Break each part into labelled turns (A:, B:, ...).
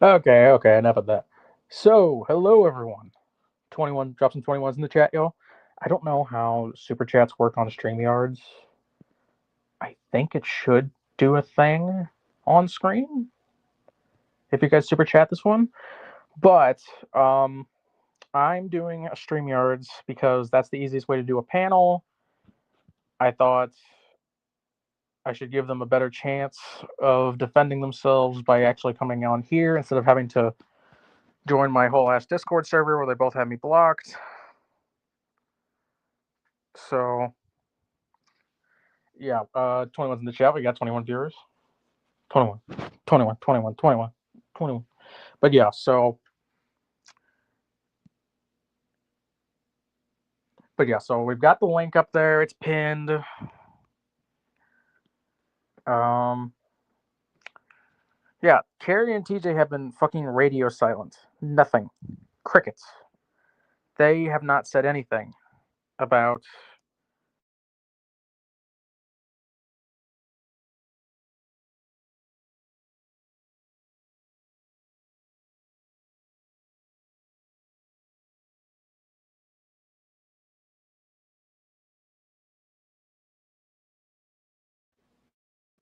A: Okay, enough of that. So, hello everyone. 21, drop some 21s in the chat, y'all. I don't know how super chats work on StreamYards. I think it should do a thing on screen if you guys super chat this one. But I'm doing a StreamYards because that's the easiest way to do a panel. I thought I should give them a better chance of defending themselves by actually coming on here instead of having to join my whole ass Discord server where they both have me blocked. So, yeah, 21's in the chat. We got 21 viewers. 21, 21, 21, 21, 21. But yeah, so we've got the link up there. It's pinned. Yeah, Carrie and TJ have been fucking radio silent. Nothing. Crickets. They have not said anything about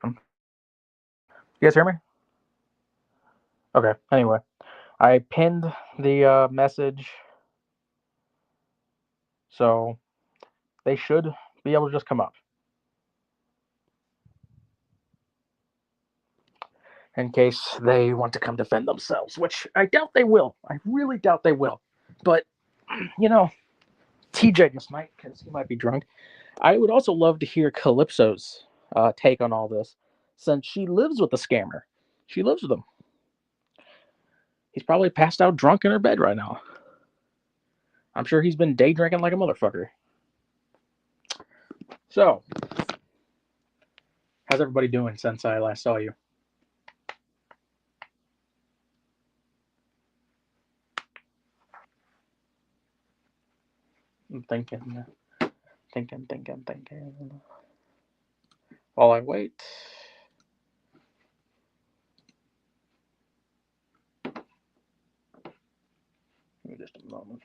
A: them. You guys hear me? Okay. Anyway, I pinned the message, so they should be able to just come up. In case they want to come defend themselves, which I doubt they will. I really doubt they will. But, you know, TJ just might, because he might be drunk. I would also love to hear Calypso's take on all this, since she lives with the scammer. She lives with him. He's probably passed out drunk in her bed right now. I'm sure he's been day drinking like a motherfucker. So, how's everybody doing since I last saw you? I'm thinking. While I wait. Give me just a moment.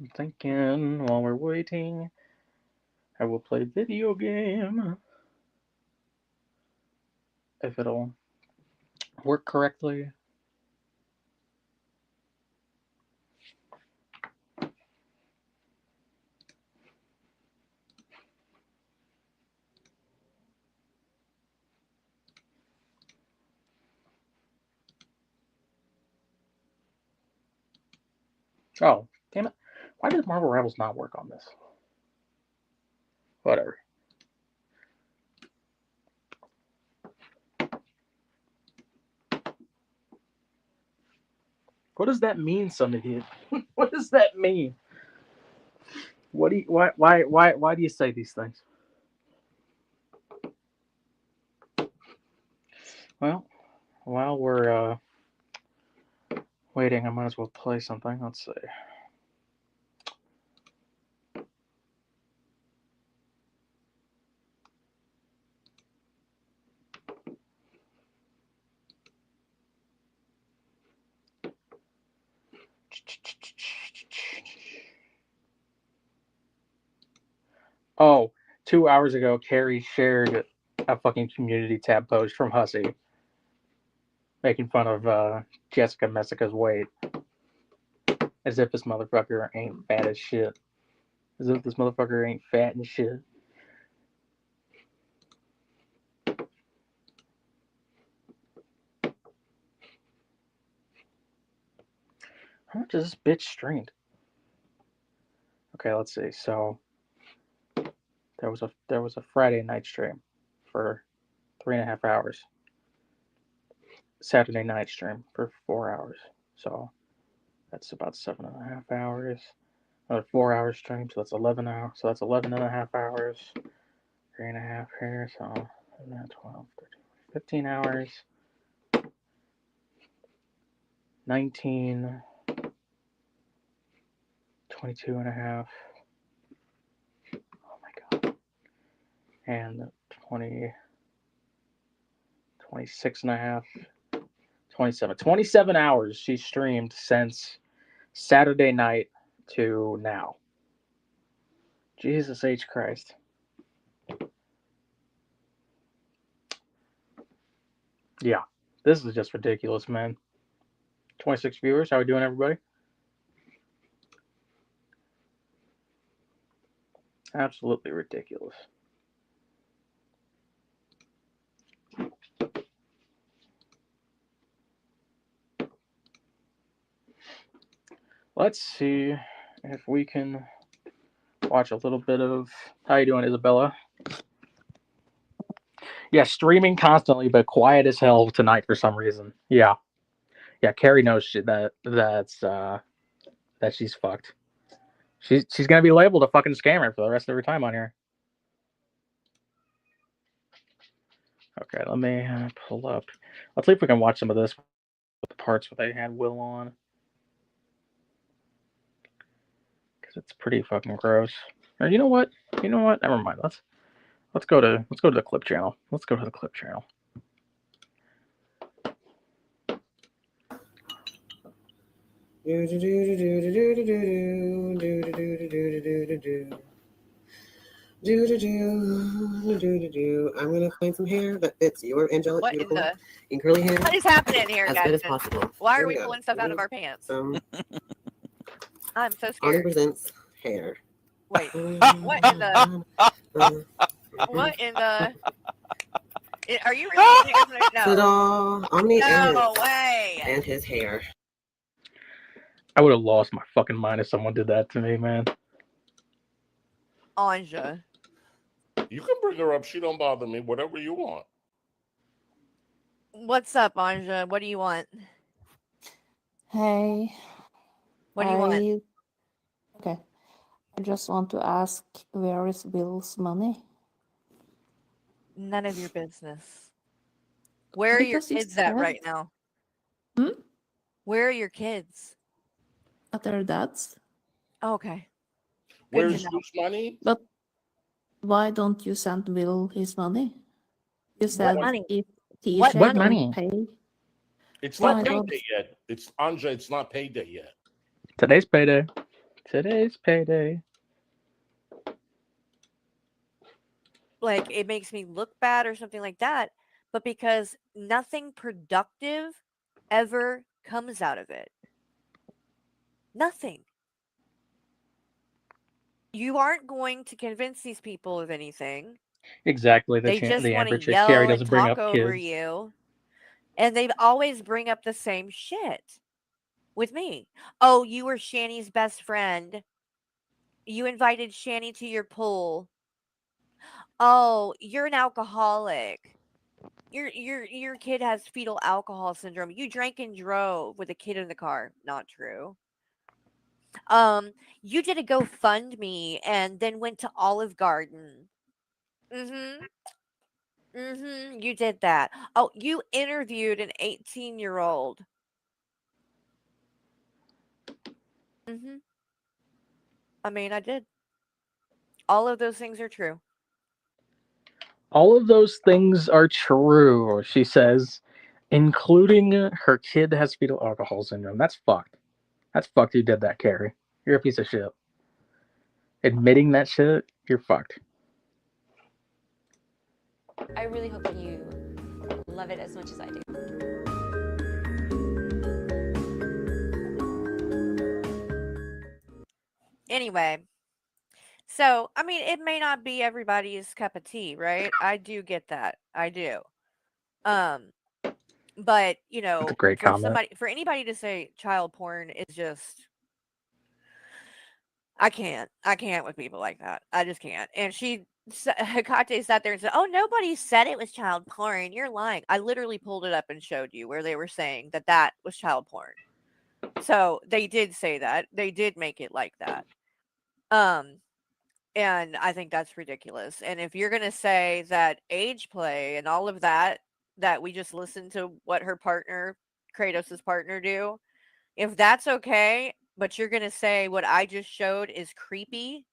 A: I'm thinking while we're waiting, I will play video game. If it'll work correctly. Oh, damn it. Why did Marvel Rebels not work on this? Whatever. What does that mean, some idiot? What does that mean? What do you, why do you say these things? Well, while we're waiting, I might as well play something. Let's see. Oh, 2 hours ago, Carrie shared a fucking community tab post from Hussey making fun of Jessica Messica's weight. As if this motherfucker ain't fat as shit. As if this motherfucker ain't fat and shit. How much is this bitch streamed? Okay, let's see. So there was a Friday night stream for 3.5 hours. Saturday night stream for 4 hours. So that's about 7.5 hours. Another 4 hour stream, so that's 11 hours. So that's 11.5 hours. 3.5 here, so 12, 13, 15 hours. 19, 22.5. Oh my god. And 20, 26.5. 27. 27 hours she streamed since Saturday night to now. Jesus H. Christ. Yeah, this is just ridiculous, man. 26 viewers. How we doing, everybody? Absolutely ridiculous. Let's see if we can watch a little bit of. How you doing, Isabella? Yeah, streaming constantly, but quiet as hell tonight for some reason. Yeah, Carrie knows that she's fucked. She's gonna be labeled a fucking scammer for the rest of her time on here. Okay, let me pull up. Let's see if we can watch some of this with the parts where they had Will on, because it's pretty fucking gross. Or you know what? Never mind. Let's go to the clip channel. Let's go to the clip channel.
B: I'm gonna find some hair that fits your angelic,
C: What
B: beautiful,
C: in
B: and curly hair
C: what is happening here,
B: as
C: guys?
B: good as possible.
C: Why
B: Here
C: are we
B: go.
C: pulling stuff out of our pants? I'm so
B: Arnie
C: scared.
B: presents hair.
C: Wait, what in the? What in the? Are you really putting your hair?
B: Ta-da! Omni
C: No way.
B: and his hair.
A: I would have lost my fucking mind if someone did that to me, man.
C: Anja.
D: You can bring her up. She don't bother me. Whatever you want.
C: What's up, Anja? What do you want?
E: Hey.
C: What do you want?
E: Okay. I just want to ask, where is Will's money?
C: None of your business. Where are your
E: Because he's
C: kids at
E: dead.
C: right now?
E: Hmm?
C: Where are your kids?
E: At their dad's.
C: Okay. Good
D: Where's
C: to know.
D: Will's money?
E: But why don't you send Will his money? You said
C: money?
E: if TJ
C: What
E: don't
A: money?
E: pay.
D: It's
E: Oh
D: not
E: my God.
D: payday yet. It's Anja. It's not payday yet.
A: Today's payday. Today's payday.
C: Like, it makes me look bad or something like that, but because nothing productive ever comes out of it. Nothing. You aren't going to convince these people of anything.
A: Exactly.
C: They just
A: the
C: want to
A: Amber chick. Carrie
C: yell and
A: doesn't bring
C: talk
A: up
C: over
A: kids.
C: you. And they always bring up the same shit with me. Oh, you were Shani's best friend. You invited Shani to your pool. Oh, you're an alcoholic. Your kid has fetal alcohol syndrome. You drank and drove with a kid in the car. Not true. You did a GoFundMe and then went to Olive Garden. Mm-hmm. Mm-hmm. You did that. Oh, you interviewed an 18-year-old. Mm-hmm. I mean, I did. All of those things are true.
A: All of those things are true, she says, including her kid has fetal alcohol syndrome. That's fucked. That's fucked. You did that, Carrie. You're a piece of shit. Admitting that shit, you're fucked.
F: I really hope that you love it as much as I do.
C: Anyway, so, I mean, it may not be everybody's cup of tea, right? I do get that. I do. But, you
A: That's
C: know,
A: a great comment.
C: for anybody to say child porn is just, I can't with people like that. I just can't. And Hecate sat there and said, "Oh, nobody said it was child porn. You're lying." I literally pulled it up and showed you where they were saying that was child porn. So they did say that. They did make it like that. And I think that's ridiculous. And if you're gonna say that age play and all of that we just listened to what her partner, Kratos' partner, do, if that's okay, but you're gonna say what I just showed is creepy,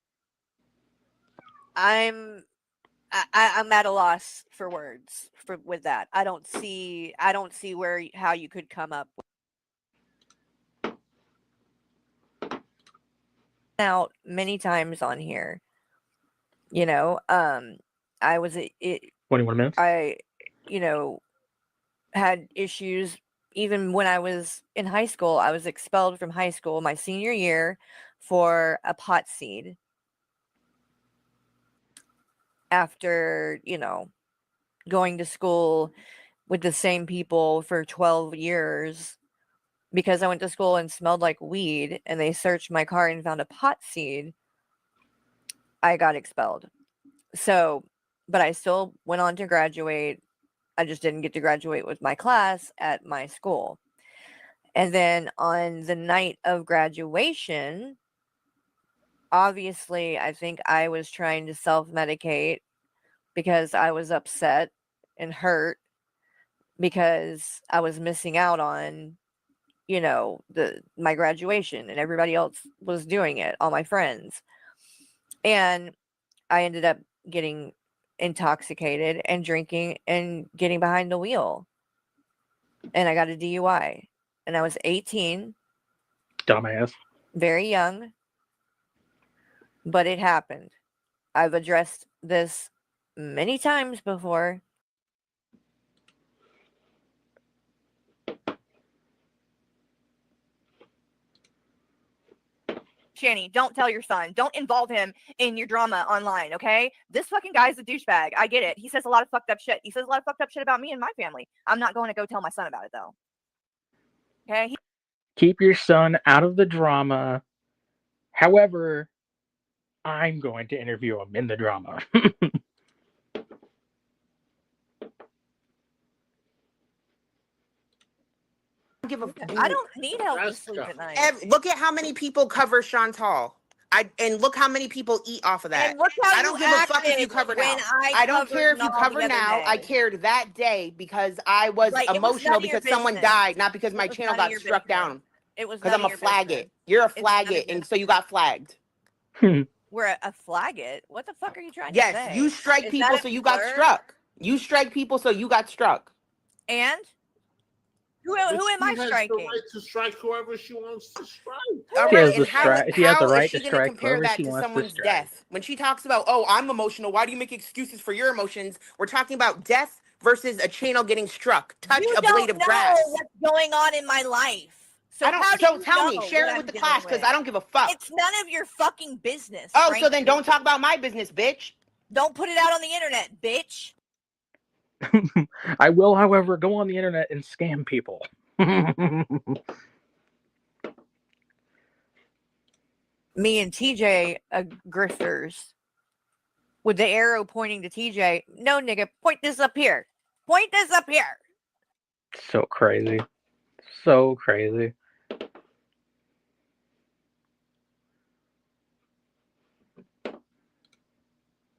C: I'm at a loss for words with that. I don't see how you could come up with out many times on here. You know, I was
A: 21 minutes.
C: I, had issues even when I was in high school, I was expelled from high school my senior year for a pot seed. After, going to school with the same people for 12 years because I went to school and smelled like weed and they searched my car and found a pot seed, I got expelled. So, but I still went on to graduate. I just didn't get to graduate with my class at my school. And then on the night of graduation, obviously, I think I was trying to self-medicate because I was upset and hurt because I was missing out on, my graduation and everybody else was doing it, all my friends. And I ended up getting intoxicated and drinking and getting behind the wheel. And I got a DUI. And I was 18.
A: Dumbass.
C: Very young. But it happened. I've addressed this many times before.
G: Shanny, don't tell your son. Don't involve him in your drama online, okay? This fucking guy's a douchebag. I get it. He says a lot of fucked up shit. He says a lot of fucked up shit about me and my family. I'm not going to go tell my son about it, though. Okay?
A: Keep your son out of the drama. However, I'm going to interview him in the drama.
G: I don't need help to sleep at night.
B: Look at how many people cover Chantal. And look how many people eat off of that.
G: And look how
B: I don't give a fuck if you cover now. I don't care if you cover now. I cared that day because I was emotional because someone died, not because my channel got struck down.
C: It was
B: because I'm a flagget. You're a flagget, and so you got flagged.
C: We're a flagget? What the fuck are you trying to say?
B: Yes, you strike people, so you got struck. You strike people, so you got struck.
C: And? Who am I striking?
D: She has the right to strike whoever she wants to strike.
B: All
A: She
B: right,
A: has
B: and
A: the
B: how
A: stri- she has the right
B: is she
A: to
B: going to
A: strike
B: compare
A: whoever
B: that
A: she
B: to
A: wants to
B: someone's
A: strike.
B: death? When she talks about, oh, I'm emotional, why do you make excuses for your emotions? We're talking about death versus a channel getting struck. Touch a blade of grass.
G: You don't know what's going on in my life. So
B: tell me, share it with the class, because I don't give a fuck.
G: It's none of your fucking business.
B: Oh,
G: frankly.
B: so then don't talk about my business, bitch.
G: Don't put it out on the internet, bitch.
A: I will, however, go on the internet and scam people.
C: Me and TJ grifters with the arrow pointing to TJ. No, nigga, point this up here. Point this up here.
A: So crazy. So crazy.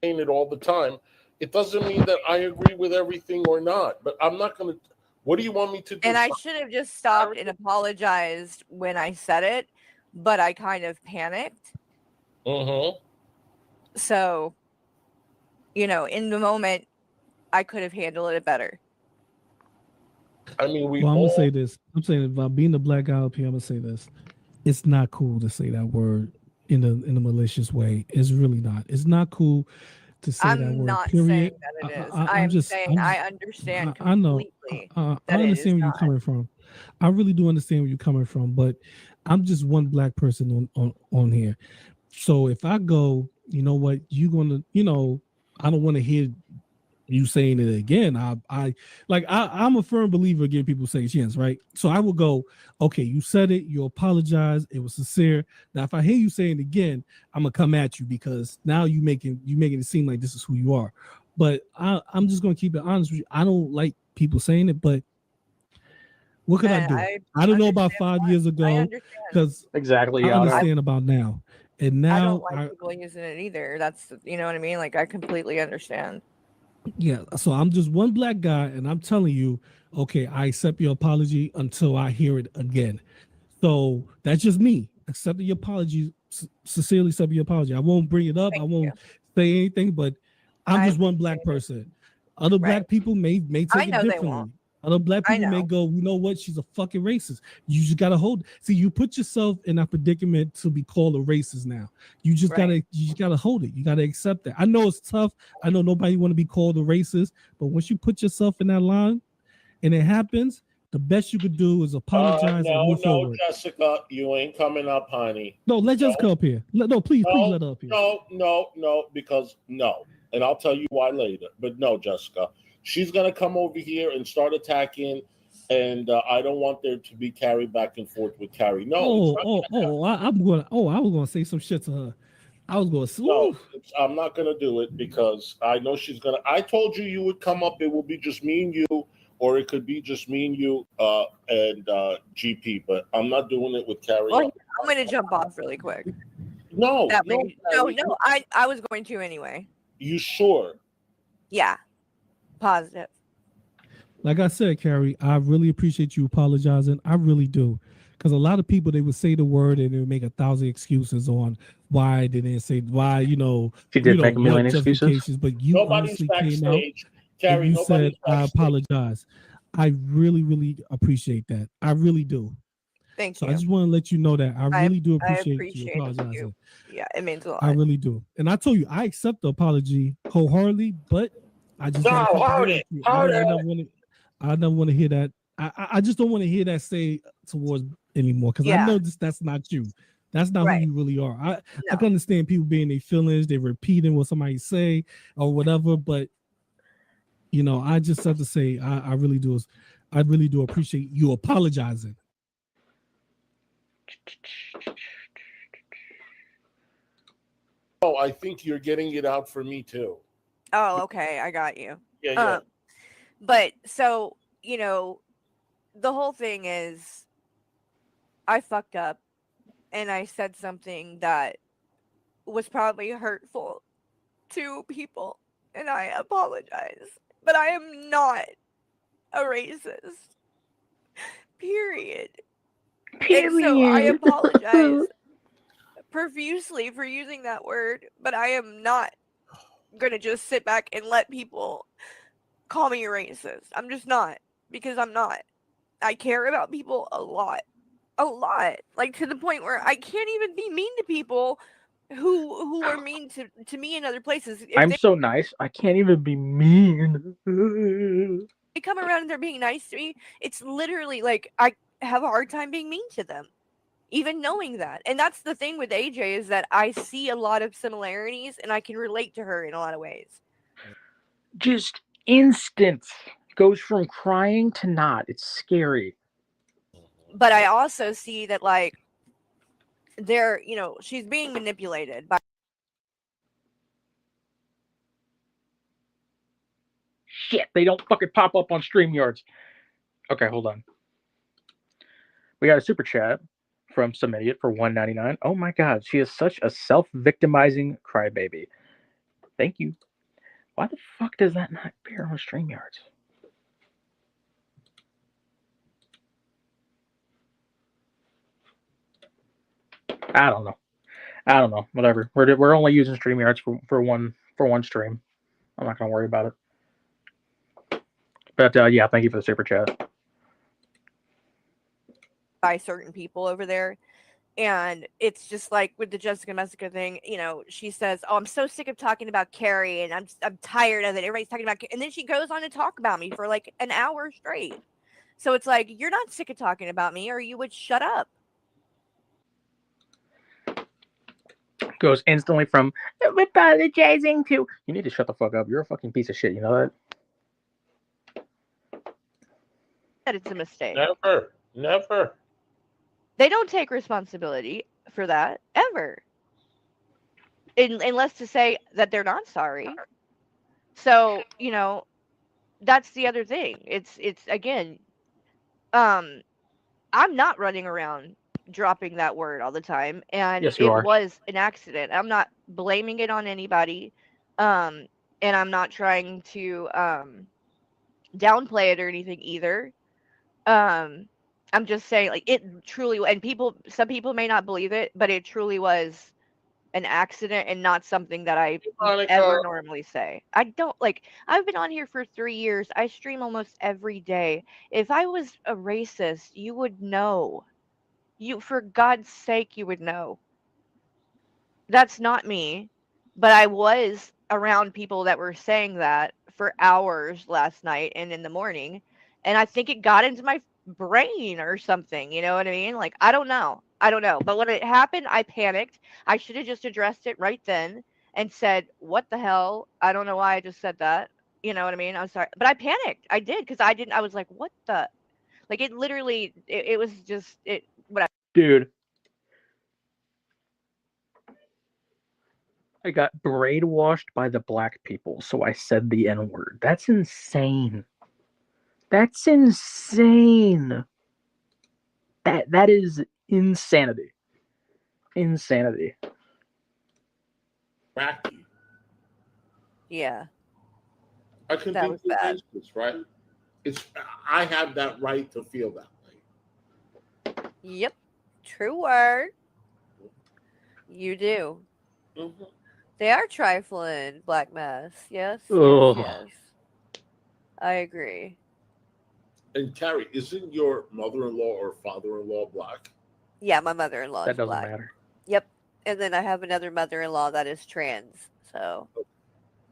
D: Saying it all the time. It doesn't mean that I agree with everything or not, but I'm not going to. What do you want me to do?
C: And I should have just stopped and apologized when I said it, but I kind of panicked.
D: Mm-hmm.
C: So, in the moment, I could have handled it better.
D: I mean,
H: I'm gonna say this. I'm saying about being the black guy up here. I'm gonna say this. It's not cool to say that word in a malicious way. It's really not. It's not cool to say that word.
C: I'm not
H: period.
C: saying that it is. I'm saying I understand
H: I know.
C: completely.
H: I understand where you're coming from. I really do understand where you're coming from, but I'm just one black person on here. So if I go, you know what, you're gonna, I don't want to hear you saying it again. I'm a firm believer in giving people a second chance, right? So I will go, okay, you said it, you apologize, it was sincere. Now, if I hear you saying it again, I'm gonna come at you because now you making it seem like this is who you are. But I'm just gonna keep it honest with you. I don't like people saying it, but what could I do? I don't know about 5 years ago because
A: exactly.
H: I understand about now. And now
C: I don't like people using it either. That's what I mean. Like I completely understand.
H: Yeah, so I'm just one black guy, and I'm telling you, okay, I accept your apology until I hear it again. So that's just me accepting your apology, sincerely accepting your apology. I won't bring it up. I won't say anything, but I'm just one black person. Other black people may take it differently. Other black people may go, you know what? She's a fucking racist. You just gotta hold. See, you put yourself in that predicament to be called a racist now. You just gotta hold it. You gotta accept that. I know it's tough. I know nobody want to be called a racist, but once you put yourself in that line and it happens, The best you could do is apologize and move forward.
D: Jessica, you ain't coming up, honey.
H: No, let Jessica up here. Please let her up here.
D: No, because no. And I'll tell you why later. But no, Jessica. She's going to come over here and start attacking, and I don't want there to be Carrie back and forth with Carrie. No.
H: I was going to say some shit to her. I was going to.
D: No, I'm not going to do it because I know she's going to. I told you would come up. It will be just me and you, or it could be just me and you and GP. But I'm not doing it with Carrie.
G: Well, I'm going to jump off really quick.
D: No.
G: I was going to anyway.
D: You sure?
G: Yeah. Positive.
H: Like I said, Carrie, I really appreciate you apologizing. I really do. Because a lot of people, they would say the word and they would make 1,000 excuses on why they didn't say, why,
A: She did make a million excuses.
H: But you
D: Nobody's
H: honestly came out
D: Carrie,
H: and you said, I apologize. I really, really appreciate that. I really do.
G: Thank
H: you.
G: So
H: I just want to let you know that I really do appreciate you apologizing.
G: You. Yeah, it means a lot.
H: I really do. And I told you, I accept the apology wholeheartedly, but I just
D: I
H: don't want to hear that. I just don't want to hear that say towards anymore because I know that's not you. That's not who you really are. I can understand people being their feelings, they're repeating what somebody say or whatever, but I just have to say I really do appreciate you apologizing.
D: Oh, I think you're getting it out for me too.
G: Oh, okay. I got you.
D: Yeah.
G: But so, the whole thing is I fucked up and I said something that was probably hurtful to people and I apologize. But I am not a racist. Period. And so I apologize profusely for using that word, but I am not gonna just sit back and let people call me a racist. I'm just not, because I'm not. I care about people a lot, like to the point where I can't even be mean to people who are mean to me in other places.
A: I'm so nice, I can't even be mean.
G: They come around and they're being nice to me. It's literally like I have a hard time being mean to them, even knowing that. And that's the thing with AJ, is that I see a lot of similarities and I can relate to her in a lot of ways.
A: Just instant. Goes from crying to not. It's scary.
G: But I also see that, like, she's being manipulated by.
A: Shit, they don't fucking pop up on StreamYards. Okay, hold on. We got a super chat from some idiot for $1.99. Oh my god, she is such a self-victimizing crybaby. Thank you. Why the fuck does that not appear on StreamYards? I don't know. Whatever. We're only using StreamYards for one stream. I'm not gonna worry about it. But yeah, thank you for the super chat.
G: By certain people over there. And it's just like with the Jessica Messica thing, she says, "Oh, I'm so sick of talking about Carrie, and I'm tired of it. Everybody's talking about," and then she goes on to talk about me for like an hour straight. So it's like, you're not sick of talking about me, or you would shut up.
A: Goes instantly from apologizing to, you need to shut the fuck up. You're a fucking piece of shit. You know that?
G: That it's a mistake.
D: Never.
G: They don't take responsibility for that ever, unless to say that they're not sorry. So that's the other thing. It's again, I'm not running around dropping that word all the time, and
A: yes, it
G: was an accident. I'm not blaming it on anybody, and I'm not trying to downplay it or anything either. I'm just saying, like, it truly, and some people may not believe it, but it truly was an accident and not something that I ever normally say. I don't, like, I've been on here for 3 years. I stream almost every day. If I was a racist, you would know. For God's sake, you would know. That's not me, but I was around people that were saying that for hours last night and in the morning, and I think it got into my brain or something. You know what I mean? Like, I don't know. But when it happened, I panicked. I should have just addressed it right then and said, "What the hell? I don't know why I just said that." You know what I mean? I'm sorry, but I panicked. I did because I didn't. I was like, "What the?" Like, it literally. It was just it. Whatever.
A: Dude, I got brainwashed by the black people, so I said the N word. That's insane. That's insane. That is insanity. Insanity.
D: Wacky.
C: Yeah.
D: I can
C: That
D: think
C: was
D: who
C: bad.
D: is this, right? I have that right to feel that way.
C: Yep. True word. You do.
D: Mm-hmm.
C: They are trifling, Black Mass. Yes,
A: Ugh.
C: yes. I agree.
D: And Carrie, isn't your mother-in-law or father-in-law black?
C: Yeah, my mother-in-law
A: That
C: is
A: doesn't
C: black.
A: matter.
C: Yep. And then I have another mother-in-law that is trans. So.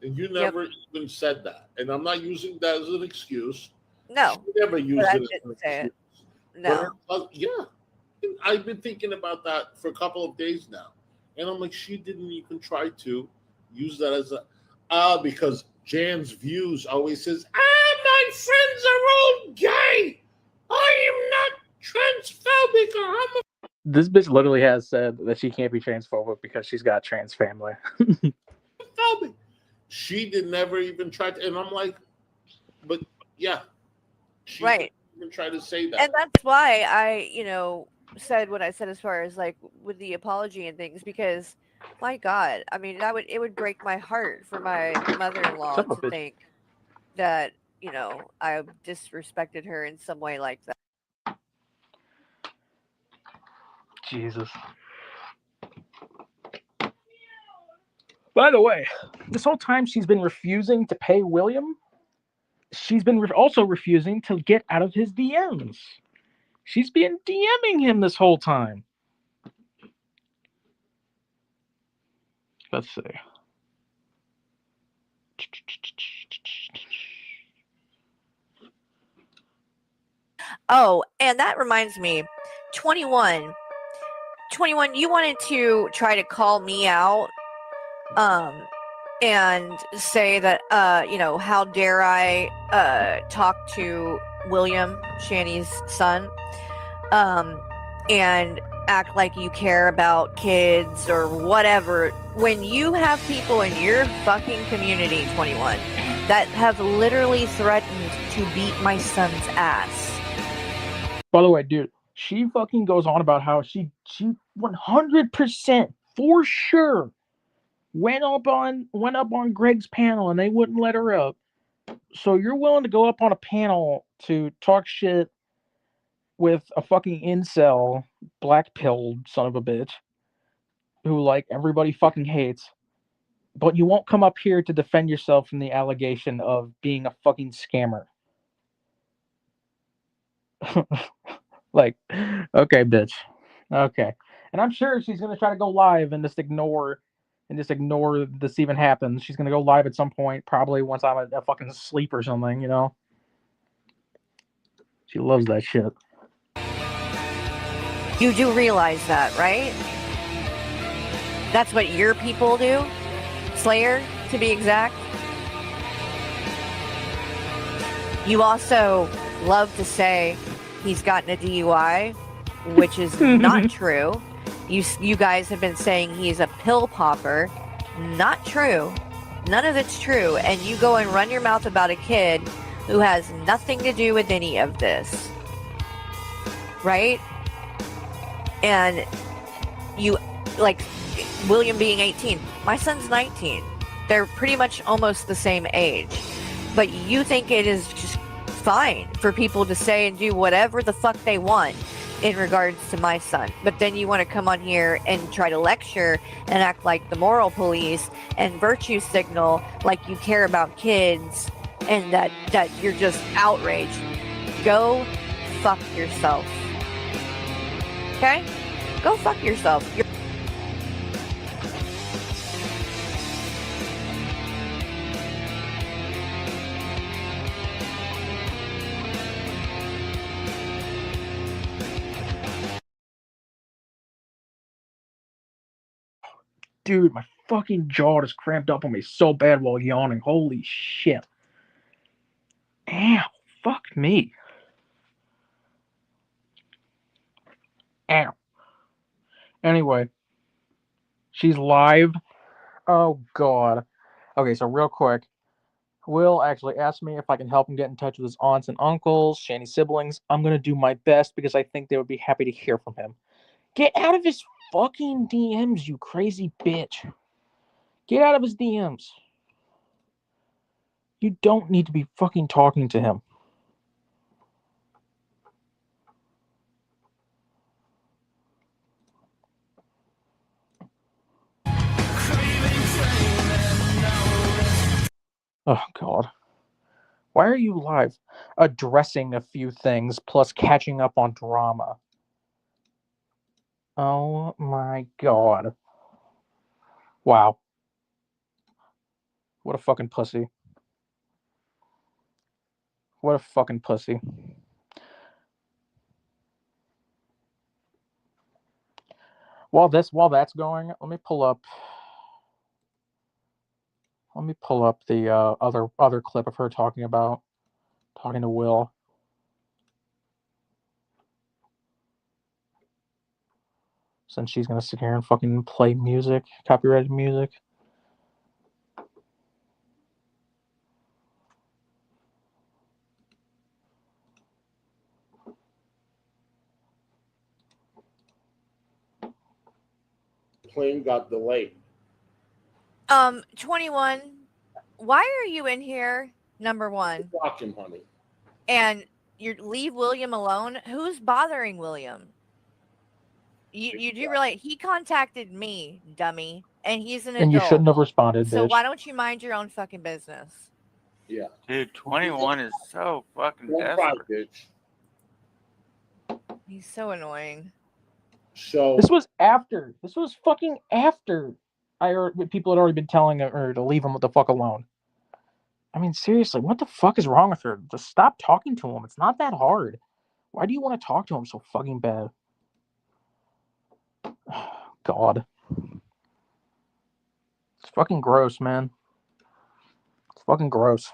D: And you never even said that. And I'm not using that as an excuse.
C: No.
D: She never used it as an excuse.
C: No.
D: Yeah. I've been thinking about that for a couple of days now. And I'm like, she didn't even try to use that as because Jan's views always says, my friends are all gay. I am not transphobic or homophobic.
A: This bitch literally has said that she can't be transphobic because she's got trans family.
D: She did never even try to, and I'm like, but yeah. She
C: right.
D: didn't even try to say that.
C: And that's why I, said what I said as far as like with the apology and things, because my God, I mean, it would break my heart for my mother-in-law to think that, I disrespected her in some way like that.
A: Jesus. By the way, this whole time she's been refusing to pay William. She's been also refusing to get out of his DMs. She's been DMing him this whole time. Let's see.
C: Oh, and that reminds me, 21, you wanted to try to call me out and say that, how dare I talk to William, Shani's son, and act like you care about kids or whatever, when you have people in your fucking community, 21, that have literally threatened to beat my son's ass.
A: By the way, dude, she fucking goes on about how she 100% for sure went up on Greg's panel and they wouldn't let her up. So you're willing to go up on a panel to talk shit with a fucking incel, black-pilled son of a bitch who, like, everybody fucking hates, but you won't come up here to defend yourself from the allegation of being a fucking scammer. Like, okay, bitch. Okay. And I'm sure she's going to try to go live and just ignore this even happens. She's going to go live at some point, probably once I'm a fucking asleep or something, She loves that shit.
C: You do realize that, right? That's what your people do? Slayer, to be exact. You also love to say he's gotten a DUI, which is not true. You guys have been saying he's a pill popper. Not true. None of it's true. And you go and run your mouth about a kid who has nothing to do with any of this. Right? And you, like, William being 18. My son's 19. They're pretty much almost the same age. But you think it is just fine for people to say and do whatever the fuck they want in regards to my son. But then you want to come on here and try to lecture and act like the moral police and virtue signal like you care about kids and that you're just outraged. Go fuck yourself. Okay? Go fuck yourself.
A: Dude, my fucking jaw just cramped up on me so bad while yawning. Holy shit. Ow. Fuck me. Ow. Anyway. She's live. Oh, God. Okay, so real quick. Will actually asked me if I can help him get in touch with his aunts and uncles, Shanny's siblings. I'm going to do my best because I think they would be happy to hear from him. Get out of his fucking DMs, you crazy bitch. Get out of his DMs. You don't need to be fucking talking to him. Oh, God. Why are you live? Addressing a few things plus catching up on drama. Oh, my God. Wow. What a fucking pussy. What a fucking pussy. While that's going, let me pull up the other clip of her talking to Will. Since she's gonna sit here and fucking play music, copyrighted music.
D: Plane got delayed.
C: 21. Why are you in here? Number one.
D: Watch him, honey.
C: And you leave William alone? Who's bothering William? You do realize he contacted me, dummy, and he's an adult.
A: And you shouldn't have responded,
C: so
A: bitch.
C: why don't you mind your own fucking business?
D: Yeah.
I: Dude, 21 is so fucking
D: Don't cry,
I: desperate.
D: bitch.
C: He's so annoying.
D: So
A: This was fucking after people had already been telling her to leave him the fuck alone. I mean, seriously, what the fuck is wrong with her? Just stop talking to him. It's not that hard. Why do you want to talk to him so fucking bad? God. It's fucking gross, man. It's fucking gross.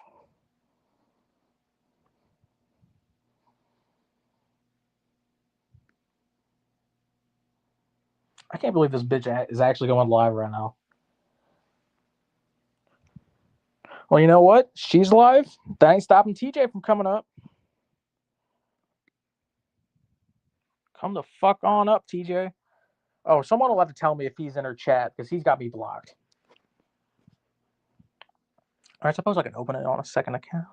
A: I can't believe this bitch is actually going live right now. Well, you know what? She's live. That ain't stopping TJ from coming up. Come the fuck on up, TJ. Oh, someone will have to tell me if he's in her chat because he's got me blocked. I suppose I can open it on a second account.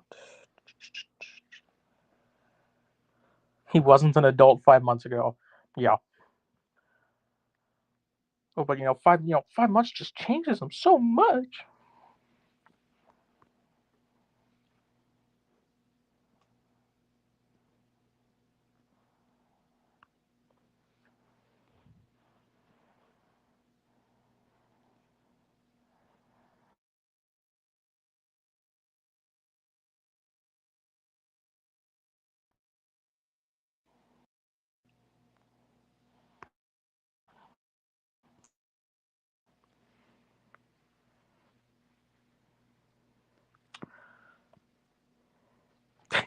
A: He wasn't an adult 5 months ago. Yeah. Oh, but 5 months just changes him so much.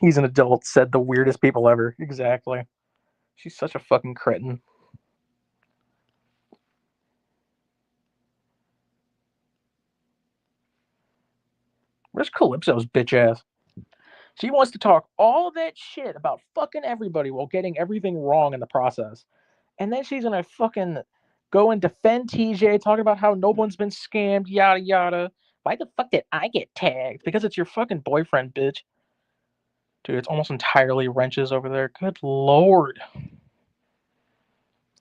A: He's an adult, said the weirdest people ever. Exactly. She's such a fucking cretin. Where's Calypso's bitch ass? She wants to talk all that shit about fucking everybody while getting everything wrong in the process. And then she's gonna fucking go and defend TJ, talking about how no one's been scammed, yada yada. Why the fuck did I get tagged? Because it's your fucking boyfriend, bitch. Dude, it's almost entirely wrenches over there. Good lord.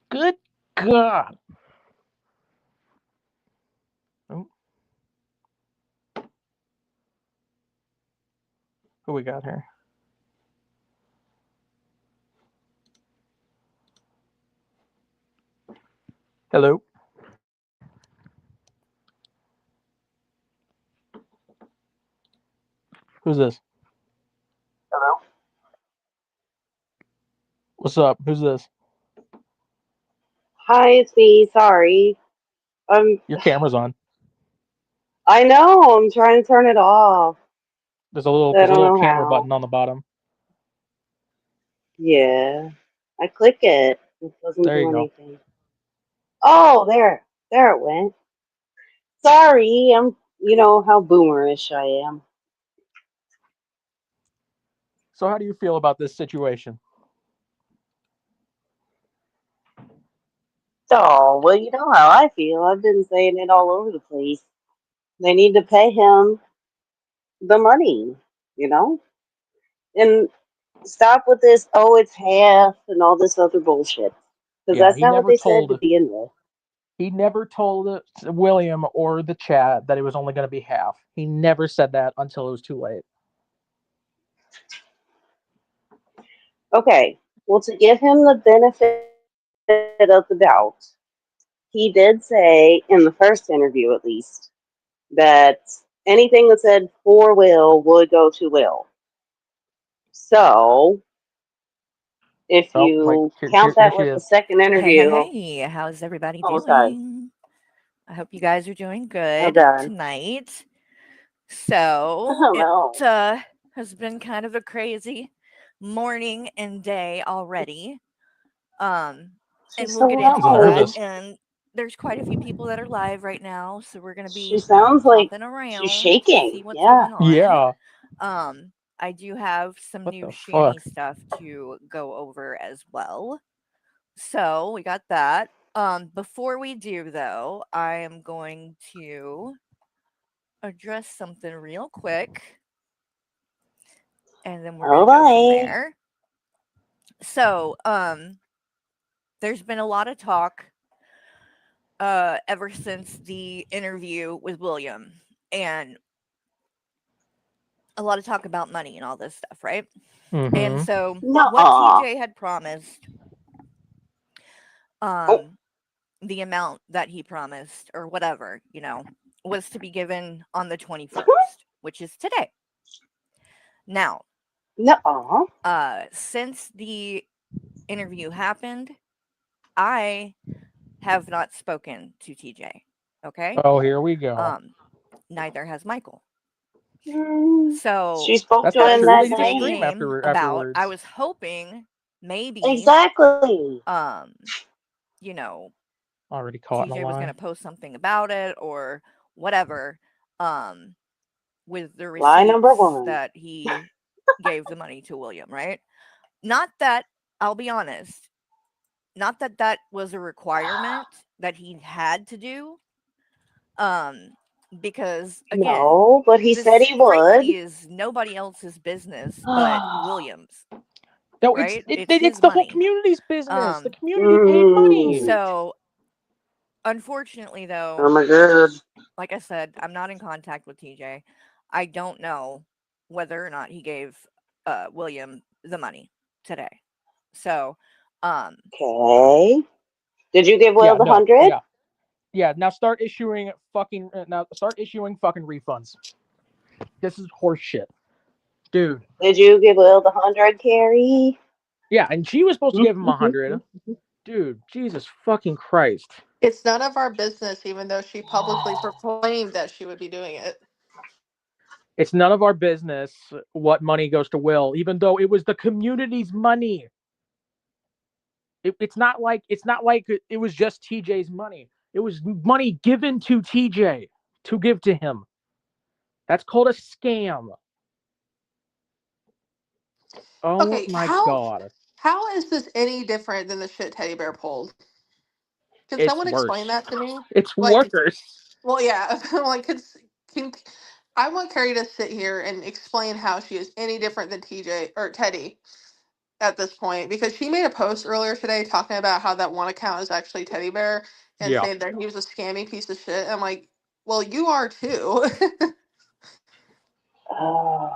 A: Good God. Oh. Who we got here? Hello? Who's this?
J: Hello?
A: What's up? Who's this?
J: Hi, it's me. Sorry.
A: Your camera's on.
K: I know. I'm trying to turn it off.
A: There's a little camera button on the bottom.
K: Yeah. I click it. It doesn't
A: There
K: do
A: you go.
K: anything. Oh, there it went. Sorry, you know how boomerish I am.
A: So how do you feel about this situation?
K: Oh, well, you know how I feel. I've been saying it all over the place. They need to pay him the money, you know? And stop with this, oh, it's half and all this other bullshit. Because
A: Yeah,
K: that's
A: he
K: not what
A: never
K: they said to
A: told
K: begin with.
A: he never told William or the chat that it was only going to be half. He never said that until it was too late.
K: Okay, well, to give him the benefit of the doubt, he did say in the first interview, at least, that anything that said for Will would go to Will. So, if you count
A: here
K: that
A: she
K: with the
A: is.
K: second interview,
C: Hey, how's everybody
K: oh, sorry,
C: doing? I hope you guys are doing
K: well
C: good
K: done.
C: tonight. So
K: Oh
C: it
K: no,
C: has been kind of a crazy morning and day already. And
K: she's
C: we'll
K: so
C: get into
A: Sounds
C: that.
A: nervous.
C: And there's quite a few people that are live right now, so we're gonna
K: She
C: be
K: sounds like
C: hopping
K: she's
C: around to see
K: shaking.
C: what's
K: Yeah.
C: going on.
A: Yeah.
C: I do have some
A: What
C: new
A: the
C: Shanny
A: fuck?
C: stuff to go over as well. So we got that. Before we do though, I am going to address something real quick and then we're
K: All
C: gonna go from
K: right.
C: there. So, there's been a lot of talk ever since the interview with William and a lot of talk about money and all this stuff, right?
A: Mm-hmm.
C: And so what
K: Nuh-uh.
C: TJ had promised,
K: Oh,
C: the amount that he promised or whatever, you know, was to be given on the 21st, which is today. Now,
K: nuh-uh.
C: since the interview happened, I have not spoken to TJ. Okay.
A: Oh, here we go.
C: Neither has Michael.
K: Mm,
C: So
K: she spoke
A: That's
K: to
A: not
K: him
A: true. They
K: that
A: did
C: Tuesday
K: night.
A: stream
C: came about.
A: afterwards.
C: I was hoping maybe,
K: Exactly.
C: you know,
A: Already caught in a
C: TJ was going
A: lie.
C: to post something about it or whatever, with the
K: Lie number
C: receipts
K: one.
C: that he gave the money to William, right? Not that, I'll be honest, not that that was a requirement that he had to do. Because again,
K: No, but he said
C: this
K: he would.
C: frankly is nobody else's business but William's.
A: No,
C: Right?
A: it's
C: his
A: the whole
C: money.
A: community's business. The community paid money.
C: So unfortunately though,
K: Oh my god.
C: like I said, I'm not in contact with TJ. I don't know whether or not he gave William the money today. So
K: Okay. Did you give Will
A: Yeah,
K: the
A: no,
K: 100?
A: yeah. Now start issuing fucking refunds. This is horseshit, dude.
K: Did you give Will the 100, Carrie?
A: Yeah, and she was supposed to give him 100. Dude, Jesus fucking Christ.
L: It's none of our business, even though she publicly proclaimed that she would be doing it.
A: It's none of our business what money goes to Will, even though it was the community's money. It's not like it was just TJ's money. It was money given to TJ to give to him. That's called a scam. Oh
L: Okay,
A: my god.
L: how is this any different than the shit teddy bear pulled? Can
A: It's
L: someone explain
A: worse.
L: that to me?
A: It's
L: Like,
A: worse.
L: well, yeah, like, can I want Carrie to sit here and explain how she is any different than TJ or Teddy at this point, because she made a post earlier today talking about how that one account is actually Teddy Bear and
A: Yeah.
L: saying that he was a scammy piece of shit. I'm like, well, you are too.
K: Oh,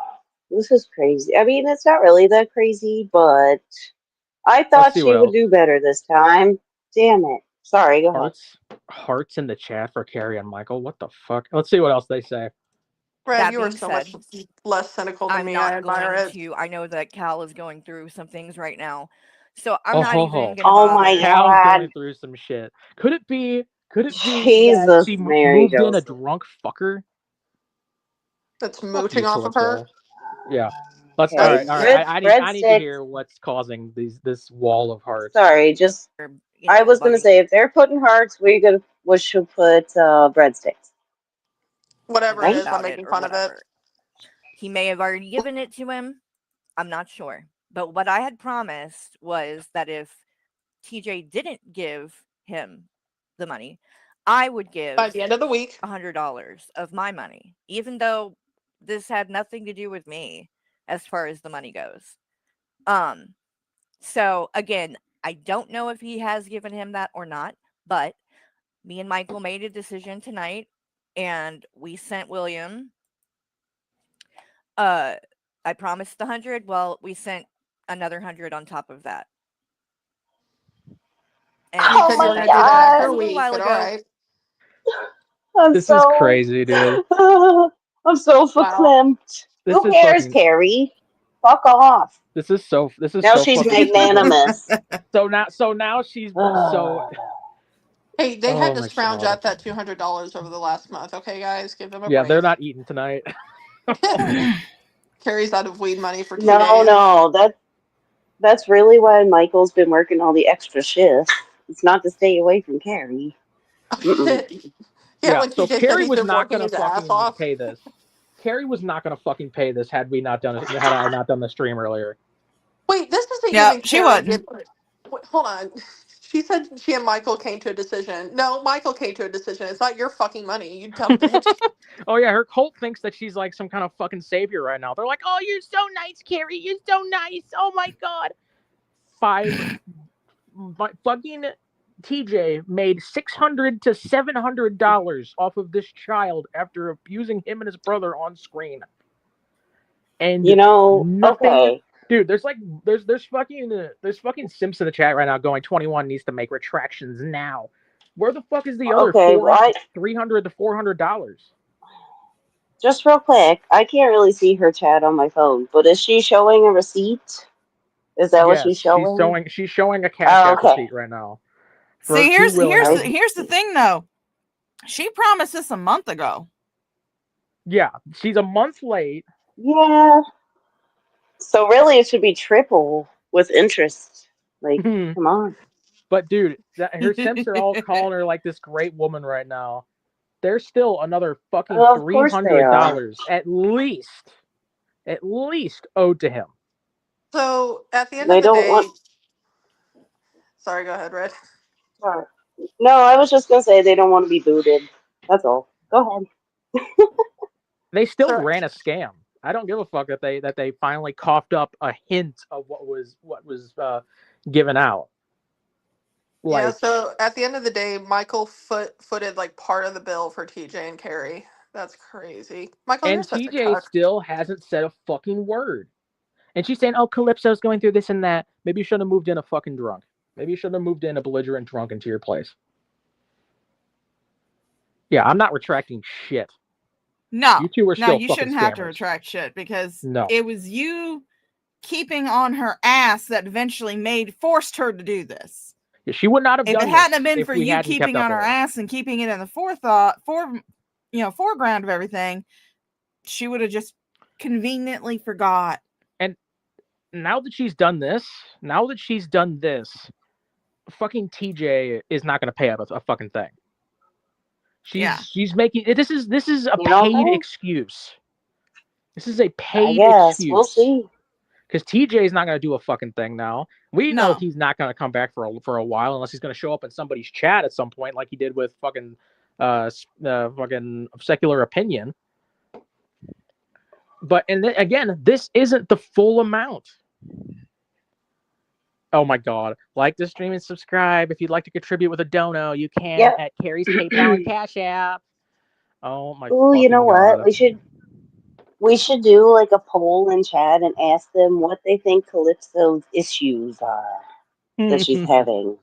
K: this is crazy. I mean, it's not really that crazy, but I
A: Let's
K: thought
A: see
K: she
A: what
K: would
A: else.
K: do better this time. Damn it. Sorry, go ahead.
A: Hearts in the chat for Carrie and Michael. What the fuck? Let's see what else they say.
L: Brad,
C: that
L: you are
C: being
L: so
C: said,
L: much less cynical than
C: I'm
L: me. I
C: not
L: admire
C: going
L: it.
C: to. I know that Cal is going through some things right now. So I'm
A: Oh,
C: not even going to
K: Oh my
C: bother.
A: Cal's
K: god.
A: going through some shit. Could it be Could it be that
K: Jesus,
A: she
K: Mary
A: moved in a
K: Joseph.
A: drunk fucker?
L: That's
A: Fuck
L: mooching
A: you,
L: off of her.
A: Calypso. Yeah. Let's. All
K: Okay,
A: right. All right. I need to
K: breadsticks.
A: hear what's causing this wall of hearts.
K: Sorry, just I was gonna say if they're putting hearts, we should put breadsticks.
L: Whatever
K: Right?
L: it is, I'm making fun of it.
G: He may have already given it to him. I'm not sure. But what I had promised was that if TJ didn't give him the money, I would give
L: by the end of the week
G: $100 of my money, even though this had nothing to do with me as far as the money goes. So again, I don't know if he has given him that or not, but me and Michael made a decision tonight and we sent William I promised the 100. Well, we sent another 100 on top of that.
L: And you said you were going to do that after a week, but all right.
A: This is crazy, dude.
K: I'm so verklempt. Who cares, Carrie? Fuck off.
A: This is so.
K: Now
A: so
K: she's
A: fucking
K: magnanimous.
A: So now she's so.
L: Hey, they had to scrounge out that $200 over the last month. Okay, guys, give them a break.
A: They're not eating tonight.
L: Carrie's out of weed money for 2 days.
K: No, that's really why Michael's been working all the extra shifts. It's not to stay away from Carrie.
L: Yeah, when
A: so
L: TJ
A: Carrie
L: said
A: was
L: he's been
A: not
L: working
A: gonna
L: his ass
A: fucking
L: off.
A: pay this. Carrie was not gonna fucking pay this had I not done the stream earlier.
L: Wait, this isn't
M: Yeah,
L: even
M: she
L: Carrie.
M: wouldn't.
L: Wait, hold on. She said she and Michael came to a decision. No, Michael came to a decision. It's not your fucking money, you dumb bitch.
A: Oh yeah, her cult thinks that she's like some kind of fucking savior right now. They're like, "Oh, you're so nice, Carrie. You're so nice. Oh my god." Fucking TJ made $600 to $700 off of this child after abusing him and his brother on screen. And nothing,
K: okay.
A: Dude, there's fucking simps in the chat right now going 21 needs to make retractions now. Where the fuck is the other $300 to $400?
K: Just real quick, I can't really see her chat on my phone, but is she showing a receipt? Is that what she's showing?
A: She's showing a cash app receipt right now.
M: See, here's the thing though. She promised this a month ago.
A: Yeah, she's a month late.
K: Yeah. So really, it should be triple with interest. Like, come on.
A: But dude, her simps are all calling her like this great woman right now. There's still another fucking $300 at least owed to him.
L: So at the end of the day, sorry, go ahead, Red.
K: Sorry. No, I was just gonna say they don't want to be booted. That's all. Go ahead.
A: They still ran a scam. I don't give a fuck that they finally coughed up a hint of what was given out.
L: Yeah, so at the end of the day, Michael footed like part of the bill for TJ and Carrie. That's crazy. Michael, you're such a
A: TJ
L: cuck.
A: still hasn't said a fucking word. And she's saying, "Oh, Calypso's going through this and that. Maybe you shouldn't have moved in a fucking drunk. Maybe you shouldn't have moved in a belligerent drunk into your place." Yeah, I'm not retracting shit.
M: No,
A: you two are still
M: you
A: fucking
M: shouldn't
A: scammers.
M: have to retract shit because it was you keeping on her ass that eventually forced her to do this.
A: Yeah, she would not have done
M: it hadn't have been
A: if
M: for
A: we
M: you keeping on her ass and keeping it in the foreground of everything. She would have just conveniently forgot.
A: And now that she's done this, fucking TJ is not going to pay out a fucking thing. She's making this is a paid excuse. This is a paid excuse.
K: We'll see.
A: Because TJ is not going to do a fucking thing now. We know he's not going to come back for a while unless he's going to show up in somebody's chat at some point, like he did with fucking secular opinion. But again, this isn't the full amount. Oh my god! Like the stream and subscribe. If you'd like to contribute with a dono, you can at Carrie's PayPal and Cash App. Oh my!
K: Ooh, you know
A: god.
K: what? We should do like a poll in chat and ask them what they think Calypso's issues are that she's having.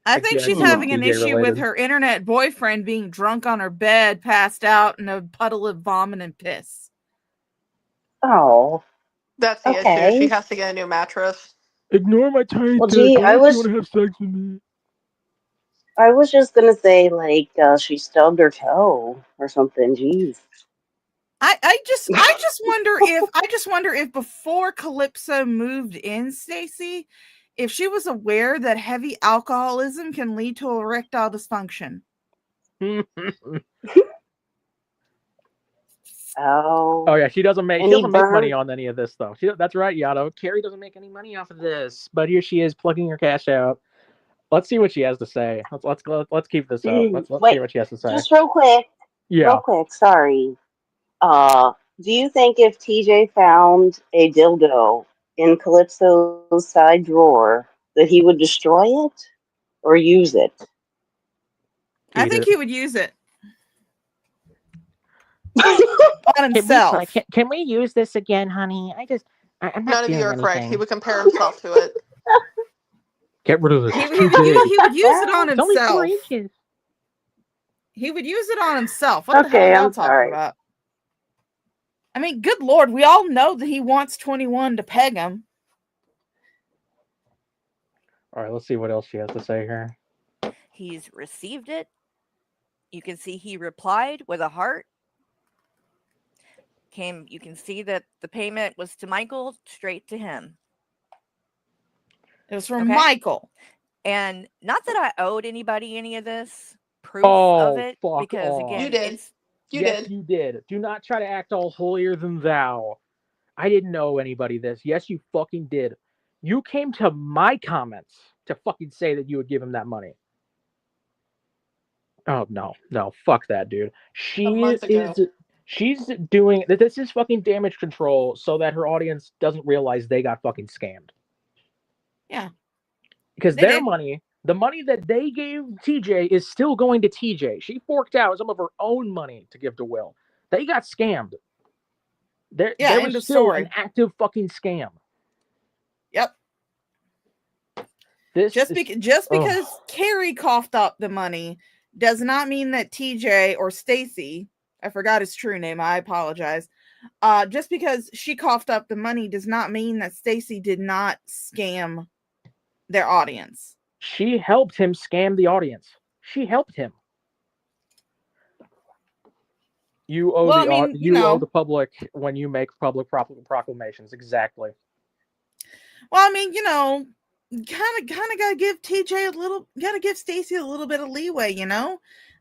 G: I think she's having an issue with her internet boyfriend being drunk on her bed, passed out in a puddle of vomit and piss.
K: Oh.
L: That's the issue. She has to get a new mattress.
A: Ignore my tiny
K: Well, gee,
A: dick. I want to have sex with me.
K: I was just gonna say, like, she stubbed her toe or something. Jeez.
M: I just wonder if before Calypso moved in, Stacy, if she was aware that heavy alcoholism can lead to erectile dysfunction.
K: Oh
A: yeah, she doesn't make
K: and he
A: money
K: burned.
A: on any of this though. That's right, Yato. Carrie doesn't make any money off of this, but here she is plugging her cash out. Let's see what she has to say. Let's keep this up. Let's
K: Wait,
A: hear what she has to say.
K: just real quick.
A: Yeah.
K: Real quick, sorry. Do you think if TJ found a dildo in Calypso's side drawer that he would destroy it or use it?
M: I think he would use it on
A: Can
M: himself.
A: can we use this again, honey? I'm not
L: None of
A: doing
L: you are
A: anything.
L: correct. He would compare himself to it.
A: Get rid of this.
M: He
A: It's
M: would
A: too big.
M: use it on
A: It's only 4
M: himself.
A: inches.
M: He would use it on himself. What the hell
K: Okay,
M: are y'all
K: I'm
M: talking
K: sorry.
M: about? I mean, good Lord, we all know that he wants 21 to peg him.
A: All right, let's see what else she has to say here.
C: He's received it. You can see he replied with a heart. You can see that the payment was to Michael, straight to him.
M: It was from Michael.
C: And not that I owed anybody any of this proof of it, because again,
L: you did.
A: You did. Do not try to act all holier than thou. I didn't know anybody this. Yes, you fucking did. You came to my comments to fucking say that you would give him that money. Oh no, fuck that, dude. She's doing this is fucking damage control so that her audience doesn't realize they got fucking scammed.
M: Yeah.
A: Because their money, the money that they gave TJ is still going to TJ. She forked out some of her own money to give to Will. They got scammed. There was still an active fucking scam.
M: Yep. Just because Carrie coughed up the money does not mean that TJ or Stacy, I forgot his true name, I apologize. Just because she coughed up the money does not mean that Stacy did not scam their audience.
A: She helped him scam the audience. She helped him. You owe owe the public when you make public proclamations. Exactly.
M: Well, I mean, kind of gotta give TJ gotta give Stacy a little bit of leeway,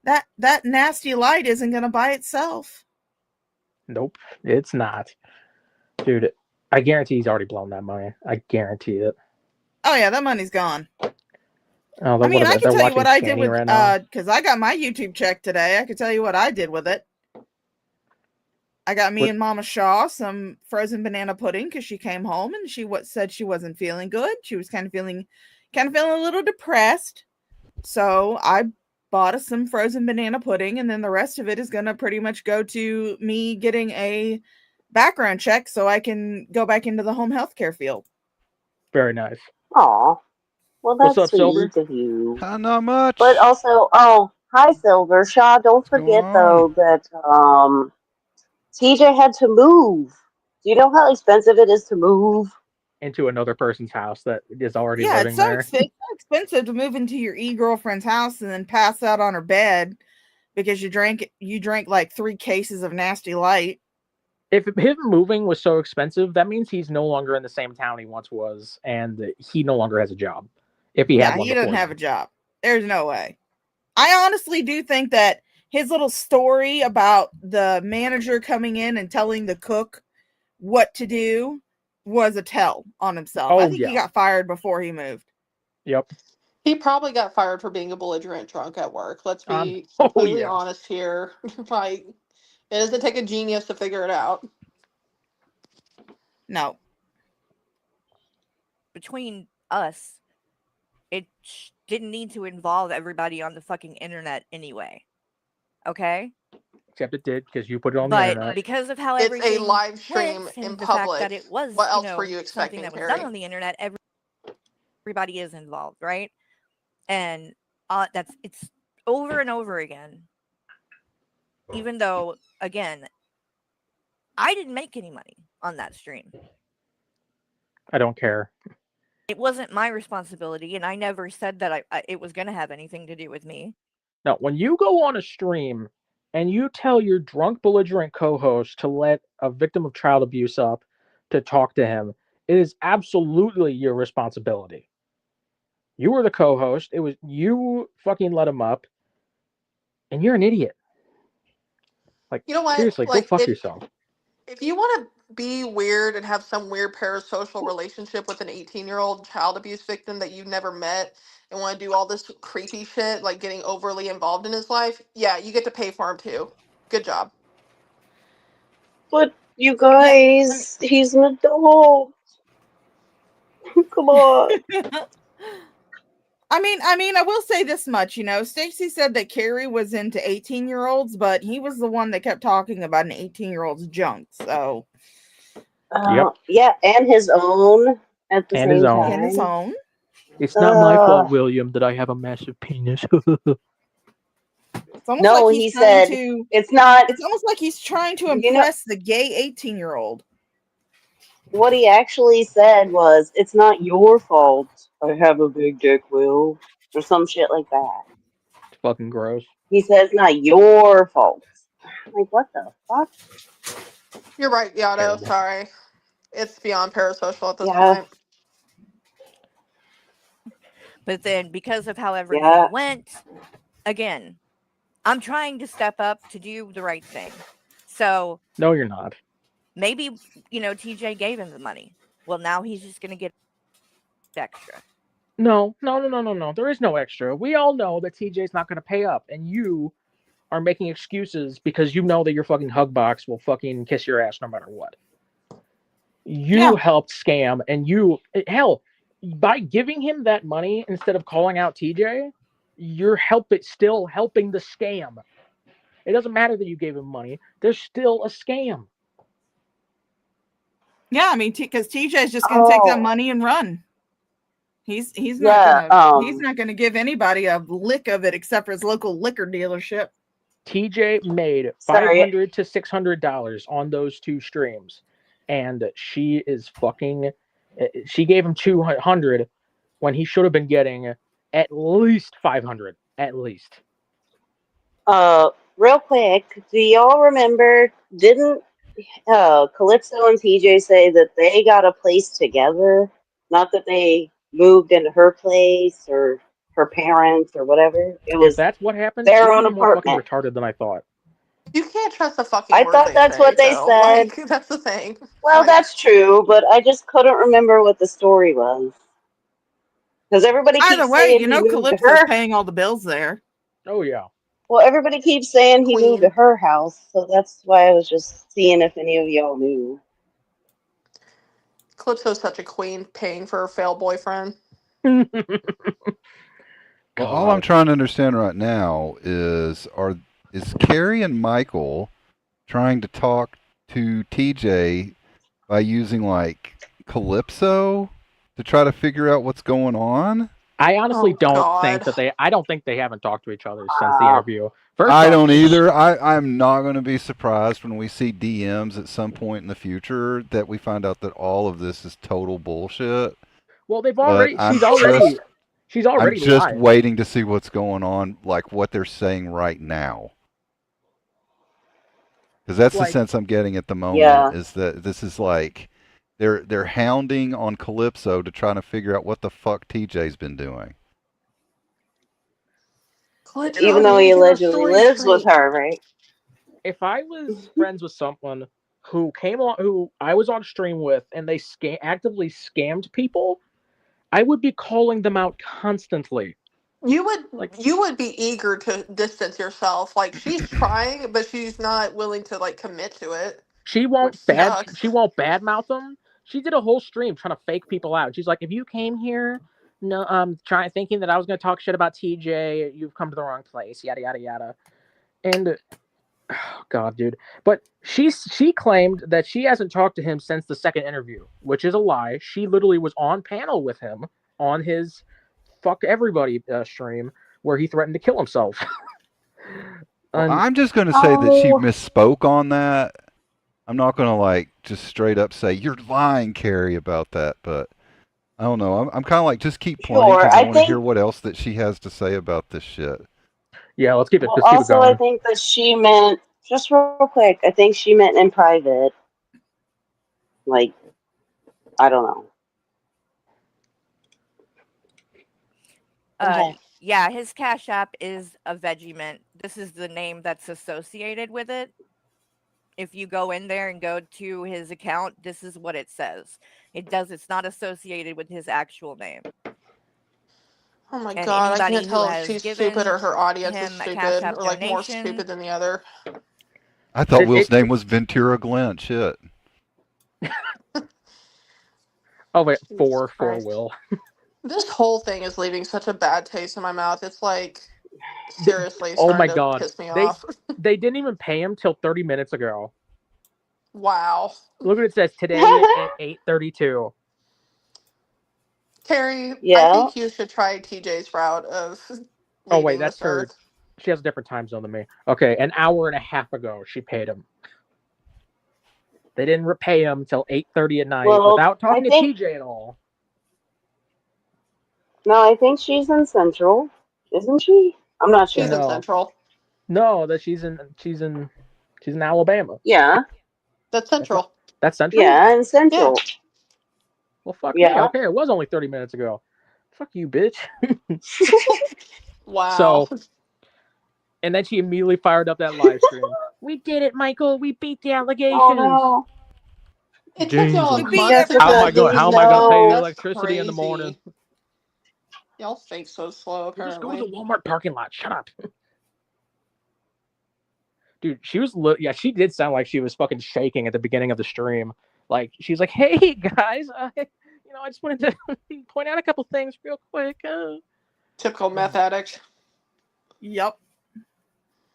M: that nasty light isn't gonna buy itself.
A: Nope, it's not, dude. I guarantee he's already blown that money. I guarantee it.
M: Oh yeah, that money's gone.
A: Oh,
M: I mean, I can tell you what I did with because I got my YouTube check today. I can tell you what I did with it. I got me and Mama Shaw some frozen banana pudding because she came home and she said she wasn't feeling good. She was kind of feeling a little depressed. So I bought us some frozen banana pudding, and then the rest of it is going to pretty much go to me getting a background check so I can go back into the home healthcare field.
A: Very nice.
K: Aw. Well, that's
A: What's up,
K: sweet
A: Silver?
K: of you.
J: Not much.
K: But also, hi, Silver. Shaw, don't forget, though, that TJ had to move. Do you know how expensive it is to move?
A: Into another person's house that is already
M: Yeah,
A: living there.
M: It's so expensive to move into your girlfriend's house and then pass out on her bed because you drank like 3 cases of nasty light.
A: If him moving was so expensive, that means he's no longer in the same town he once was, and he no longer has a job. If he had one,
M: he doesn't have a job. There's no way. I honestly do think that his little story about the manager coming in and telling the cook what to do was a tell on himself. I think he got fired before he moved.
A: Yep.
L: He probably got fired for being a belligerent drunk at work. Let's be completely honest here. Like, it doesn't take a genius to figure it out.
M: No.
C: Between us, it didn't need to involve everybody on the fucking internet anyway. Okay?
A: Except it did, because you put it on the internet.
C: But because of how
L: it's
C: everything
L: a live stream
C: went,
L: in
C: and the
L: public.
C: fact that it was,
L: what else were you expecting,
C: something that was
L: Carrie?
C: done on the internet, everybody is involved, right? And it's over and over again. Even though, again, I didn't make any money on that stream.
A: I don't care.
C: It wasn't my responsibility, and I never said that it was going to have anything to do with me.
A: Now, when you go on a stream and you tell your drunk, belligerent co-host to let a victim of child abuse up to talk to him, it is absolutely your responsibility. You were the co-host. It was you fucking let him up, and you're an idiot. Like,
L: you know what?
A: seriously,
L: Like,
A: go fuck yourself.
L: If you want to be weird and have some weird parasocial relationship with an 18-year-old child abuse victim that you've never met and want to do all this creepy shit, like getting overly involved in his life, yeah, you get to pay for him too. Good job.
K: But you guys, he's an adult. Come on.
M: I mean, I will say this much, Stacy said that Carrie was into 18-year-olds, but he was the one that kept talking about an 18-year-old's junk. So,
K: yeah, and his own at the same time.
M: And his own.
A: It's not my fault, William, that I have a massive penis.
M: It's almost like he's trying to.
K: It's not.
M: It's almost like he's trying to impress the gay 18-year-old.
K: What he actually said was, "It's not your fault. I have a big dick, Will," or some shit like that.
A: It's fucking gross.
K: He says, "Not your fault." Like, what the fuck?
L: You're right, Yato. Terrible. Sorry, it's beyond parasocial at this point.
C: But then, because of how everything went, again, I'm trying to step up to do the right thing. So
A: no, you're not.
C: Maybe TJ gave him the money. Well, now he's just gonna get extra.
A: No. There is no extra. We all know that TJ's not gonna pay up, and you are making excuses because you know that your fucking hug box will fucking kiss your ass no matter what. You helped scam, and by giving him that money instead of calling out TJ, you're still helping the scam. It doesn't matter that you gave him money. There's still a scam.
M: Yeah, I mean, because TJ's just going to take that money and run. He's not gonna give anybody a lick of it except for his local liquor dealership.
A: TJ made $500 to $600 on those two streams, and she gave him $200 when he should have been getting at least $500, at least.
K: Real quick, do y'all remember? Didn't Calypso and TJ say that they got a place together? Not that they moved into her place or her parents or whatever. It was.
A: If that's what happened,
K: their
A: she's
K: own
A: even more
K: apartment.
A: fucking retarded than I thought.
L: You can't trust the fucking.
K: I thought that's what they said.
L: Like, that's the thing.
K: Well, that's true, but I just couldn't remember what the story was. Because everybody keeps saying
M: Calypso's paying all the bills there.
A: Oh yeah.
K: Well, everybody keeps saying he moved to her house, so that's why I was just seeing if any of y'all knew.
L: Calypso's such a queen, paying for her failed boyfriend.
N: Well, all I'm trying to understand right now is Carrie and Michael trying to talk to TJ by using like Calypso to try to figure out what's going on?
A: I honestly don't think that I don't think they haven't talked to each other since the interview.
N: I don't either. I'm not going to be surprised when we see DMs at some point in the future that we find out that all of this is total bullshit.
A: Well, she's already
N: I'm just
A: lied.
N: waiting to see what's going on, like what they're saying right now. Because that's the sense I'm getting at the moment, is that this is like they're hounding on Calypso to try to figure out what the fuck TJ's been doing.
K: Even though he allegedly lives with her, right?
A: If I was friends with someone who I was on stream with, and they actively scammed people, I would be calling them out constantly.
L: You would be eager to distance yourself. Like, she's trying, but she's not willing to like commit to it.
A: She won't badmouth them. She did a whole stream trying to fake people out. She's like, if you came here, thinking that I was going to talk shit about TJ, you've come to the wrong place. Yada yada yada. And oh God, dude. But she claimed that she hasn't talked to him since the second interview, which is a lie. She literally was on panel with him on his fuck everybody stream where he threatened to kill himself.
N: Well, I'm just going to say that she misspoke on that. I'm not going to like just straight up say you're lying, Carrie, about that, but I don't know. I'm kind of like, just keep playing because I want to hear what else that she has to say about this shit.
A: Yeah, let's keep it.
K: Well,
A: Let's keep it
K: also,
A: going.
K: I think that she meant, just real quick, I think she meant in private. Like, I don't know. Okay.
C: Yeah, his Cash App is a Veggie-Mint. This is the name that's associated with it. If you go in there and go to his account, this is what it says. It's not associated with his actual name.
L: Oh my
C: And
L: god, I
C: anybody
L: can't
C: who
L: tell if
C: has
L: she's
C: given
L: stupid or her audience is
C: him a Cash
L: stupid,
C: App
L: or like more
C: donation,
L: stupid than the other.
N: I thought Will's name was Ventura Glenn. Shit.
A: Oh wait,
L: Jesus
A: for
L: Christ.
A: Will.
L: This whole thing is leaving such a bad taste in my mouth. It's like seriously
A: Oh my
L: starting to
A: god,
L: piss me off.
A: they didn't even pay him till 30 minutes ago.
L: Wow.
A: Look what it says today at 8:32.
L: Carrie,
K: Yeah.
L: I think you should try TJ's route of
A: Oh wait,
L: leaving
A: that's
L: this
A: her.
L: earth.
A: She has a different time zone than me. Okay, an hour and a half ago she paid him. They didn't repay him till 8:30 at night without talking to TJ at all.
K: No, I think she's in Central, isn't she? I'm not sure.
L: She's in Central.
A: No, that she's in Alabama.
K: Yeah.
L: That's Central.
A: That's Central?
K: Yeah, in Central.
L: Yeah.
A: Well, fuck me. Okay, it was only 30 minutes ago. Fuck you, bitch.
L: Wow.
A: So, and then she immediately fired up that live stream. We did it, Michael. We beat the allegations.
K: Oh no.
L: It took y'all a
A: Jesus.
L: month.
A: How am I going to pay the electricity in the morning?
L: Y'all think so slow, apparently.
A: Just go to the Walmart parking lot. Shut up. Dude, she was she did sound like she was fucking shaking at the beginning of the stream. Like, she's like, hey, guys, I just wanted to point out a couple things real quick.
L: Typical meth addict.
M: Yep.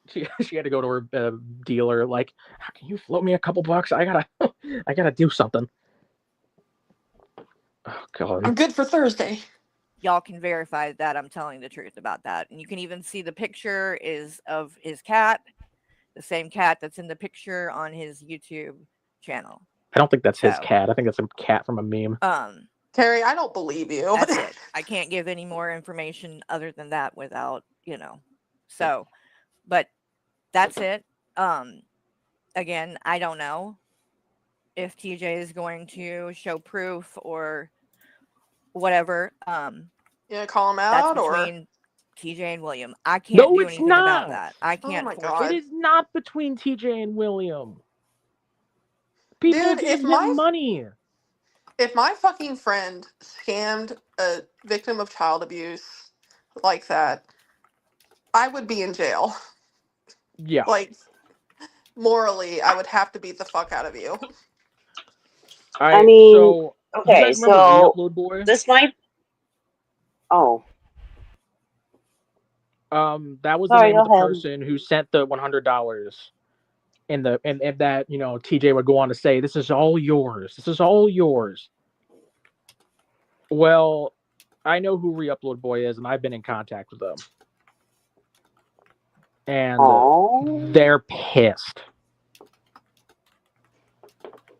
A: She had to go to her dealer, like, how can you float me a couple bucks? I gotta do something. Oh, God.
L: I'm good for Thursday.
C: Y'all can verify that I'm telling the truth about that. And you can even see the picture is of his cat, the same cat that's in the picture on his YouTube channel.
A: I don't think that's his cat. I think that's a cat from a meme.
L: Carrie, I don't believe you.
C: That's it. I can't give any more information other than that without, So, but that's it. Again, I don't know if TJ is going to show proof or whatever.
L: Yeah, call him out
C: that's between TJ and William. I can't
A: No,
C: do
A: it's
C: anything
A: not.
C: about that. I can't.
L: Oh my
C: force
L: God.
A: It is not between TJ and William. People
L: Dude,
A: give him money.
L: If my fucking friend scammed a victim of child abuse like that, I would be in jail.
A: Yeah.
L: Like, morally, I would have to beat the fuck out of you.
K: I mean,
A: so,
K: okay,
A: you guys remember Re-Upload Boy?
K: this might. Oh.
A: That was the name of the person who sent the $100. And that, TJ would go on to say, this is all yours. This is all yours. Well, I know who Re-Upload Boy is, and I've been in contact with them. And they're pissed.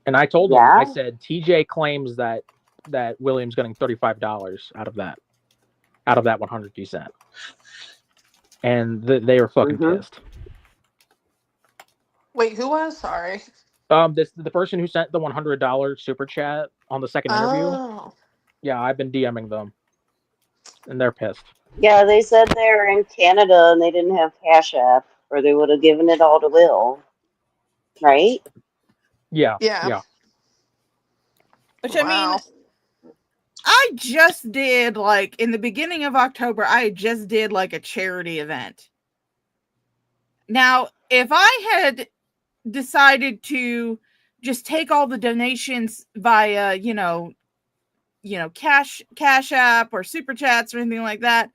A: And I told them, I said, TJ claims that William's getting $35 out of that 100 you sent. And they were fucking pissed.
L: Wait, who was? Sorry.
A: The person who sent the $100 super chat on the second interview. Yeah, I've been DMing them, and they're pissed.
K: Yeah, they said they were in Canada and they didn't have Cash App, or they would have given it all to Will. Right?
A: Yeah.
M: Which I mean, I just did in the beginning of October. I just did a charity event. Now, if I had decided to just take all the donations via, Cash App or Super Chats or anything like that,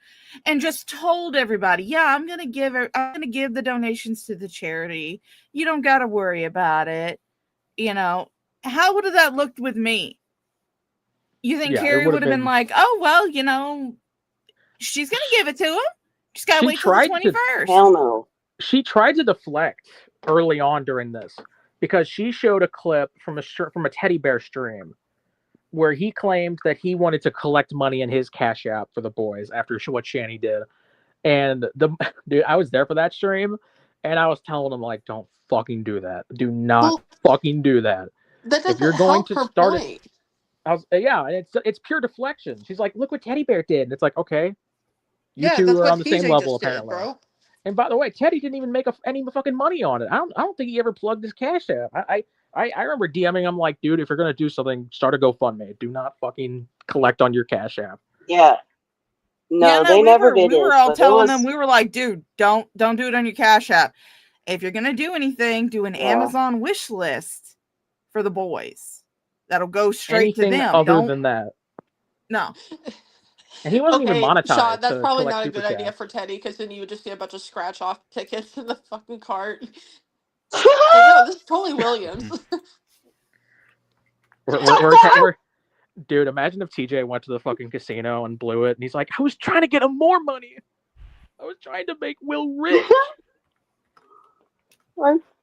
M: and just told everybody, yeah, I'm gonna give the donations to the charity. You don't got to worry about it. How would have that looked with me? You think Carrie would have been like, oh well, she's gonna give it to him. She's gotta wait till the 21st.
K: Hell no.
A: She tried to deflect early on during this because she showed a clip from a teddy bear stream where he claimed that he wanted to collect money in his Cash App for the boys after what Shani did. And dude, I was there for that stream, and I was telling him like, don't fucking do that. Do not fucking do that.
L: That
A: If you're
L: doesn't
A: going
L: help
A: to
L: her
A: start
L: point.
A: yeah, and it's pure deflection. She's like, look what Teddy Bear did. And it's like, okay, you
L: Yeah,
A: two
L: that's
A: are
L: what
A: on the same
L: TJ
A: level
L: just did,
A: apparently.
L: bro.
A: And by the way, Teddy didn't even make any fucking money on it. I don't think he ever plugged his Cash App. I remember DMing him like, dude, if you're gonna do something, start a GoFundMe. Do not fucking collect on your Cash App.
K: Yeah. No, they never did
M: we
K: it.
M: were all
K: but
M: telling
K: it was,
M: them, we were like, dude, don't do it on your Cash App. If you're gonna do anything, do an Amazon wish list for the boys. That'll go straight
A: Anything
M: to them.
A: other
M: Don't
A: than that.
M: No.
A: And he wasn't even monetized.
L: Sean, that's
A: to
L: probably
A: collect
L: not a
A: super
L: good idea
A: chats.
L: for Teddy, because then you would just see a bunch of scratch off tickets in the fucking cart. Like, no, this is totally Williams.
A: Dude, imagine if TJ went to the fucking casino and blew it, and he's like, I was trying to get him more money. I was trying to make Will rich.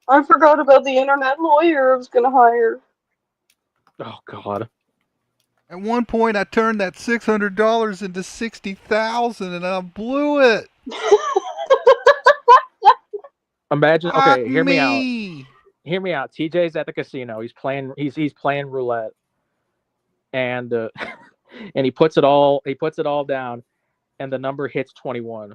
K: I forgot about the internet lawyer I was going to hire.
A: Oh, God.
N: At one point, I turned that $600 into $60,000, and I blew it.
A: Imagine. Okay, hear me out.
N: Me.
A: Hear me out. TJ's at the casino. He's playing. He's playing roulette, and and he puts it all down, and the number hits 21,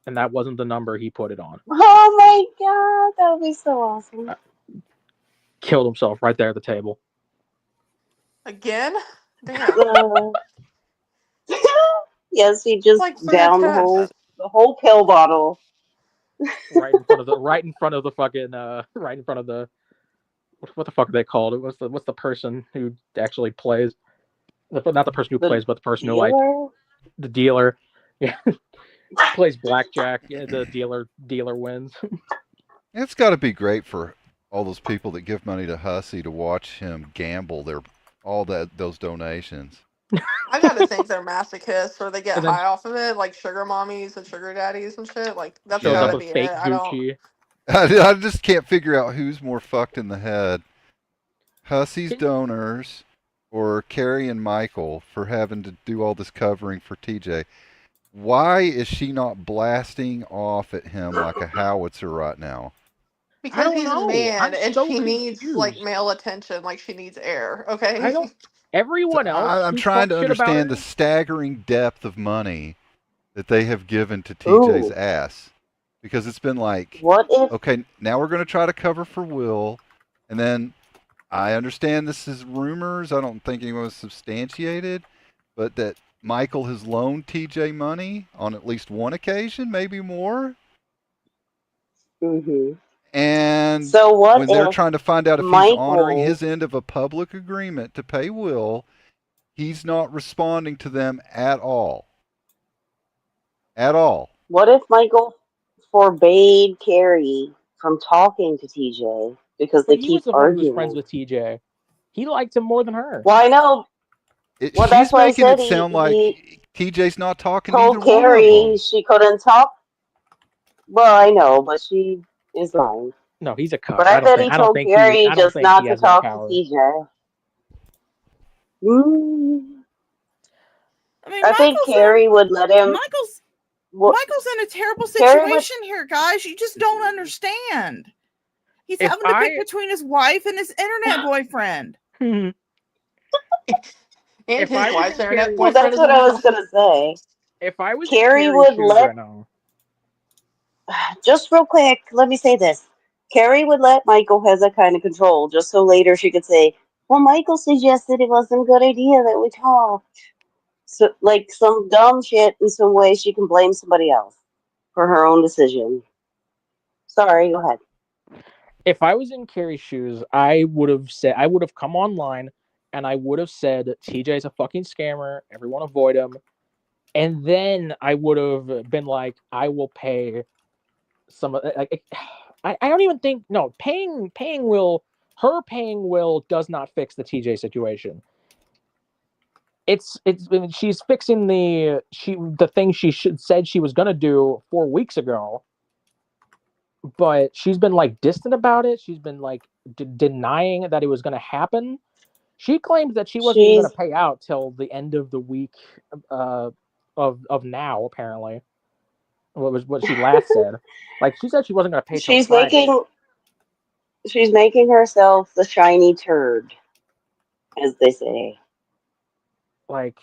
A: and that wasn't the number he put it on.
K: Oh my god, that would be so awesome.
A: Killed himself right there at the table.
L: Again? Damn.
K: Yes, he just
L: like
K: downed the whole pill bottle.
A: right in front of the fucking right in front of the what the fuck are they called? What's the person who actually plays? Not the person who plays, but the person
K: dealer?
A: who like the dealer. Yeah. Plays blackjack. Yeah, the dealer wins.
N: It's got to be great for all those people that give money to Hussey to watch him gamble those donations.
L: I gotta think they're masochists, or they get
A: And then-
L: high off of it, like sugar mommies and sugar daddies and shit. Like that's
A: Shows
L: gotta
A: up
L: be
A: with fake
L: it. I don't.
A: Gucci.
N: I just can't figure out who's more fucked in the head. Hussey's donors or Carrie and Michael for having to do all this covering for TJ. Why is she not blasting off at him like a howitzer right now?
L: Because he's a man and
A: so
L: she needs
A: confused.
L: like male attention, like she needs air. Okay.
A: I don't. Everyone else.
N: I'm trying to understand the staggering depth of money that they have given to TJ's ass, because it's been like,
K: what if?
N: Okay, now we're going to try to cover for Will, and then I understand this is rumors. I don't think anyone was substantiated, but that Michael has loaned TJ money on at least one occasion, maybe more.
K: Mm-hmm.
N: And
K: so
N: when they're trying to find out if he's honoring his end of a public agreement to pay Will, he's not responding to them at all. At all.
K: What if Michael forbade Carrie from talking to TJ because they keep arguing?
A: He was friends with TJ. He liked him more than her.
K: Well, I know.
N: Well, she's making it sound like TJ's not talking to either one of them.
K: Carrie she couldn't talk. Well, I know, but she is lying.
A: No, he's a cuck.
K: But I bet he told Carrie just not to talk to TJ. I think Carrie would let him.
M: Michael's in a terrible situation here, guys. You just don't understand. He's having to pick between his wife and his internet boyfriend.
L: And his wife's internet boyfriend.
K: Well, that's what I was gonna say.
A: If I was
K: Carrie would let. Just real quick, let me say this. Carrie would let Michael have that kind of control, just so later she could say, well, Michael suggested it wasn't a good idea that we talked. So, like some dumb shit in some way she can blame somebody else for her own decision. Sorry, go ahead.
A: If I was in Carrie's shoes, I would have come online and I would have said, TJ's a fucking scammer, everyone avoid him. And then I would have been like, I will pay some. I don't even think paying Will does not fix the TJ situation. She's fixing the thing she said she was gonna do 4 weeks ago, but she's been like distant about it. She's been like denying that it was gonna happen. She claimed that she wasn't even going to pay out till the end of the week of now. Apparently, what she last said. Like she said, she wasn't going to pay till Friday.
K: She's making herself the shiny turd, as they say.
A: Like,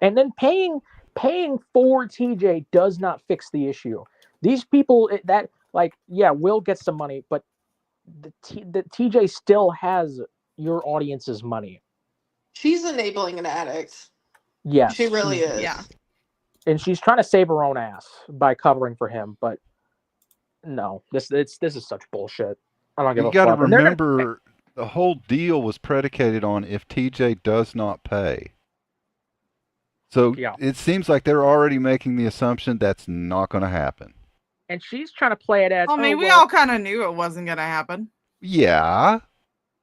A: and then paying for TJ does not fix the issue. These people Will get some money, but the TJ still has your audience's money.
L: She's enabling an addict.
A: Yes,
L: she really is.
M: Yeah,
A: and she's trying to save her own ass by covering for him. But no, this is such bullshit. I don't give a fuck.
N: You got to remember, the whole deal was predicated on if TJ does not pay. So it seems like they're already making the assumption that's not going to happen.
A: And she's trying to play it as.
M: I mean, we all kind of knew it wasn't going to happen.
N: Yeah.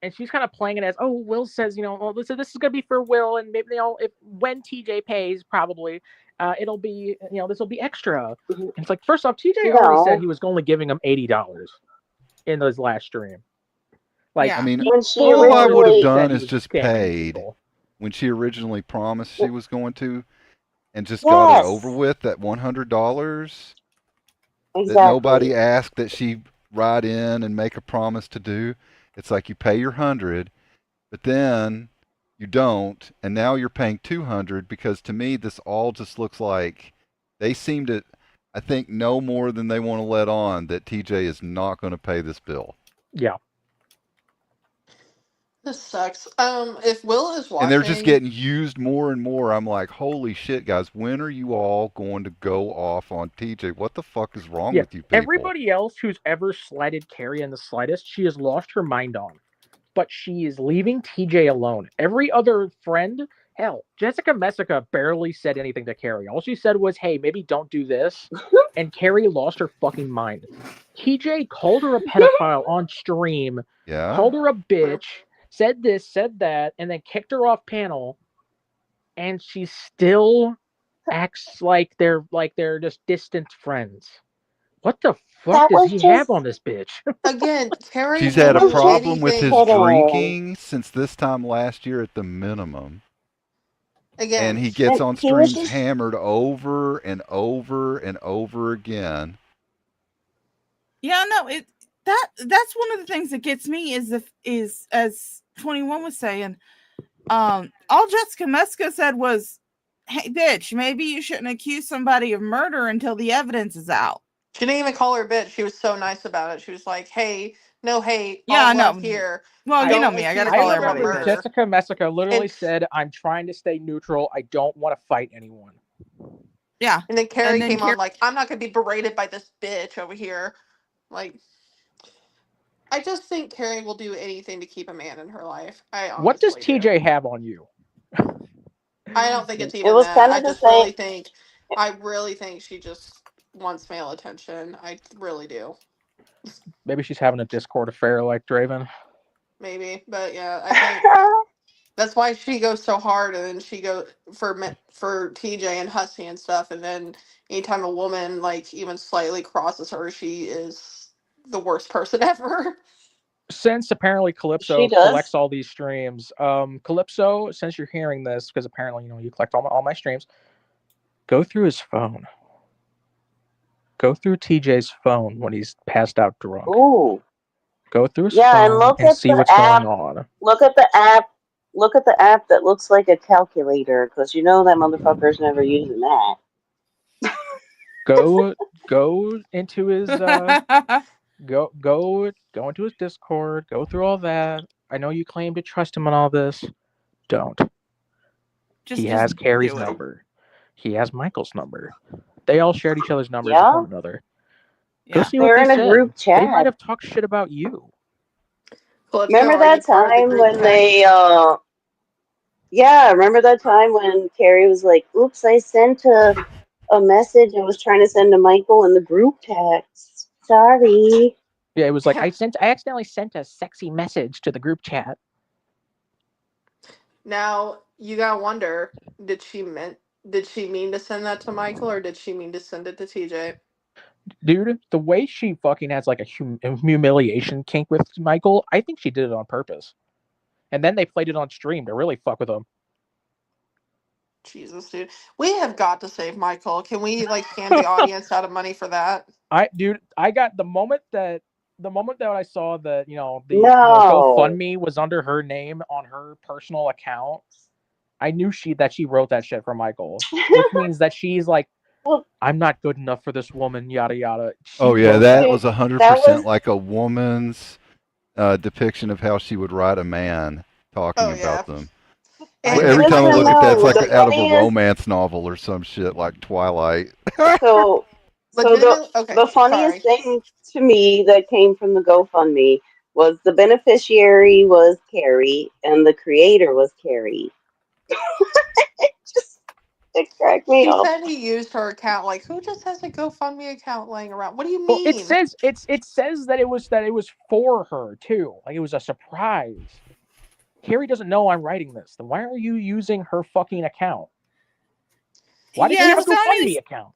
A: And she's kind of playing it as, Will says, this is going to be for Will, and maybe when TJ pays, probably, it'll be, this will be extra. And it's like, first off, TJ already said he was only giving him $80 in his last stream. Like,
N: I mean, all I would have done is just paid when she originally promised she was going to, and just got it over with at $100 that nobody asked that she write in and make a promise to do. It's like you pay your $100, but then you don't, and now you're paying $200, because to me this all just looks like they seem to, I think, know more than they want to let on that TJ is not going to pay this bill.
A: Yeah.
L: This sucks. If Will is watching,
N: and they're just getting used more and more. I'm like, holy shit, guys! When are you all going to go off on TJ? What the fuck is wrong with you people?
A: Everybody else who's ever slighted Carrie in the slightest, she has lost her mind on. But she is leaving TJ alone. Every other friend, hell, Jessica Messica barely said anything to Carrie. All she said was, hey, maybe don't do this. And Carrie lost her fucking mind. TJ called her a pedophile on stream, called her a bitch, said this, said that, and then kicked her off panel. And she still acts like they're just distant friends. What the fuck does he have on this bitch?
L: Again, Carrie.
N: She's had a problem with his drinking since this time last year at the minimum.
L: Again,
N: and he gets on streams hammered over and over and over again.
M: Yeah, no, that's one of the things that gets me is as 21 was saying, all Jessica Meska said was, hey bitch, maybe you shouldn't accuse somebody of murder until the evidence is out.
L: She didn't even call her a bitch. She was so nice about it. She was like, hey, no hate.
M: Yeah, I know.
L: Here.
M: Well, you know me. I gotta call everybody bitch.
A: Jessica Messica literally said, I'm trying to stay neutral. I don't want to fight anyone.
M: Yeah.
L: And then Carrie came on like, I'm not going to be berated by this bitch over here. Like, I just think Carrie will do anything to keep a man in her life.
A: What does TJ have on you?
L: I don't think it's even that. I really think she just wants male attention. I really do.
A: Maybe she's having a Discord affair like Draven.
L: Maybe, but yeah, I think that's why she goes so hard, and then she goes for TJ and Hussey and stuff, and then anytime a woman like even slightly crosses her, she is the worst person ever.
A: Since apparently Calypso collects all these streams, Calypso, since you're hearing this, because apparently you collect all my streams, go through his phone. Go through TJ's phone when he's passed out drunk.
K: Ooh.
A: Go through his phone and see what's going on.
K: Look at the app. Look at the app that looks like a calculator, because you know that motherfucker's never using that.
A: Go into his go into his Discord. Go through all that. I know you claim to trust him on all this. Don't. He has Carrie's number. He has Michael's number. They all shared each other's numbers with one another. Go see what they said.
K: in a group chat.
A: They might have talked shit about you.
K: Remember that time when they remember that time when Carrie was like, oops, I sent a message I was trying to send to Michael in the group text. Sorry.
A: Yeah, it was like I accidentally sent a sexy message to the group chat.
L: Now you gotta wonder, did she mean to send that to Michael, or did she mean to send it to TJ?
A: Dude, the way she fucking has like a humiliation kink with Michael, I think she did it on purpose. and then they played it on stream to really fuck with him.
L: Jesus, dude. We have got to save Michael. Can we like scam the audience out of money for that?
A: I got the moment that I saw that, the
K: No.
A: GoFundMe was under her name on her personal account, I knew she wrote that shit for Michael, which means that she's like,
K: Well,
A: I'm not good enough for this woman, yada yada.
N: Oh yeah,
A: wrote
N: that
K: Dude,
N: was
K: that
N: 100%
K: was
N: like a woman's depiction of how she would write a man talking
L: Oh yeah.
N: about them.
L: And
N: Every
L: every
N: time I
L: time
N: look at that, it's like
K: the
N: out of a
K: funniest.
N: romance novel or some shit like Twilight.
K: So the funniest thing to me that came from the GoFundMe was the beneficiary was Carrie and the creator was Carrie. It cracked me
L: he
K: up.
L: said he used her account. Like, who just has a GoFundMe account laying around? What do you
A: Well,
L: mean?
A: it says that it was for her too. Like it was a surprise. Carrie doesn't know I'm writing this. Then why are you using her fucking account? Why did she have a GoFundMe account?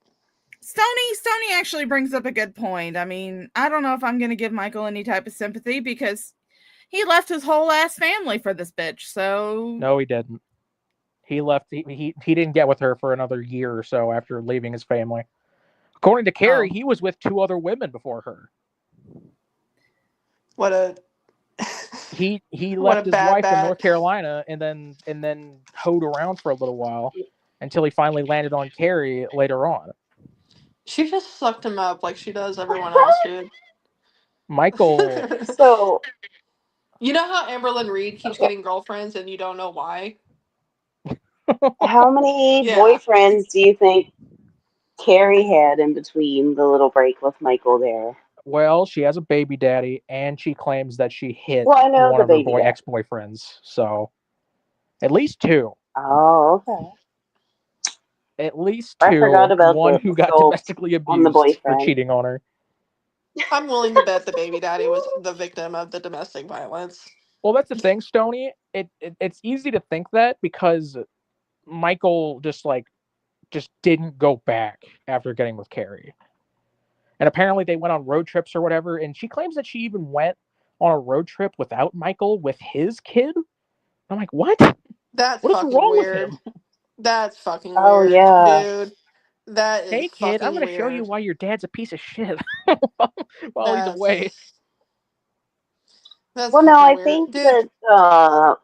M: Stoney actually brings up a good point. I mean, I don't know if I'm going to give Michael any type of sympathy because he left his whole ass family for this bitch. So
A: no, he didn't. He left. He didn't get with her for another year or so after leaving his family. According to Carrie, he was with 2 other women before her.
L: What a
A: he
L: what
A: left
L: a
A: his
L: bad
A: wife in
L: bat.
A: North Carolina and then hoed around for a little while until he finally landed on Carrie later on.
L: She just sucked him up like she does everyone else, dude.
A: Michael.
K: So
L: you know how Amberlynn Reed keeps getting girlfriends and you don't know why?
K: how many boyfriends do you think Carrie had in between the little break with Michael there?
A: Well, she has a baby daddy, and she claims that she hit
K: Well, I know
A: one
K: the
A: of her
K: baby daddy.
A: ex-boyfriends. So, at least 2.
K: Oh, okay.
A: At least
K: I
A: 2.
K: forgot about
A: One
K: the
A: who got
K: assault
A: domestically
K: on the
A: abused for
K: boyfriend.
A: cheating on her.
L: I'm willing to bet the baby daddy was the victim of the domestic violence.
A: Well, that's the thing, Stoney. It's easy to think that because Michael just didn't go back after getting with Carrie. And apparently they went on road trips or whatever. And she claims that she even went on a road trip without Michael with his kid. I'm like, what?
L: That's
A: What is
L: fucking
A: wrong
L: weird.
A: with him?
L: That's fucking
K: Oh,
L: weird,
K: yeah.
L: dude. That is
A: Hey, kid,
L: fucking
A: I'm going to show you
L: weird.
A: why your dad's a piece of shit while he's
L: That's
A: away.
L: That's
K: Well, no,
L: fucking
K: I
L: weird.
K: think
L: Dude,
K: that,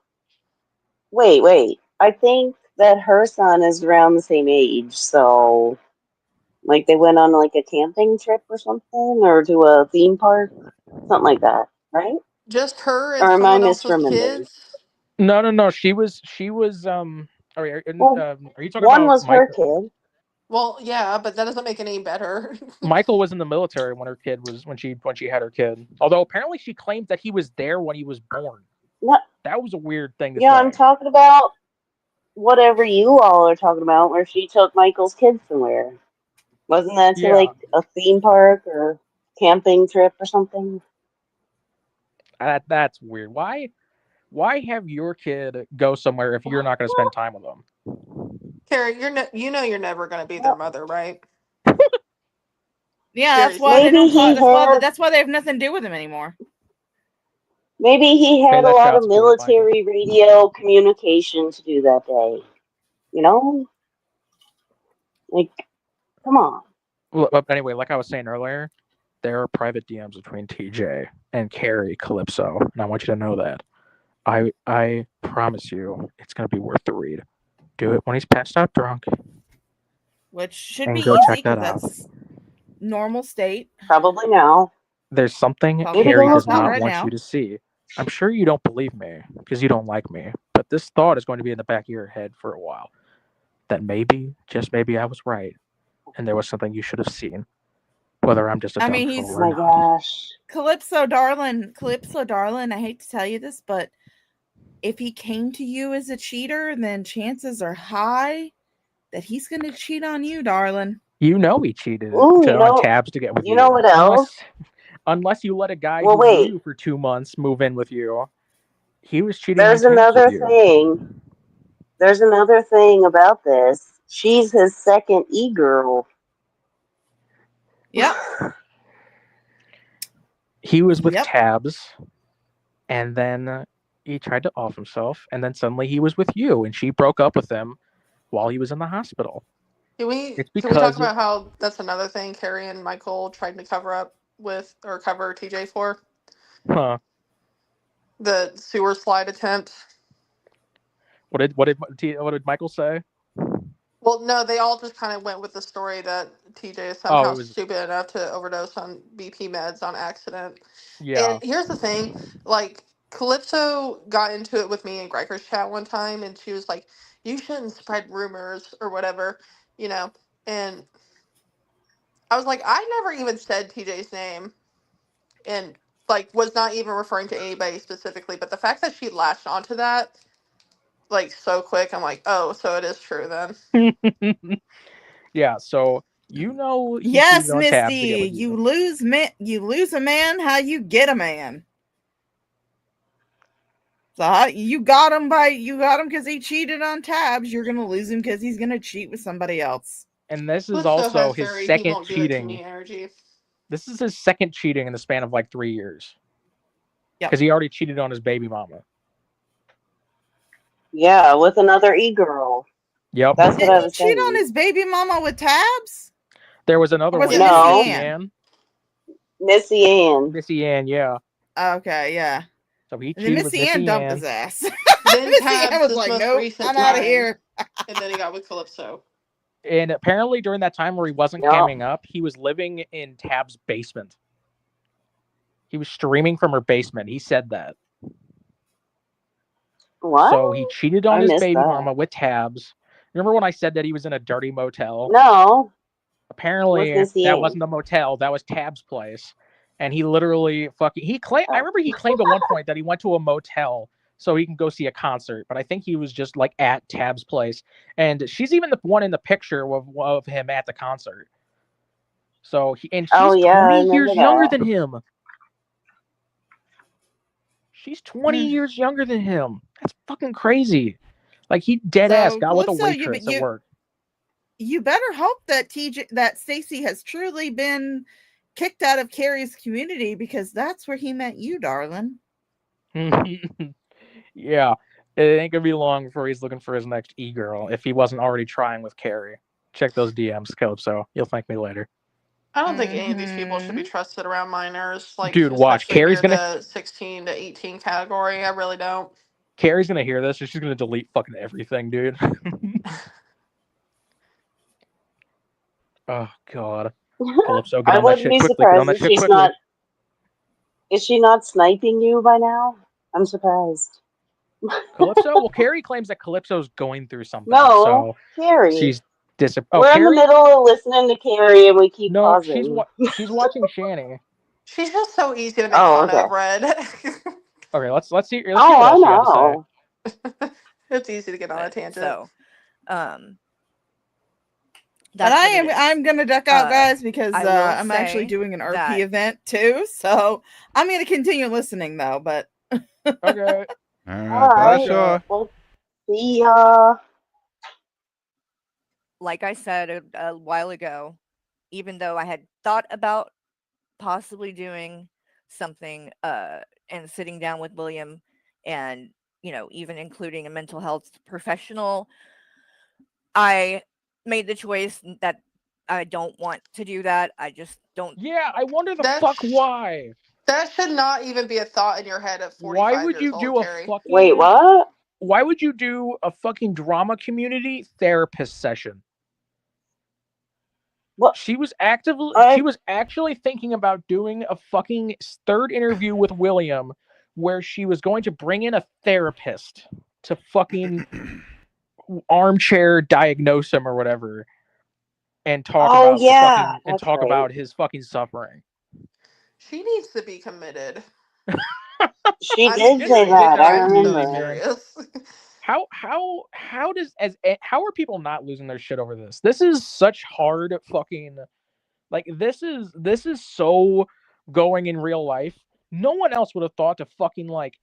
K: wait. I think that her son is around the same age, so, like, they went on, like, a camping trip or something, or to a theme park, something like that, right?
L: just her and
K: Or am I
L: someone else's
K: misremembering?
L: kids?
A: No. She was are you talking
K: One
A: about
K: was her
A: Michael?
K: kid.
L: Well, yeah, but that doesn't make it any better.
A: Michael was in the military when she had her kid. Although apparently she claims that he was there when he was born.
K: No,
A: That was a weird thing to
K: yeah,
A: say.
K: I'm talking about whatever you all are talking about, where she took Michael's kids somewhere. Wasn't that to, like, a theme park or camping trip or something?
A: That's weird. Why have your kid go somewhere if you're not going to spend time with them?
L: Carrie, you're never going to be their mother, right?
M: Yeah, that's
L: Seriously.
M: why they don't talk.
K: Maybe
M: That's why they have nothing to do with him anymore.
K: he
A: Pay
K: had a
A: that
K: lot
A: child
K: of
A: support, Michael.
K: military radio communication to do that day. You know? Like, come on.
A: Well, anyway, like I was saying earlier, there are private DMs between TJ and Carrie Calypso, and I want you to know that. I promise you, it's going to be worth the read. Do it when he's passed out drunk.
M: Which should
A: And
M: be
A: go
M: easy
A: check that
M: because
A: out.
M: that's normal state.
K: Probably now.
A: There's something
M: Probably
A: Carrie
K: go
A: does
K: look now.
A: not
M: right
A: want
M: now.
A: you to see. I'm sure you don't believe me because you don't like me, but this thought is going to be in the back of your head for a while. That maybe, just maybe, I was right, and there was something you should have seen. Whether I'm just a dumb fool or
K: my
A: not.
K: gosh.
M: Calypso darling, I hate to tell you this, but if he came to you as a cheater, then chances are high that he's going to cheat on you, darling.
A: You know he cheated
K: Ooh,
A: on tabs to get with you.
K: You know what else?
A: Unless you let a guy
K: Well,
A: who knew
K: wait.
A: you for 2 months move in with you. He was cheating
K: There's
A: on tabs with
K: another
A: you.
K: thing. There's another thing about this. She's his second e-girl.
M: Yep.
A: He was with tabs, and then He tried to off himself, and then suddenly he was with you, and she broke up with him while he was in the hospital.
L: Can we talk about how that's another thing Carrie and Michael tried to cover TJ for?
A: Huh.
L: The sewer slide attempt.
A: What did Michael say?
L: Well, no, they all just kind of went with the story that TJ is somehow stupid enough to overdose on BP meds on accident.
A: Yeah.
L: And here's the thing, like, Calypso got into it with me in Greiker's chat one time, and she was like, you shouldn't spread rumors or whatever, and I was like, I never even said TJ's name, and, like, was not even referring to anybody specifically, but the fact that she latched onto that, like, so quick, I'm like, oh, so it is true then.
A: Yeah, so he
M: yes,
A: cheated on Tabs to get
M: Misty,
A: with you.
M: You lose a man, how you get a man. So you got him because he cheated on Tabs. You're gonna lose him because he's gonna cheat with somebody else.
A: And this is also his second cheating. This is his second cheating in the span of like 3 years. Yeah, because he already cheated on his baby mama.
K: Yeah, with another e-girl.
A: Yep.
K: That's what I was saying.
M: Cheat on his baby mama with Tabs?
A: There was another one.
K: No.
M: Missy Ann.
K: Missy Ann.
A: Missy Ann, yeah.
M: Okay, yeah.
A: So he cheated with Missy Ann.
M: Dumped his ass.
L: Then Tabs was like, nope, I'm
M: out of here.
L: And then he got with Calypso.
A: And apparently during that time where he wasn't camming up, he was living in Tab's basement. He was streaming from her basement. He said that.
K: What?
A: So he cheated on his baby mama with Tabs. Remember when I said that he was in a dirty motel?
K: No.
A: Apparently that wasn't the motel. That was Tab's place. And he literally I remember he claimed at one point that he went to a motel so he can go see a concert. But I think he was just like at Tab's place. And she's even the one in the picture of him at the concert. So she's 20 years younger than him. She's 20 years younger than him. That's fucking crazy. Like he dead ass got with a waitress at work.
M: You better hope that Stacy has truly been kicked out of Carrie's community, because that's where he met you, darling.
A: Yeah, it ain't gonna be long before he's looking for his next e-girl if he wasn't already trying with Carrie. Check those DMs, Calypso. You'll thank me later.
L: I don't think any of these people should be trusted around minors. Like,
A: dude, watch. Carrie's gonna
L: the 16 to 18 category. I really don't.
A: Carrie's gonna hear this and she's gonna delete fucking everything, dude. Oh god. Calypso, get
K: I
A: on that
K: wouldn't
A: shit
K: be
A: quickly.
K: surprised
A: Get on that
K: if
A: shit
K: she's
A: quickly.
K: not. Is she not sniping you by now? I'm surprised.
A: Calypso? Well, Carrie claims that Calypso's going through something.
K: No,
A: so
K: Carrie.
A: She's
K: We're in the middle of listening to Carrie and we keep pausing.
A: She's watching Shanny.
L: She's just so easy to make fun of, Red.
A: Okay, let's see. Let's see what
K: I
A: else
K: know.
A: you have to say.
L: It's easy to get on a tangent.
M: So, but I'm gonna duck out, guys, because I'm actually doing an RP event too. So I'm gonna continue listening though. But
A: okay.
K: All right. Well, see ya.
C: Like I said a while ago, even though I had thought about possibly doing something and sitting down with William and, even including a mental health professional, I made the choice that I don't want to do that. I just don't.
A: Yeah, I wonder why.
L: That should not even be a thought in your head at 45
A: Why would you
L: years
A: do
L: old,
A: a
L: Carrie.
A: fucking...
K: Wait, what?
A: Why would you do a fucking drama community therapist session?
K: What?
A: She was actually thinking about doing a fucking third interview with William where she was going to bring in a therapist to fucking armchair diagnose him or whatever and talk about his fucking suffering.
L: She needs to be committed.
K: She did say that. I remember.
A: How are people not losing their shit over this? This is such hard fucking, like, this is so going in real life. No one else would have thought to fucking like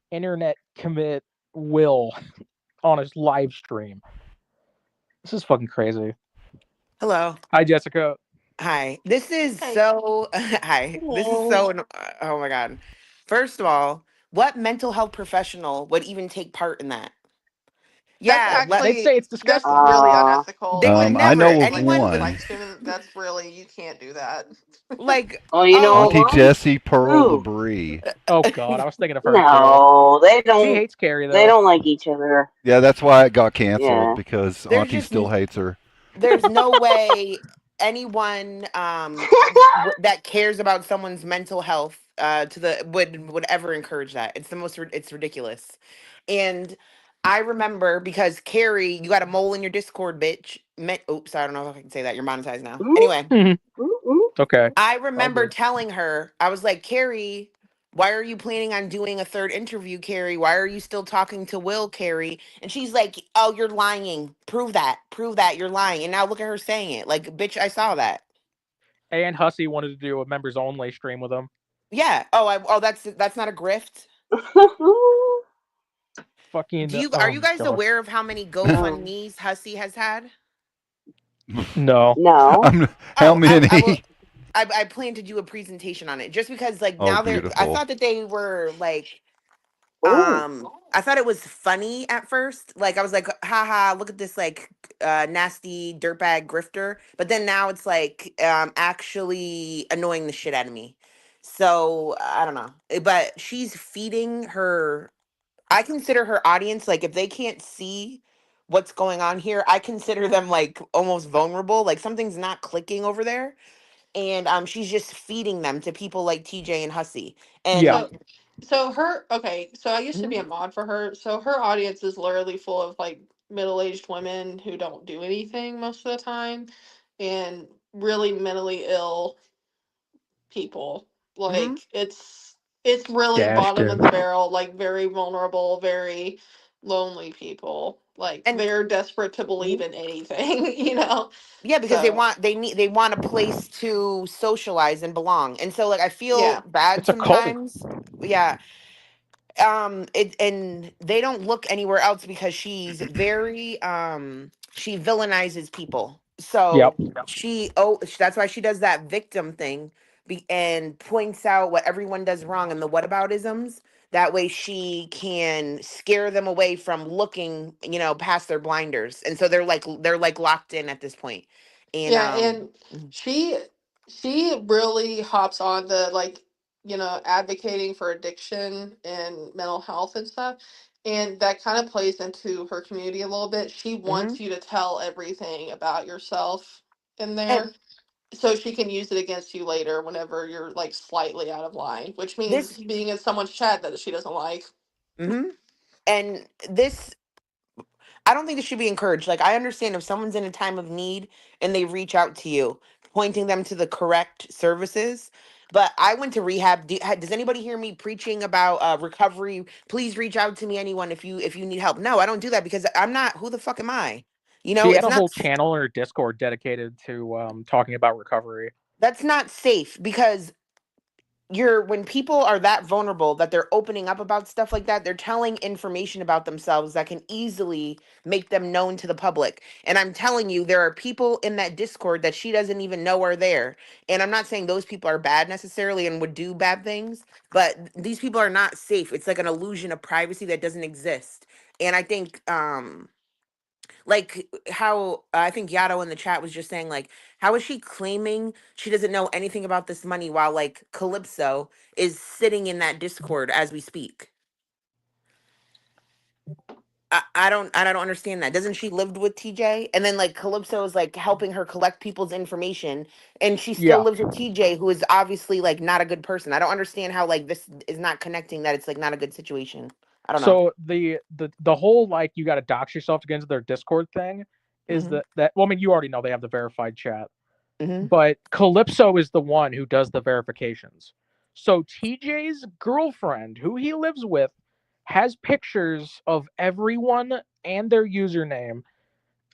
A: internet commit Will on his live stream. This is fucking crazy.
B: Hello.
A: Hi, Jessica.
B: Hi. This is so. Hi. This is so. Oh my god. First of all, What mental health professional would even take part in that?
L: That's
B: Yeah,
A: they'd say it's
L: that's
A: disgusting.
L: really unethical.
B: They would
L: Like,
N: I
B: never.
N: know of
L: like
B: Anyone
N: one.
L: reflection. That's really, you can't do that.
B: like,
K: Oh, you know
B: oh,
N: Auntie
K: what?
N: Jessie Pearl
K: Who?
N: Labrie.
A: Oh God, I was thinking of her too.
K: No, they
A: She
K: don't.
A: hates Carrie
K: They
A: though.
K: don't like each other.
N: Yeah, that's why it got canceled
K: Yeah.
N: because
B: there's
N: Auntie
B: just
N: still hates her.
B: there's no way anyone that cares about someone's mental health to the would ever encourage that. It's the most it's ridiculous. And I remember because Carrie, you got a mole in your Discord, bitch. Oops, I don't know if I can say that. You're monetized now. Anyway,
A: Okay.
B: I
A: All
B: remember
A: good.
B: telling her, I was like, Carrie, why are you planning on doing a third interview, Carrie? Why are you still talking to Will, Carrie? And she's like, oh, you're lying. Prove that. Prove that you're lying. And now look at her saying it. Like, bitch, I saw that.
A: And Hussey wanted to do a members only stream with him.
B: Yeah. Oh, that's not a grift.
A: Fucking.
B: Are
A: Oh
B: you
A: my
B: guys
A: God.
B: aware of how many GoFundMe's Hussey has had?
A: No.
K: No.
N: How many?
B: I will. I plan to do a presentation on it just because, like,
N: Oh,
B: now I
N: beautiful.
B: thought that they were like,
K: Ooh.
B: I thought it was funny at first. Like, I was like, haha, look at this, like, nasty dirtbag grifter. But then now it's like, actually annoying the shit out of me. So I don't know. But she's feeding her. I consider her audience, like, if they can't see what's going on here, I consider them like almost vulnerable. Like, something's not clicking over there. And she's just feeding them to people like TJ and Hussey.
A: Yeah.
B: And
L: So I used to
B: Mhm.
L: be a mod for her. So her audience is literally full of like middle-aged women who don't do anything most of the time, and really mentally ill people.
B: Mhm.
L: Like, it's really
A: Dashed
L: bottom
A: it.
L: of the barrel, like very vulnerable, very lonely people. Like,
B: And
L: they're desperate to believe
B: Mhm.
L: in anything.
B: Yeah, because
L: So
B: they want a place to socialize and belong. And so, like, I feel
L: yeah.
B: bad
A: It's a cult.
B: sometimes. Yeah. It, and they don't look anywhere else because she's very she villainizes people.
A: Yep.
B: So that's why she does that victim thing, and points out what everyone does wrong and the whataboutisms. That way she can scare them away from looking, past their blinders. And so they're like locked in at this point. And
L: Yeah, and she she really hops on the, like, advocating for addiction and mental health and stuff. And that kind of plays into her community a little bit. She
B: Mhm.
L: wants you to tell everything about yourself in
B: And
L: there so she can use it against you later whenever you're like slightly out of line, which means
B: this
L: being in someone's chat that she doesn't like.
B: mhm. And this I don't think this should be encouraged. Like, I understand if someone's in a time of need and they reach out to you, pointing them to the correct services. But I went to rehab. Does anybody hear me preaching about recovery? Please reach out to me, anyone, if you need help. No, I don't do that because I'm not. Who the fuck am I?
A: She had
B: It's
A: a
B: not.
A: whole channel in her Discord dedicated to talking about recovery.
B: That's not safe because when people are that vulnerable that they're opening up about stuff like that, they're telling information about themselves that can easily make them known to the public. And I'm telling you, there are people in that Discord that she doesn't even know are there. And I'm not saying those people are bad necessarily and would do bad things, but these people are not safe. It's like an illusion of privacy that doesn't exist. And I think like how I think Yato in the chat was just saying, like, how is she claiming she doesn't know anything about this money while, like, Calypso is sitting in that Discord as we speak? I don't understand that. Doesn't she lived with TJ? And then, like, Calypso is like helping her collect people's information, and she still
A: Yeah.
B: lives with TJ, who is obviously like not a good person. I don't understand how, like, this is not connecting, that it's like not a good situation. I don't know.
A: So the whole, like, you got to dox yourself to get into their Discord thing is
B: Mhm.
A: that well, I mean, you already know they have the verified chat,
B: Mhm.
A: but Calypso is the one who does the verifications. So TJ's girlfriend, who he lives with, has pictures of everyone and their username.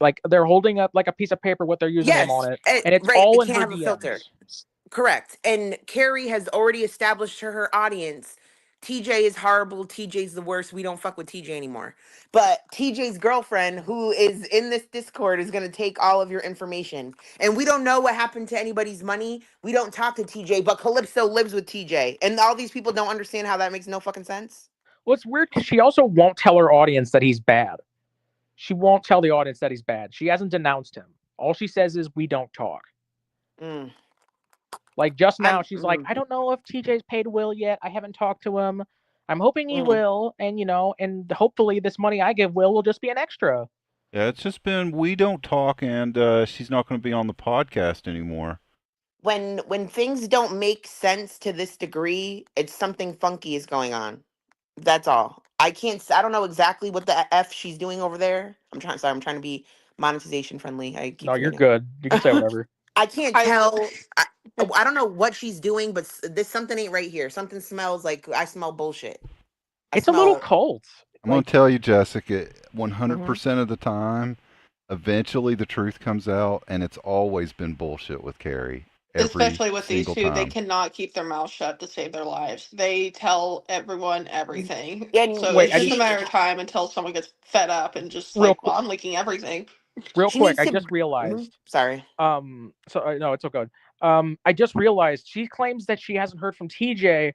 A: Like, they're holding up like a piece of paper with their username
B: Yes,
A: on it, and it's
B: right.
A: all
B: It
A: in
B: can't
A: her
B: have a filter.
A: DMs.
B: Correct. And Carrie has already established to her audience TJ is horrible. TJ's the worst. We don't fuck with TJ anymore. But TJ's girlfriend, who is in this Discord, is going to take all of your information. And we don't know what happened to anybody's money. We don't talk to TJ, but Calypso lives with TJ. And all these people don't understand how that makes no fucking sense.
A: Well, it's weird because she also won't tell her audience that he's bad. She won't tell the audience that he's bad. She hasn't denounced him. All she says is, we don't talk. Like just now, she's like, I don't know if TJ's paid Will yet. I haven't talked to him. I'm hoping he will. And, and hopefully this money I give will just be an extra.
N: Yeah, it's just been, we don't talk, and she's not going to be on the podcast anymore.
B: When things don't make sense to this degree, it's something funky is going on. That's all. I don't know exactly what the F she's doing over there. I'm trying to be monetization friendly.
A: No, you're good. You can say whatever.
B: I can't tell. I don't know what she's doing, but this something ain't right here. Something smells like I smell bullshit.
A: It's a little cold.
N: I'm going to tell you, Jessica, 100% of the time, eventually the truth comes out, and it's always been bullshit with Carrie.
L: Especially with these two,
N: time.
L: they cannot keep their mouths shut to save their lives. They tell everyone everything. So
A: wait,
L: it's just a matter of time until someone gets fed up and just well, I'm leaking everything.
A: Real quick, I just realized.
B: Sorry.
A: No, it's okay. I just realized she claims that she hasn't heard from TJ,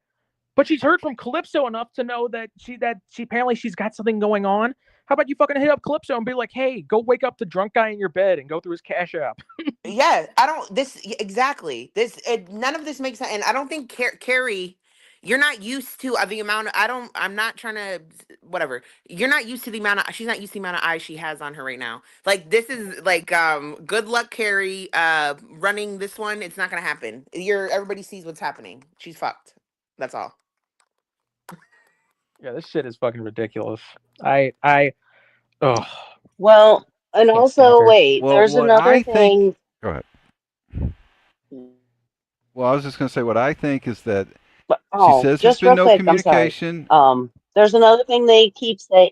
A: but she's heard from Calypso enough to know that she apparently she's got something going on. How about you fucking hit up Calypso and be like, hey, go wake up the drunk guy in your bed and go through his Cash App.
B: Yeah, none of this makes sense. And I don't think Carrie, you're not used to the amount of, I'm not trying to, whatever. You're not used to the amount of, she's not used to the amount of eyes she has on her right now. Like, this is like, good luck, Carrie, running this one. It's not going to happen. Everybody sees what's happening. She's fucked. That's all.
A: Yeah, this shit is fucking ridiculous.
K: Well, and also, wait, there's another thing.
N: Go ahead. Well, I was just going to say what I think is that she says there's been no communication.
K: There's another thing they keep saying.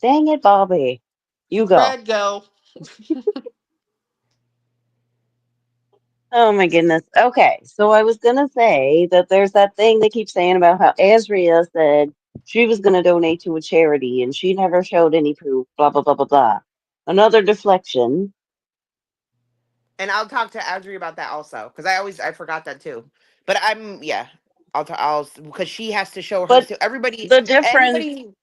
K: Dang it, Bobby. You go.
L: Red, go.
K: Oh my goodness. Okay, so I was gonna say that there's that thing they keep saying about how Azria said she was gonna donate to a charity and she never showed any proof, blah blah blah blah blah. Another deflection.
B: And I'll talk to Adri about that also, because I forgot that too. But I'll because she has to show her to everybody.
K: The difference.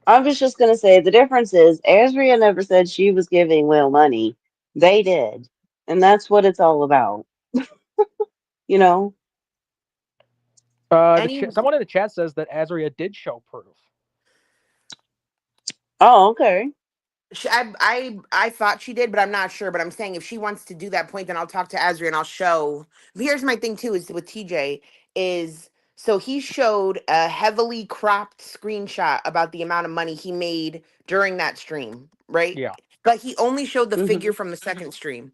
K: I was just gonna say the difference is Azria never said she was giving Will money. They did, and that's what it's all about. You know.
A: Someone in the chat says that Azria did show proof.
K: Oh, okay.
B: I thought she did, but I'm not sure. But I'm saying if she wants to do that point, then I'll talk to Azria and I'll show. Here's my thing too: is with TJ is so he showed a heavily cropped screenshot about the amount of money he made during that stream, right?
A: Yeah.
B: But he only showed the figure from the second stream.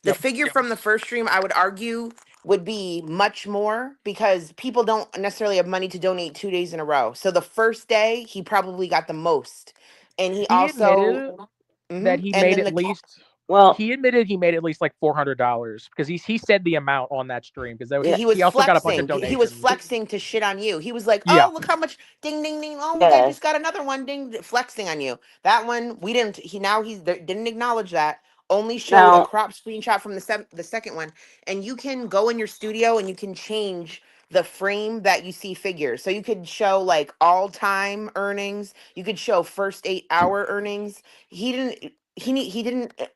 B: The figure from the first stream, I would argue, would be much more because people don't necessarily have money to donate 2 days in a row. So the first day, he probably got the most. And he also
A: admitted that he made at least. Well, he admitted he made at least like $400 because he said the amount on that stream because he also got a bunch of donations.
B: He was flexing to shit on you. He was like, "Oh, look how much! Ding, ding, ding! Oh, I just got another one! Ding!" Flexing on you. That one we didn't. He didn't acknowledge that. Only showed a crop screenshot from the second one, and you can go in your studio and you can change the frame that you see figures. So you could show like all-time earnings. You could show first 8-hour earnings. He didn't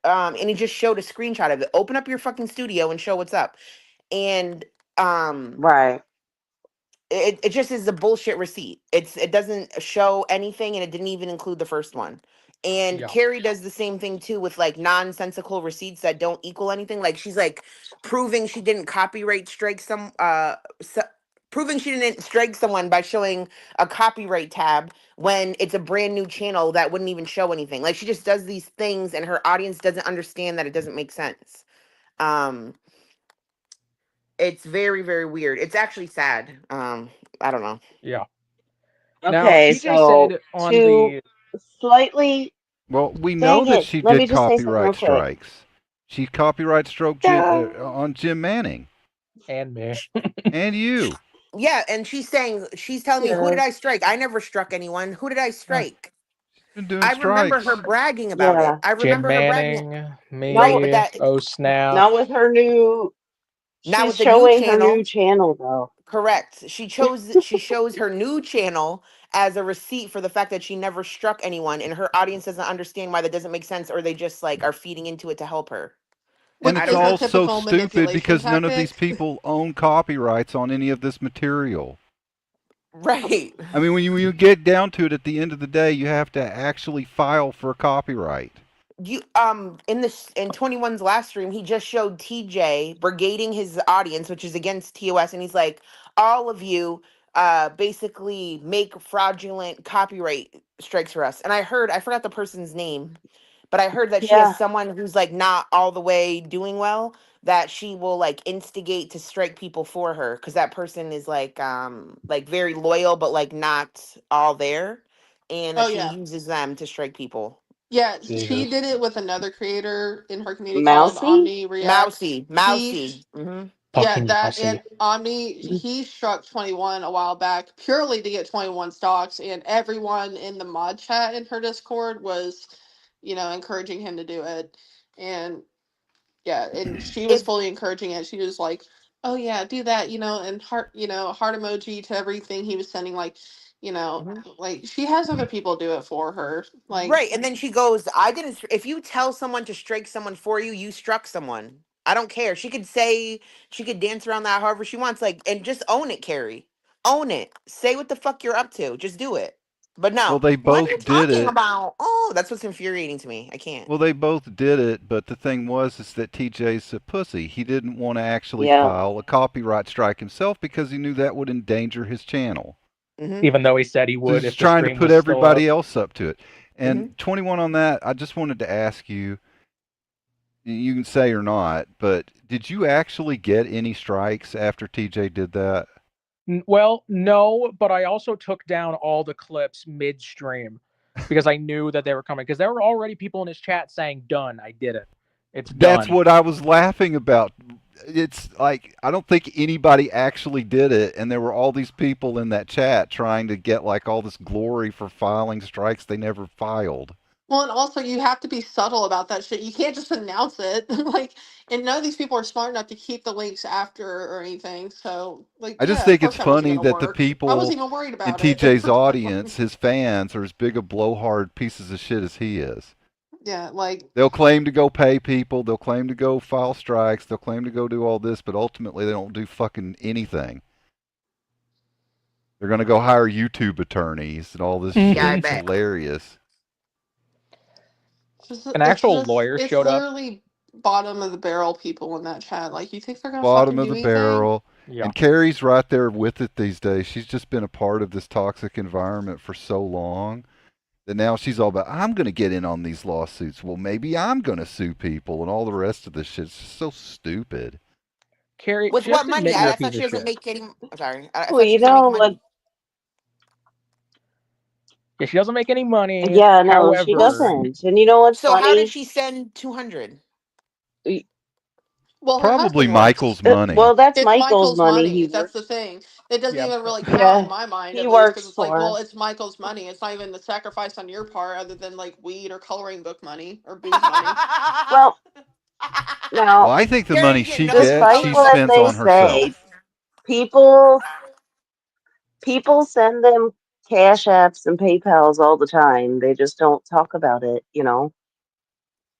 B: and he just showed a screenshot of it. Open up your fucking studio and show what's up. And
K: right.
B: It just is a bullshit receipt. It doesn't show anything and it didn't even include the first one. And Carrie does the same thing too with like nonsensical receipts that don't equal anything. Like she's like proving she didn't copyright strike proving she didn't strike someone by showing a copyright tab when it's a brand new channel that wouldn't even show anything. Like she just does these things and her audience doesn't understand that it doesn't make sense. It's very, very weird. It's actually sad. I don't know.
A: Yeah.
K: Okay, so said on to slightly.
N: Well, we know that she did copyright strikes. She copyright stroked on Jim Manning.
A: And me.
N: And you.
B: Yeah, and she's telling me, who did
K: Yeah.
B: I strike? I never struck anyone. Who did I strike?
N: Been doing
B: I remember her
N: strikes.
B: bragging about it.
K: Yeah.
B: I
A: Jim
B: remember her bragging.
A: Manning,
K: Not
B: Right,
K: with,
B: but
A: me,
B: that
A: oh snap.
K: not with her new.
B: not
K: She's
B: with the new
K: showing her new
B: channel.
K: channel though.
B: Correct. She shows her new channel as a receipt for the fact that she never struck anyone, and her audience doesn't understand why that doesn't make sense, or they just like are feeding into it to help her.
N: And
L: Which
B: I
N: it's
B: don't
L: is a
N: all
B: know.
N: so
L: typical
N: stupid
L: manipulation
N: because none of these
L: tactic.
N: people own copyrights on any of this material.
B: Right.
N: I mean, when you get down to it, at the end of the day, you have to actually file for a copyright.
B: You in 21's last stream, he just showed TJ brigading his audience, which is against TOS, and he's like, all of you basically make fraudulent copyright strikes for us. And I forgot the person's name, but I heard that she has
K: Yeah.
B: someone who's like not all the way doing well, that she will like instigate to strike people for her, because that person is like very loyal but like not all there, and that
L: Oh
B: she
L: yeah.
B: uses them to strike people.
L: Yeah, she
A: Jesus.
L: did it with another creator in her community called
K: Mousy.
L: Omni Reacts.
B: Mousy. Mm-hmm.
L: Yeah,
A: Fucking
L: that and
A: mousy.
L: Omni, he struck 21 a while back purely to get 21 stocks, and everyone in the mod chat in her Discord was, encouraging him to do it. And yeah, and she was
B: If
L: fully encouraging it. She was like, "Oh yeah, do that," and heart, heart emoji to everything he was sending. Like,
B: Mhm.
L: like she has other people do it for her. Like,
B: Right, and then she goes, "I didn't." If you tell someone to strike someone for you, you struck someone. I don't care. She could dance around that however she wants, like, and just own it, Carrie. Own it. Say what the fuck you're up to. Just do it. But
N: Well,
B: no,
N: they
B: what are you
N: both did
B: talking
N: it.
B: about? Oh, that's what's infuriating to me. I can't.
N: Well, they both did it, but the thing was is that TJ's a pussy. He didn't want to actually
K: Yeah.
N: file a copyright strike himself because he knew that would endanger his channel.
B: Mm-hmm.
A: Even though he said he
N: So
A: would
N: he's
A: if the
N: trying to
A: stream
N: put
A: was still up.
N: everybody else up to it.
B: Mm-hmm.
N: And 21 on that, I just wanted to ask you, you can say or not, but did you actually get any strikes after TJ did that?
A: Well, no, but I also took down all the clips midstream because I knew that they were coming. Because there were already people in his chat saying, "Done, I did it. It's
N: That's
A: done."
N: what I was laughing about. It's like I don't think anybody actually did it, and there were all these people in that chat trying to get like all this glory for filing strikes they never filed.
L: well, and also you have to be subtle about that shit. You can't just announce it. Like, and none of these people are smart enough to keep the links after or anything. So, like,
N: I just
L: yeah, of
N: think it's
L: course that wasn't
N: funny
L: gonna
N: that the
L: work. I wasn't
N: people
L: even worried
N: in
L: about it.
N: TJ's audience, his fans, are as big a blowhard pieces of shit as he is.
L: Yeah, like,
N: They'll claim to go pay people, they'll claim to go file strikes, they'll claim to go do all this, but ultimately they don't do fucking anything. They're going to go hire YouTube attorneys and all this
B: Yeah,
N: shit.
B: I
N: It's
B: bet.
N: hilarious.
A: An actual lawyer
L: it's
A: showed up.
L: literally bottom of the barrel people in that chat. Like, you think they're gonna
N: Bottom
L: fucking
N: of
L: do
N: the
L: anything?
N: barrel.
A: Yeah.
N: And Carrie's right there with it these days. She's just been a part of this toxic environment for so long that now she's all about, I'm going to get in on these lawsuits. Well, maybe I'm going to sue people and all the rest of this shit. It's just so stupid.
A: Carrie,
B: With what
A: just
B: money?
A: admit you're a
B: I thought
A: piece
B: she
A: of
B: doesn't
A: shit.
B: make any. I'm sorry. I
K: Well,
B: thought she
K: you
B: doesn't make
K: know what?
B: money.
A: Yeah, she doesn't make any money.
K: Yeah, no, she
A: However,
K: doesn't. And you know what's
B: So how did
K: funny?
B: she send 200?
L: Well, her
N: Probably
L: husband works.
N: Michael's money.
K: Well, that's
L: It's
K: Michael's
L: Michael's
K: money. He
L: money. That's the
K: works.
L: thing. It doesn't
A: yeah.
L: even really count in
K: Yeah,
L: my mind,
K: he
L: at least, because
K: works
L: it's like,
K: for
L: well,
K: her.
L: it's Michael's money. It's not even the sacrifice on your part, other than like weed or coloring book money or booze money.
K: Well,
N: Well,
K: now,
N: I think the money
B: Carrie's getting
N: she
B: no
N: gets,
K: despite
N: she
B: coloring
K: what
B: book
N: spends
K: they
N: on
K: say,
N: herself.
K: people people send them cash apps and PayPals all the time. They just don't talk about it.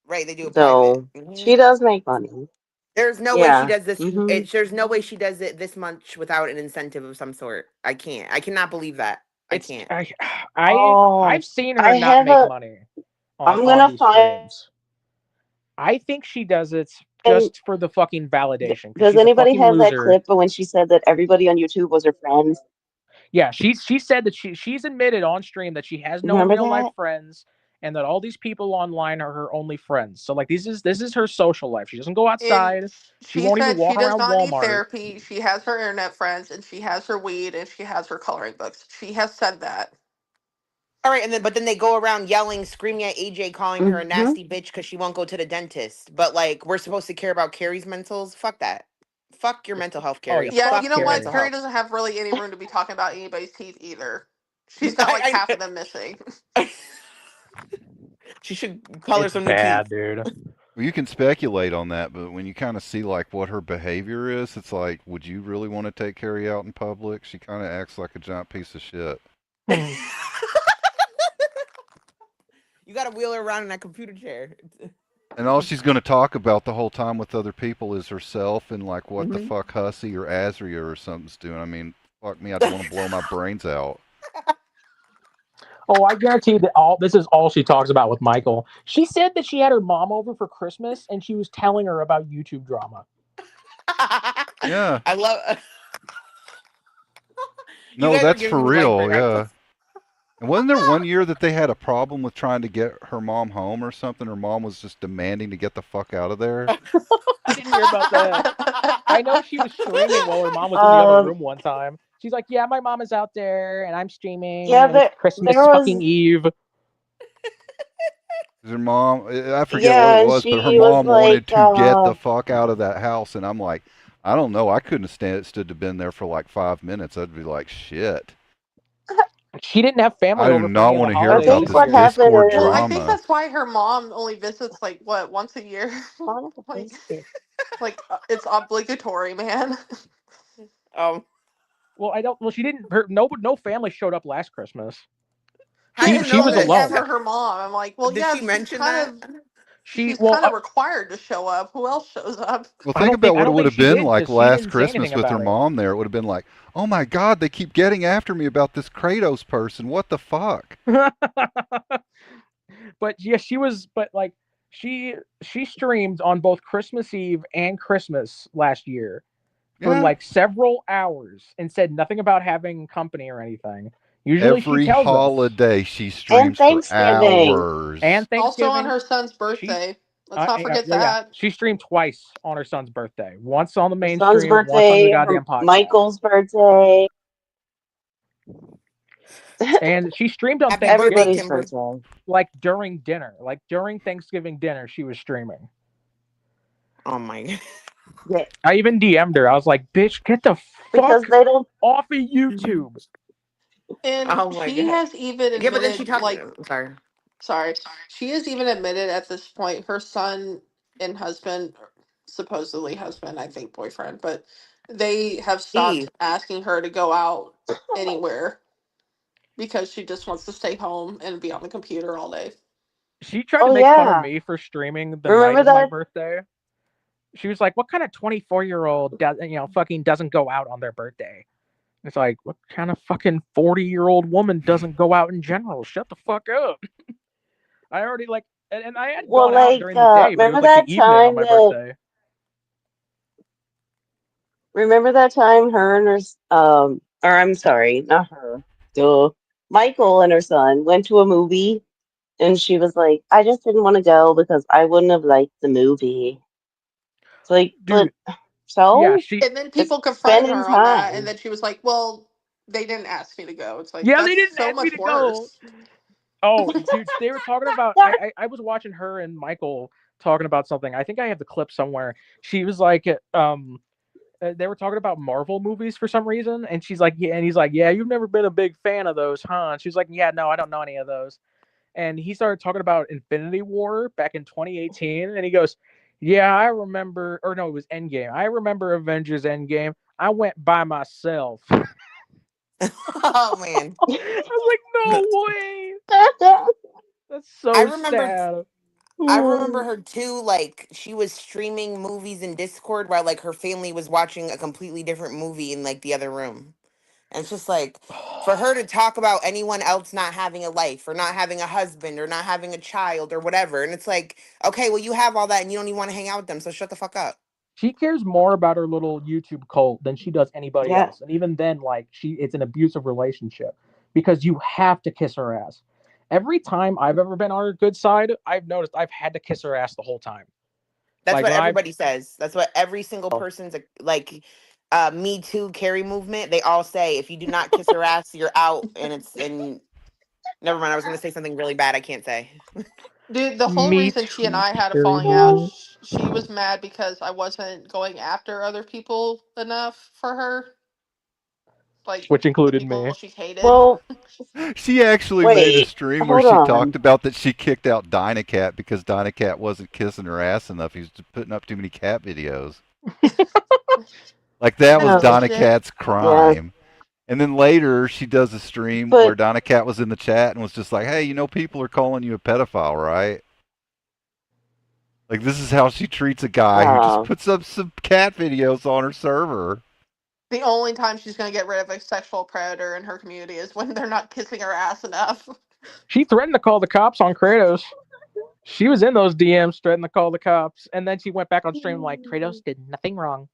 B: Right, they do it private.
K: So she does make money.
B: There's no way she
K: Yeah.
B: does this.
K: Hmm.
B: There's no way she does it this much without an incentive of some sort. I can't. I cannot believe that. I
A: It's
B: can't.
K: Oh,
A: I've seen her
K: I
A: not
K: have
A: make
K: a.
A: money
K: I'm
A: on
K: gonna
A: these
K: find.
A: streams. I think she does it just for the fucking validation because
K: Does
A: she's a
K: anybody
A: fucking
K: have that
A: loser.
K: clip of when she said that everybody on YouTube was her friends?
A: Yeah, she said that she's admitted on stream that she has no
K: Remember
A: real life
K: that?
A: friends and that all these people online are her only friends. So like this is her social life. She doesn't go
L: And
A: outside. She
L: she
A: won't even
L: said she
A: walk
L: does
A: around
L: not need
A: Walmart.
L: therapy. She has her internet friends, and she has her weed, and she has her coloring books. She has said that.
B: All right, and then they go around yelling, screaming at AJ, calling her a
K: Hmm.
B: nasty bitch because she won't go to the dentist. But like, we're supposed to care about Carrie's mentals. Fuck that. fuck your mental health, Carrie.
A: yeah,
L: Yeah,
A: fuck
L: you know
B: your
L: what?
B: mental
L: Carrie
B: health.
L: doesn't have really any room to be talking about anybody's teeth either. She's got like half of them missing.
B: She should color
A: It's
B: some new
A: bad,
B: teeth.
A: dude.
N: Well, you can speculate on that, but when you kind of see like what her behavior is, it's like, would you really want to take Carrie out in public? She kind of acts like a giant piece of shit.
B: You gotta wheel her around in that computer chair.
N: And all she's going to talk about the whole time with other people is herself and like what the
B: Mhm.
N: fuck Hussey or Azria or something's doing. I mean, fuck me, I'd want to blow my brains out.
A: Oh, I guarantee that this is all she talks about with Michael. She said that she had her mom over for Christmas and she was telling her about YouTube drama.
N: Yeah.
B: I love. You
N: No,
B: guys are
N: that's
B: giving
N: for
B: me life
N: real.
B: right now.
N: Yeah. And wasn't there one year that they had a problem with trying to get her mom home or something? Her mom was just demanding to get the fuck out of there.
A: I didn't hear about that. I know she was streaming while her mom was in the other room one time. She's like, "Yeah, my mom is out there, and I'm streaming.
K: Yeah,
A: and it's Christmas fucking Eve."
N: Her mom, I forget what
K: yeah,
N: it
K: and
N: was, but her
K: she was
N: mom wanted
K: like,
N: to get the fuck out of that house, and I'm like, I don't know, I couldn't have stood to been there for like 5 minutes. I'd be like, shit.
A: She didn't have family
N: I do
A: over for
N: not
A: any of
N: want
A: the
N: to hear
A: holidays
N: about
K: think
A: this
N: this
K: what
A: year.
K: happened
N: Discord
K: is
L: Well, I think
N: drama.
L: that's why her mom only visits like what, once a year? like it's obligatory, man.
A: Well, I don't. Well, she didn't. No family showed up last Christmas.
B: How
L: Yeah,
B: do you
L: and
A: She
B: know
A: was
L: only
B: this?
A: alone.
L: ever her mom. I'm like, well,
B: Did
L: yeah,
B: she mention that?
L: she's
A: Well,
L: kind of required to show up. Who else shows up?
N: Well,
A: I
N: think
A: don't think
N: about what it would have
A: she
N: been
A: did
N: like
A: because she
N: last
A: didn't say anything
N: Christmas with her
A: about it.
N: mom there. It would have been like, oh my God, they keep getting after me about this Kratos person. What the fuck?
A: But yeah, she was. But like, she streamed on both Christmas Eve and Christmas last year for
N: Yeah.
A: like several hours and said nothing about having company or anything. Usually, she
N: Every
A: tells us.
N: holiday she
K: and
N: streams for
K: Thanksgiving.
N: hours.
A: And
L: Also on
A: Thanksgiving.
L: her son's birthday. Let's not forget
A: Yeah, yeah.
L: that.
A: She streamed twice on her son's birthday. Once on the
K: Her
A: main
K: son's
A: stream, once on the
K: birthday,
A: goddamn podcast.
K: Michael's birthday,
A: And she streamed on
B: Happy
A: Thanksgiving.
B: birthday,
K: everybody's
B: Kimber.
K: birthday.
A: Like during dinner. Like during Thanksgiving dinner, she was streaming.
B: Oh my god.
K: Yeah,
A: I even DM'd her. I was like, bitch, get the
K: because
A: fuck
K: they don't.
A: off of YouTube.
L: And
B: Oh my
L: she
B: god.
L: has even
B: Yeah, but then she
L: admitted,
B: talked.
L: like,
B: Sorry.
L: she has even admitted at this point her son and husband, supposedly husband, I think boyfriend, but they have stopped
B: Eve.
L: asking her to go out anywhere because she just wants to stay home and be on the computer all day.
A: She tried to
K: Oh
A: make fun of
K: yeah,
A: me for streaming the night
K: remember
A: of my
K: that?
A: birthday. She was like, "What kind of 24-year-old fucking doesn't go out on their birthday?" It's like, what kind of fucking 40-year-old woman doesn't go out in general? Shut the fuck up. I already and I had
K: Well,
A: gone out
K: like,
A: during the day, but it
K: remember
A: was like
K: that
A: the evening on
K: time
A: my
K: that?
A: birthday.
K: Remember that time her and her, or I'm sorry, not her, duh, Michael and her son went to a movie, and she was like, I just didn't want to go because I wouldn't have liked the movie. It's like,
A: Dude,
K: but so
L: And then
K: it's
L: people confronted
K: spending
L: her on that, and
K: time.
L: then she was like, well, they didn't ask me to go. It's like,
A: yeah, they
L: that's
A: didn't
L: so
A: ask me
L: much
A: to go.
L: worse.
A: Oh, dude, they were talking about. I was watching her and Michael talking about something. I think I have the clip somewhere. She was like, they were talking about Marvel movies for some reason, and she's like, yeah, and he's like, yeah, you've never been a big fan of those, huh? And she's like, yeah, no, I don't know any of those. And he started talking about Infinity War back in 2018, and he goes, yeah, I remember, or no, it was Endgame. I remember Avengers Endgame. I went by myself.
B: Oh man.
A: I was like, no way. That's
B: I
A: so
B: remember
A: sad.
B: I remember her too, like she was streaming movies in Discord while like her family was watching a completely different movie in like the other room. And it's just like for her to talk about anyone else not having a life or not having a husband or not having a child or whatever. And it's like, okay, well you have all that and you don't even want to hang out with them, so shut the fuck up.
A: She cares more about her little YouTube cult than she does anybody
K: Yeah.
A: else. And even then, like it's an abusive relationship because you have to kiss her ass. Every time I've ever been on her good side, I've noticed I've had to kiss her ass the whole time.
B: That's
A: Like
B: what
A: when
B: everybody says. That's what every single person's like Me Too Carrie movement. They all say if you do not kiss her ass, you're out. And never mind. I was going to say something really bad. I can't say.
L: Dude, the whole
A: Me
L: reason she and
A: Too
L: I had a
A: Carrie
L: falling out,
A: movement.
L: she was mad because I wasn't going after other people enough for her, like
A: which
L: the
A: included
L: people
A: me.
L: she hated.
K: Well,
N: She actually made a
K: wait,
N: stream where
K: hold
N: she talked
K: on.
N: about that she kicked out Dynacat because Dynacat wasn't kissing her ass enough. He was putting up too many cat videos. Like that was
L: That's
K: No,
L: bullshit.
N: Dynacat
K: yeah,
N: crime. And then later she does a stream where
K: but
N: Dynacat was in the chat and was just like, "Hey, people are calling you a pedophile, right?" Like this is how she treats a guy who just
K: uh,
N: puts up some cat videos on her server.
L: The only time she's going to get rid of a sexual predator in her community is when they're not kissing her ass enough.
A: She threatened to call the cops on Kratos. She was in those DMs threatening to call the cops, and then she went back on stream like Kratos did nothing wrong.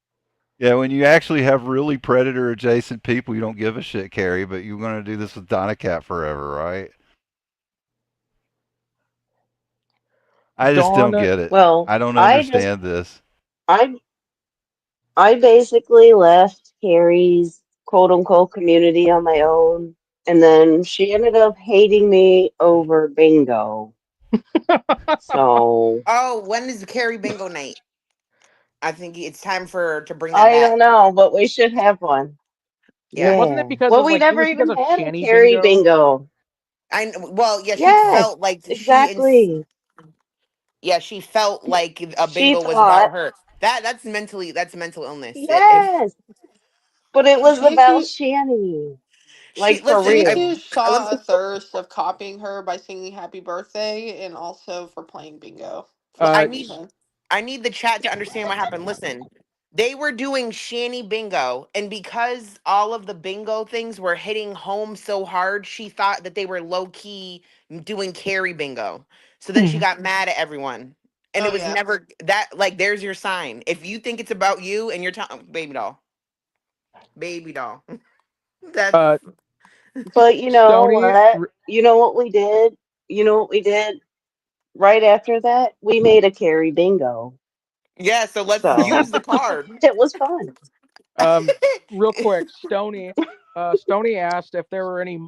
N: Yeah, when you actually have really predator adjacent people, you don't give a shit, Carrie, but you're going to do this with Dynacat forever, right? I just don't
A: Dawn,
N: get it.
K: well,
N: I don't
K: I just
N: understand this.
K: I I basically left Carrie's quote unquote community on my own, and then she ended up hating me over bingo. So
B: Oh, when is the Carrie Bingo night? I think it's time to bring that
K: I don't
B: back.
K: know, but we should have one.
B: Yeah.
A: wasn't it
K: Man.
A: because
K: Well,
A: of
K: we
A: like it
K: never
A: was because
K: even
A: of
K: had a
A: Shanny
K: Carrie
A: bingo?
K: bingo.
B: Well, yeah, she
K: Yes,
B: felt like
K: exactly.
B: she felt like a
K: She
B: bingo was about
K: thought,
B: her. That's mental illness. If
K: yes, but it was
L: She
K: about
L: too,
K: Shanny.
B: she
K: Like for
B: listen,
L: she
B: if,
K: real.
L: too saw a thirst of copying her by singing Happy Birthday and also for playing bingo for
B: I
A: Uh,
L: some
B: need
L: reason.
B: I need the chat to understand what happened. Listen, they were doing Shanny bingo, and because all of the bingo things were hitting home so hard, she thought that they were low key doing Carrie bingo. So then she got mad at everyone. And
L: Oh,
B: it was
L: yeah.
B: never that, like, there's your sign. If you think it's about you and you're talking, baby doll, that's
A: uh,
K: But you know
A: Stony,
K: what? You know what we did? You know what we did right after that? We made a Carrie bingo.
B: yeah. So let's
K: So
B: use the card.
K: it was fun.
A: um, real quick, Stony asked if there were any.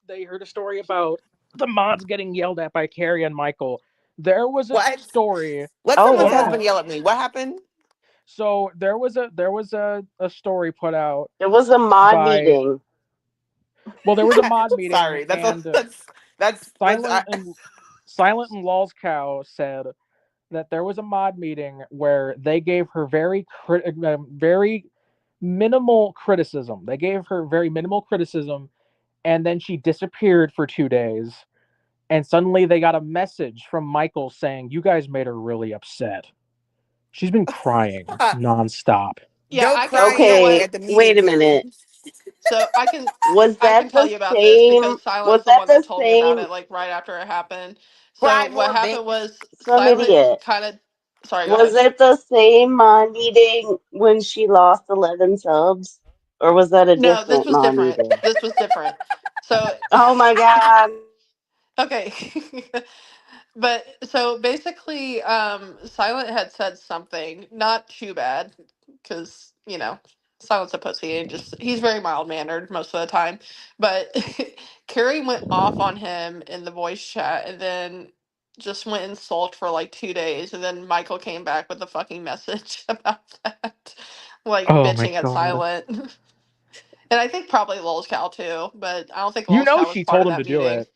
A: They heard a story about the mods getting yelled at by Carrie and Michael. There was a
B: What?
A: story
B: Let
K: Oh
B: someone's
A: put
K: yeah.
A: out.
B: husband yell at me. What happened?
A: So there was a story put out
K: It was a mod
A: by.
K: meeting.
A: Well, there was a mod meeting,
B: Sorry,
A: and
B: that's
A: Silent and Lol's Cow said that there was a mod meeting where they gave her very minimal criticism. They gave her very minimal criticism, and then she disappeared for 2 days. And suddenly they got a message from Michael saying, "You guys made her really upset. She's been crying nonstop."
L: Yeah,
B: no
L: I can.
B: crying
L: You know
B: at
K: Okay,
L: what?
B: the meeting,
K: wait a
B: Carrie.
K: minute.
L: So
K: Was
L: I can
K: that
L: tell
K: the
L: you about this
K: same?
L: because Silent's
K: Was
L: the
K: that
L: one
K: the
L: that told me about
K: same?
L: it, like right after it happened. So
B: Cry
L: what
B: more,
L: happened
B: bitch.
L: was
K: Some
L: Silent
K: idiot.
L: kind of. Sorry, go
K: Was
L: ahead.
K: it the same mod meeting when she lost 11 subs? Or was that a
L: No, this
K: different
L: was
K: mod
L: different.
K: meeting?
L: This was different. So
K: Oh my god.
L: okay. But so basically, Silent had said something not too bad because Silent's a pussy and just he's very mild mannered most of the time. But Carrie went off on him in the voice chat and then just went and sulked for like 2 days, and then Michael came back with a fucking message about that, like
A: Oh my
L: bitching at
A: god.
L: Silent. And I think probably Lol's Cow too, but I don't think
A: You
L: Lol's
A: know
L: Cow was
A: she
L: part
A: told
L: of
A: him to
L: that
A: do
L: meeting.
A: it.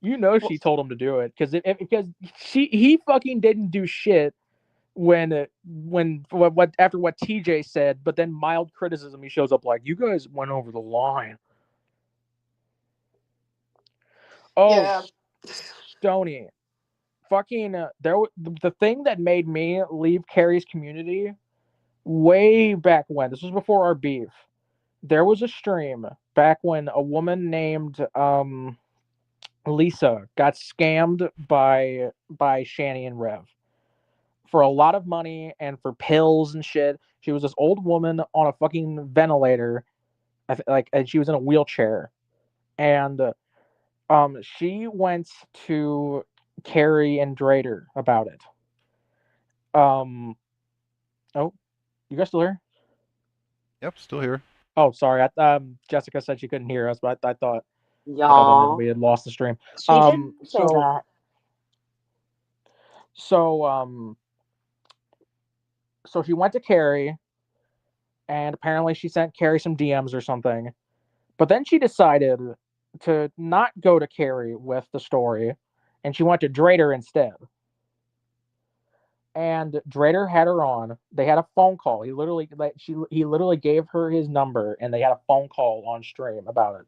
A: You know
L: Well,
A: she told him to do it because he fucking didn't do shit when what after what TJ said, but then mild criticism he shows up like you guys went over the line. Oh,
L: yeah.
A: Stony, fucking the thing that made me leave Carrie's community way back when this was before our beef. There was a stream back when a woman named Lisa got scammed by Shanny and Rev for a lot of money and for pills and shit. She was this old woman on a fucking ventilator, and she was in a wheelchair, and she went to Carrie and Drader about it. Oh, you guys still here?
N: Yep, still here.
A: Oh, sorry. Jessica said she couldn't hear us, but I thought that meant
K: Y'all.
A: we had lost the stream.
K: She did
A: Um,
K: say
A: so
K: that.
A: so so she went to Carrie, and apparently she sent Carrie some DMs or something. But then she decided to not go to Carrie with the story, and she went to Drader instead. And Drader had her on. They had a phone call. He literally gave her his number, and they had a phone call on stream about it.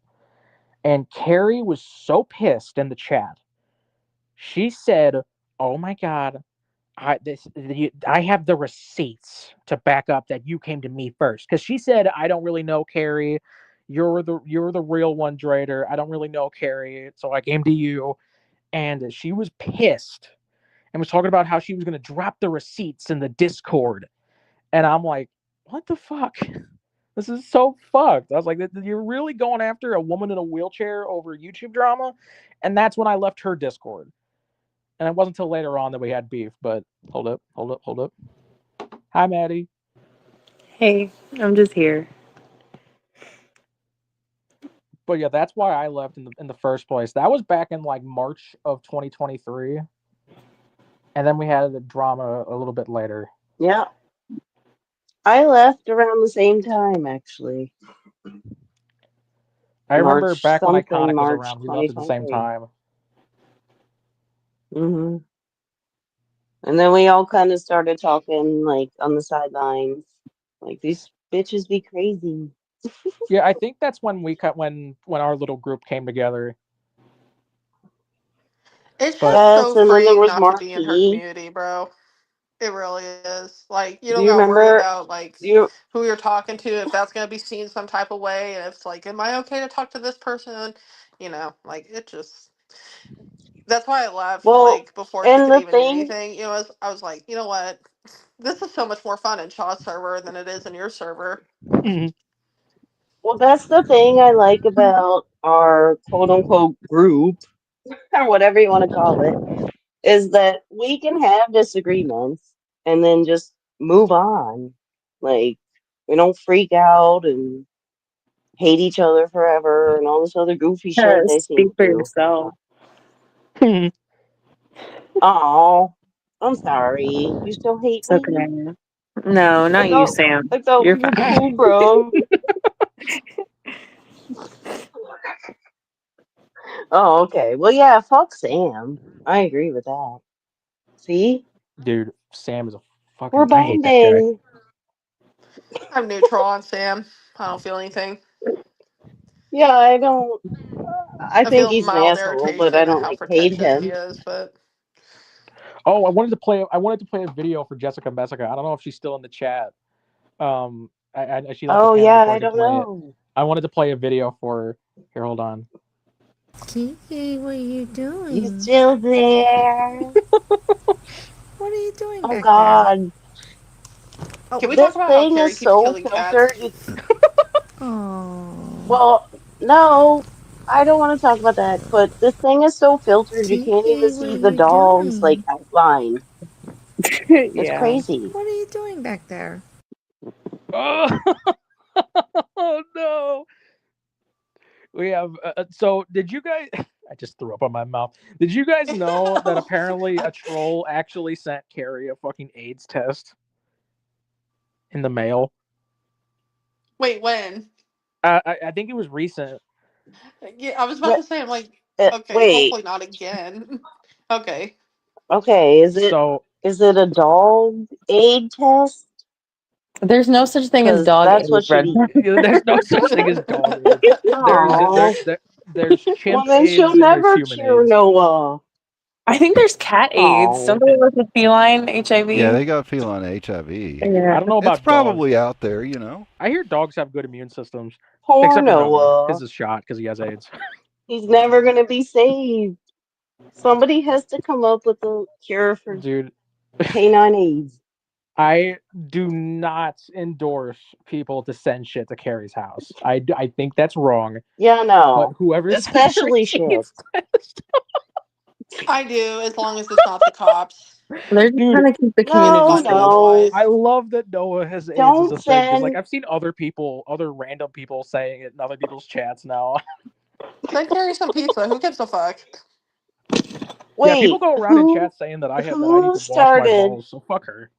A: And Carrie was so pissed in the chat. She said, "Oh my god, I have the receipts to back up that you came to me first." Because she said, "I don't really know Carrie. You're the real one, Drader. I don't really know Carrie, so I came to you." And she was pissed and was talking about how she was going to drop the receipts in the Discord. And I'm like, what the fuck? This is so fucked. I was like, you're really going after a woman in a wheelchair over YouTube drama? And that's when I left her Discord. And it wasn't until later on that we had beef. But hold up. Hi, Maddie.
O: Hey, I'm just here.
A: But yeah, that's why I left in the first place. That was back in like March of 2023. And then we had the drama a little bit later.
K: Yeah. I left around the same time, actually.
A: I remember back when Iconic was
K: March
A: around, we left at the same
K: 2023.
A: time.
K: Mm-hmm. And then we all kind of started talking, like, on the sidelines. Like, these bitches be crazy.
A: Yeah, I think that's when when our little group came together.
L: It's
A: But
L: just so
K: and then there
L: freeing
K: was
L: not to be in her
K: Marquis.
L: community, bro. It really is. Like, you
K: Do
L: don't
K: you
L: gotta worry
K: remember?
L: about like
K: You
L: who you're talking to, if that's gonna be seen some type of way, and if it's like, am I okay to talk to this person? You know, like it just. That's why I left.
K: well,
L: Like before she
K: and
L: could
K: the
L: even do
K: thing.
L: anything. You know, I was like, you know what? This is so much more fun in Shaw's server than it is in your server.
K: Well, that's the thing I like about our quote unquote group, or whatever you want to call it, is that we can have disagreements and then just move on. Like, we don't freak out and hate each other forever and all this other goofy shit they seem
O: Speak
K: to
O: for
K: do.
O: yourself.
K: Oh, I'm sorry. You still hate
O: It's
K: me?
O: okay. No, not you, Sam.
K: I thought
O: You're
K: we were
O: fine.
K: cool, bro. Oh, okay. Well, yeah, fuck Sam. I agree with that. See?
A: Dude, Sam is a
K: We're
A: fucking. I hate that guy.
K: bonding.
L: I'm neutral on Sam. I don't feel anything.
K: Yeah, I don't. I
L: I
K: think
L: feel
K: he's an
L: mild
K: asshole, but I
L: irritation at
K: don't
L: how
K: like hate
L: pretentious he
K: him.
L: is, but
A: Oh, I wanted to play a video for Jessica Messica. I don't know if she's still in the chat. She left the
K: Oh,
A: panel
K: yeah,
A: before I
K: I
A: could
K: don't
A: play it.
K: know.
A: I wanted to play a video for her. Here, hold on.
P: Kiki, what are you
K: You
P: doing?
K: still there?
P: What are you doing
K: Oh,
P: back there?
K: God.
L: can we talk
K: This
L: about how
K: thing
L: Carrie
K: is
L: keeps
K: so
L: killing
K: filtered.
L: cats?
P: Oh,
K: Well, no, I don't want to talk about that, but this thing is so filtered you can't even
P: Kiki, what
K: see
P: are
K: the
P: you
K: dog's, like,
P: doing?
K: outline. It's
O: Yeah.
K: crazy.
P: What are you doing back there?
A: Oh, oh no. We have. So, did you guys? I just threw up on my mouth. Did you guys know that apparently a troll actually sent Carrie a fucking AIDS test in the mail?
L: Wait, when?
A: I think it was recent.
L: Yeah, I was about
K: What?
L: to say, I'm like, okay,
K: Wait.
L: hopefully not again. Okay.
K: Okay,
A: So
K: is it a dog aid test?
O: There's no such thing as
K: Because
O: dog
K: that's
O: AIDS,
K: what should
O: Red.
K: be.
A: there's no such thing as dog AIDS.
K: Oh,
A: There's
K: well
A: chimp
K: then she'll
A: AIDS and there's
K: never
A: human
K: cure
A: AIDS.
K: Noah.
O: I think there's cat AIDS.
K: Oh,
O: Somebody with a feline HIV.
N: Yeah, they got feline HIV.
O: Yeah.
A: I don't know
N: It's
A: about dogs.
N: probably out there, you know.
A: I hear dogs have good immune systems,
K: poor
A: except for Noah.
K: Noah.
A: His is shot because he has AIDS.
K: He's never gonna be saved. Somebody has to come up with a cure for
A: Dude,
K: canine AIDS.
A: I do not endorse people to send shit to Carrie's house. I think that's wrong.
K: Yeah,
A: But
K: no.
A: whoever sends her
K: Especially shit.
A: AIDS test,
L: I do, as long as it's not the cops.
O: They're just trying to keep the community
K: No,
L: Find it
O: safe.
K: no.
L: otherwise.
A: I love that Noah has AIDS as
K: Don't
A: a thing because like
K: send.
A: I've seen other random people saying it in other people's chats now.
L: Send Carrie some pizza. Who gives a fuck?
A: Yeah, people
K: Wait,
A: go around in
K: who
A: chat saying that I need
K: who
A: to wash my
K: started?
A: balls. So fuck her.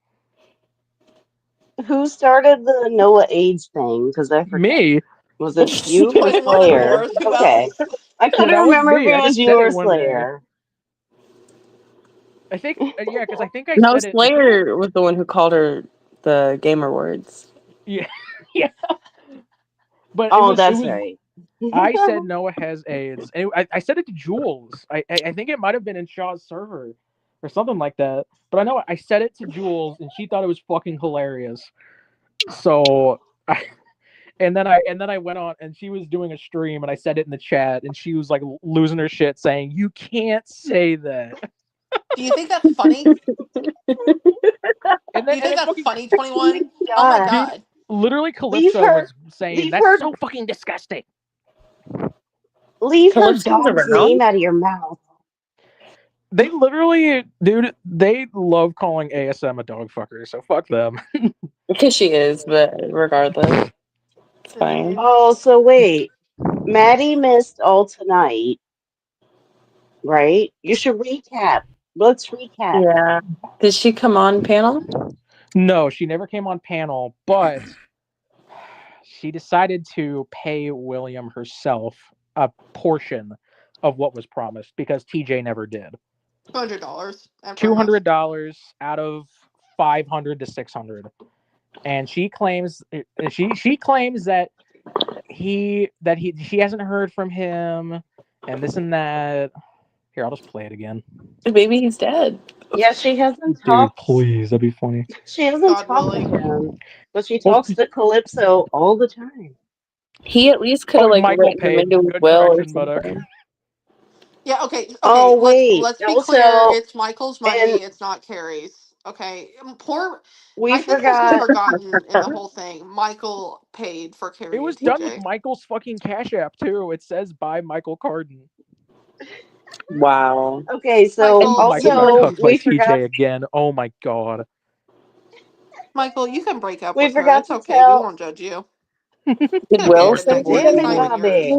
K: Who started the Noah AIDS thing? Because I forget.
A: Me.
K: Was it you or
L: 21 of
K: Slayer?
L: course. Who
K: Okay.
L: else?
K: I
A: Yeah,
K: couldn't
A: that was
K: remember if
A: me.
K: it
A: I
K: was
A: just
K: you
A: said it
K: or
A: one day.
K: Slayer.
A: I think, yeah, because I think I
O: No,
A: said it.
O: Slayer was the one who called her the gamer words.
A: Yeah, yeah. But
K: Oh,
A: it
K: that's
A: was.
K: right.
A: I said Noah has AIDS. And I said it to Jules. I think it might have been in Shaw's server or something like that. But I know I said it to Jules, and she thought it was fucking hilarious. So, and then I went on, and she was doing a stream, and I said it in the chat, and she was like losing her shit, saying, "You can't say that."
L: Do you think that's funny?
A: And
L: Do
A: then
L: you think that's
A: fucking
L: funny,
K: Oh my
L: 21? Oh my
K: god.
A: dude,
L: god.
A: literally
K: Leave
A: Calypso
K: her
A: was saying
K: leave
A: that's
K: her
A: so fucking disgusting.
K: leave her
O: Calypso's
K: dog's
O: around?
K: name out of your mouth.
A: They literally, dude, they love calling ASM a dog fucker, so fuck them.
O: Because she is, but regardless, it's fine.
K: Oh, so wait. Maddie missed all tonight, right? You should recap. Let's recap.
O: Yeah. Did she come on panel?
A: No, she never came on panel, but she decided to pay William herself a portion of what was promised because TJ never did.
L: $200 at promo.
A: $200 out of 500 to 600, and she claims that she hasn't heard from him, and this and that. Here, I'll just play it again.
O: Maybe he's dead.
K: Yeah, she hasn't
A: Dude,
K: talked.
A: please, that'd be funny.
K: She hasn't
L: God
K: talked to
L: willing.
K: him, but she
A: Well,
K: talks to Calypso all the time.
O: He at least could have like
A: Michael
O: written them
A: paid.
O: into his
A: Good
O: will or
A: correction, Buddock.
O: something.
L: Yeah, okay.
K: Oh
L: Okay, let's
K: wait,
L: let's be clear.
K: also,
L: It's Michael's
K: and
L: money, it's not Carrie's. Okay. Poor
K: we
L: I think this was
K: forgot.
L: forgotten in the whole thing. Michael paid for
A: It
L: Carrie
A: was
L: and
A: done with
L: TJ.
A: Michael's fucking Cash App too. It says by Michael Carden.
O: Wow.
K: Okay, so
L: Michael,
A: Michael got
K: also
A: cucked by TJ again. Oh my god.
L: Michael, you can break up
K: we
L: with her.
K: forgot
L: It's
K: to
L: okay. We
K: tell.
L: won't judge you.
O: Did
L: Could have been
O: Will
L: your
O: say
L: next.
K: Damn
L: It's
K: it,
L: not even yours.
K: Bobby.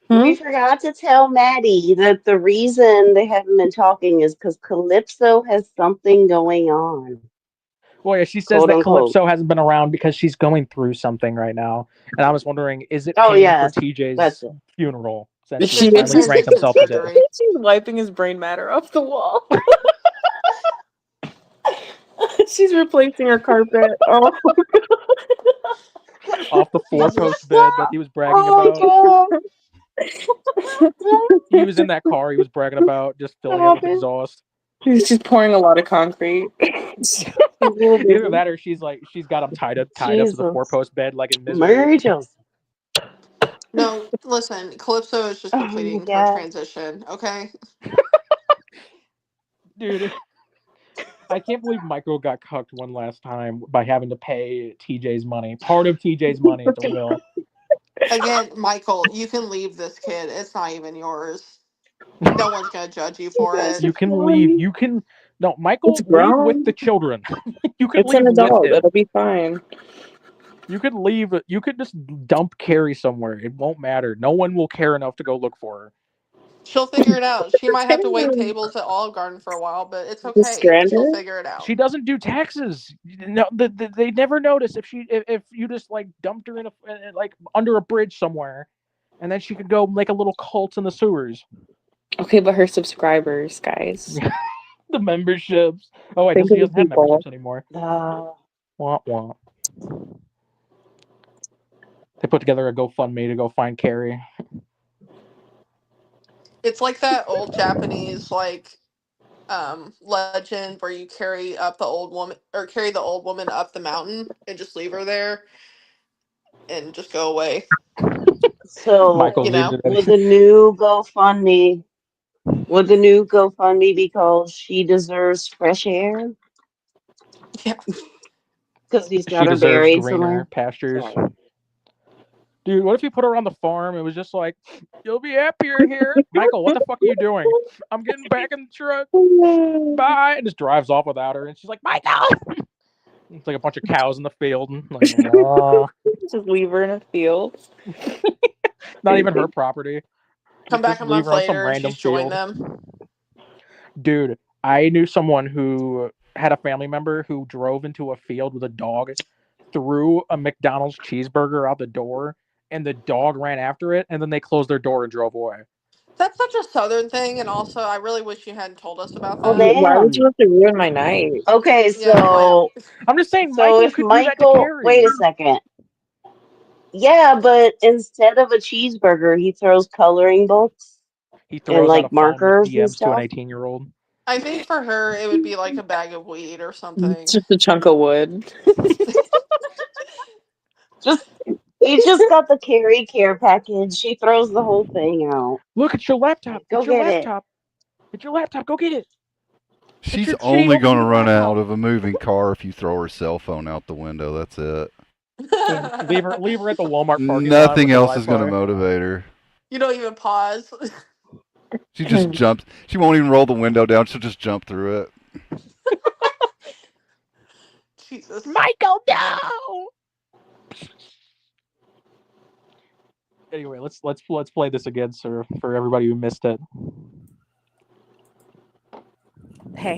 O: Hmm?
K: We forgot to tell Maddie that the reason they haven't been talking is because Calypso has something going on.
A: Well, yeah, she says
K: Quote
A: that
K: unquote.
A: Calypso hasn't been around because she's going through something right now. And I was wondering, is it
K: Oh
A: paying for
K: yes, that's
A: TJ's
K: it.
A: funeral since
O: She
A: he
L: It's
A: finally drank
L: transition
A: himself to death?
L: surgery.
O: She's wiping his brain matter off the wall. She's replacing her carpet. Oh,
A: Off the four-post bed that he was bragging about.
K: Oh
A: He was in that car he was bragging about, just filling it with exhaust.
O: she's pouring a lot of concrete.
A: Either that or she's got him tied up to the
K: Jesus.
A: four-post bed like in Misery.
K: Mary Joseph.
L: No, listen, Calypso is just
K: Oh my
L: completing her
K: god.
L: transition, okay?
A: Dude, I can't believe Michael got cucked one last time by having to pay TJ's money. Part of TJ's money to Will.
L: Again, Michael, you can leave this kid. It's not even yours. No one's gonna judge you for it.
A: You can leave. You can no, Michael,
O: It's
A: leave with
O: grown.
A: the children. You could
O: It's
A: leave
O: an
A: with
O: adult.
A: him.
O: It'll be fine.
A: You could leave. You could just dump Carrie somewhere. It won't matter. No one will care enough to go look for her.
L: She'll figure it out. She might have to wait tables at Olive Garden for a while, but it's
O: Just
L: okay.
O: strand
L: She'll
O: her?
L: figure it out.
A: She doesn't do taxes. No, they never notice if you just like dumped her in like under a bridge somewhere, and then she could go make a little cult in the sewers.
O: Okay, but her subscribers, guys.
A: The memberships. Oh wait,
O: Think
A: she
O: of
A: doesn't
O: the
A: have
O: people.
A: memberships anymore. Wah, wah. They put together a GoFundMe to go find Carrie.
L: It's like that old Japanese legend where you carry up the old woman or carry the old woman up the mountain and just leave her there and just go away.
K: So
A: Michael
L: You
A: leaves
L: know?
A: it.
K: would the new GoFundMe be called She Deserves Fresh Air?
L: Yeah.
K: Because he's
A: She
K: got her
A: deserves
K: buried
A: greener
K: somewhere.
A: pastures.
K: Sorry.
A: Dude, what if you put her on the farm? It was just like, you'll be happier here. Michael, what the fuck are you doing? I'm getting back in the truck. Bye. And just drives off without her. And she's like, Michael! It's like a bunch of cows in the field. And like,
O: Just leave her in a field.
A: not even her property.
L: Come back a
A: leave
L: month
A: her on some
L: later and
A: random
L: she's joined
A: field.
L: them.
A: Dude, I knew someone who had a family member who drove into a field with a dog, threw a McDonald's cheeseburger out the door, and the dog ran after it, and then they closed their door and drove away.
L: That's such a southern thing, and also I really wish you hadn't told us about
K: Oh,
L: that.
O: Why would
K: damn.
O: you have to ruin my night?
K: Okay,
L: Yeah,
K: so
A: I'm just saying,
K: so
A: Michael
K: if
A: could do that to
K: Michael, wait
A: Carrie.
K: a second. Yeah, but instead of a cheeseburger, he throws coloring books
A: He
K: and
A: throws out a
K: like
A: phone with
K: markers and
A: DMs to an
K: stuff.
A: 18-year-old.
L: I think for her it would be like a bag of weed or
O: It's
L: something.
O: just a chunk of wood.
K: Just he just got the Carrie care package. She throws the whole thing out.
A: Look, it's your laptop.
K: Go
A: It's your
K: get it.
A: laptop. It's your laptop. Go get it. It's
N: She's
A: your shitty
N: only going to
A: overheating
N: run
A: laptop.
N: out of a moving car if you throw her cell phone out the window. That's it.
A: Leave her at the Walmart parking lot with
N: Nothing
A: the
N: else is going to
A: Wi-Fi.
N: motivate her.
L: You don't even pause.
N: She just jumps. She won't even roll the window down. She'll just jump through it.
L: Jesus.
A: Michael, no. Anyway, let's play this again, sir, for everybody who missed it.
C: Hey,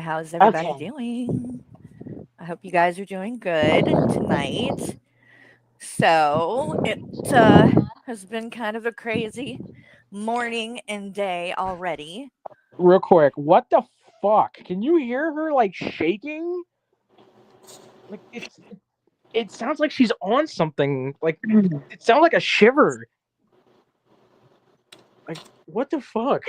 C: how's everybody
K: Okay.
C: doing? I hope you guys are doing good tonight. So, it has been kind of a crazy morning and day already.
A: Real quick, what the fuck? Can you hear her like shaking? Like it sounds like she's on something. Like it sounds like a shiver. Like what the fuck?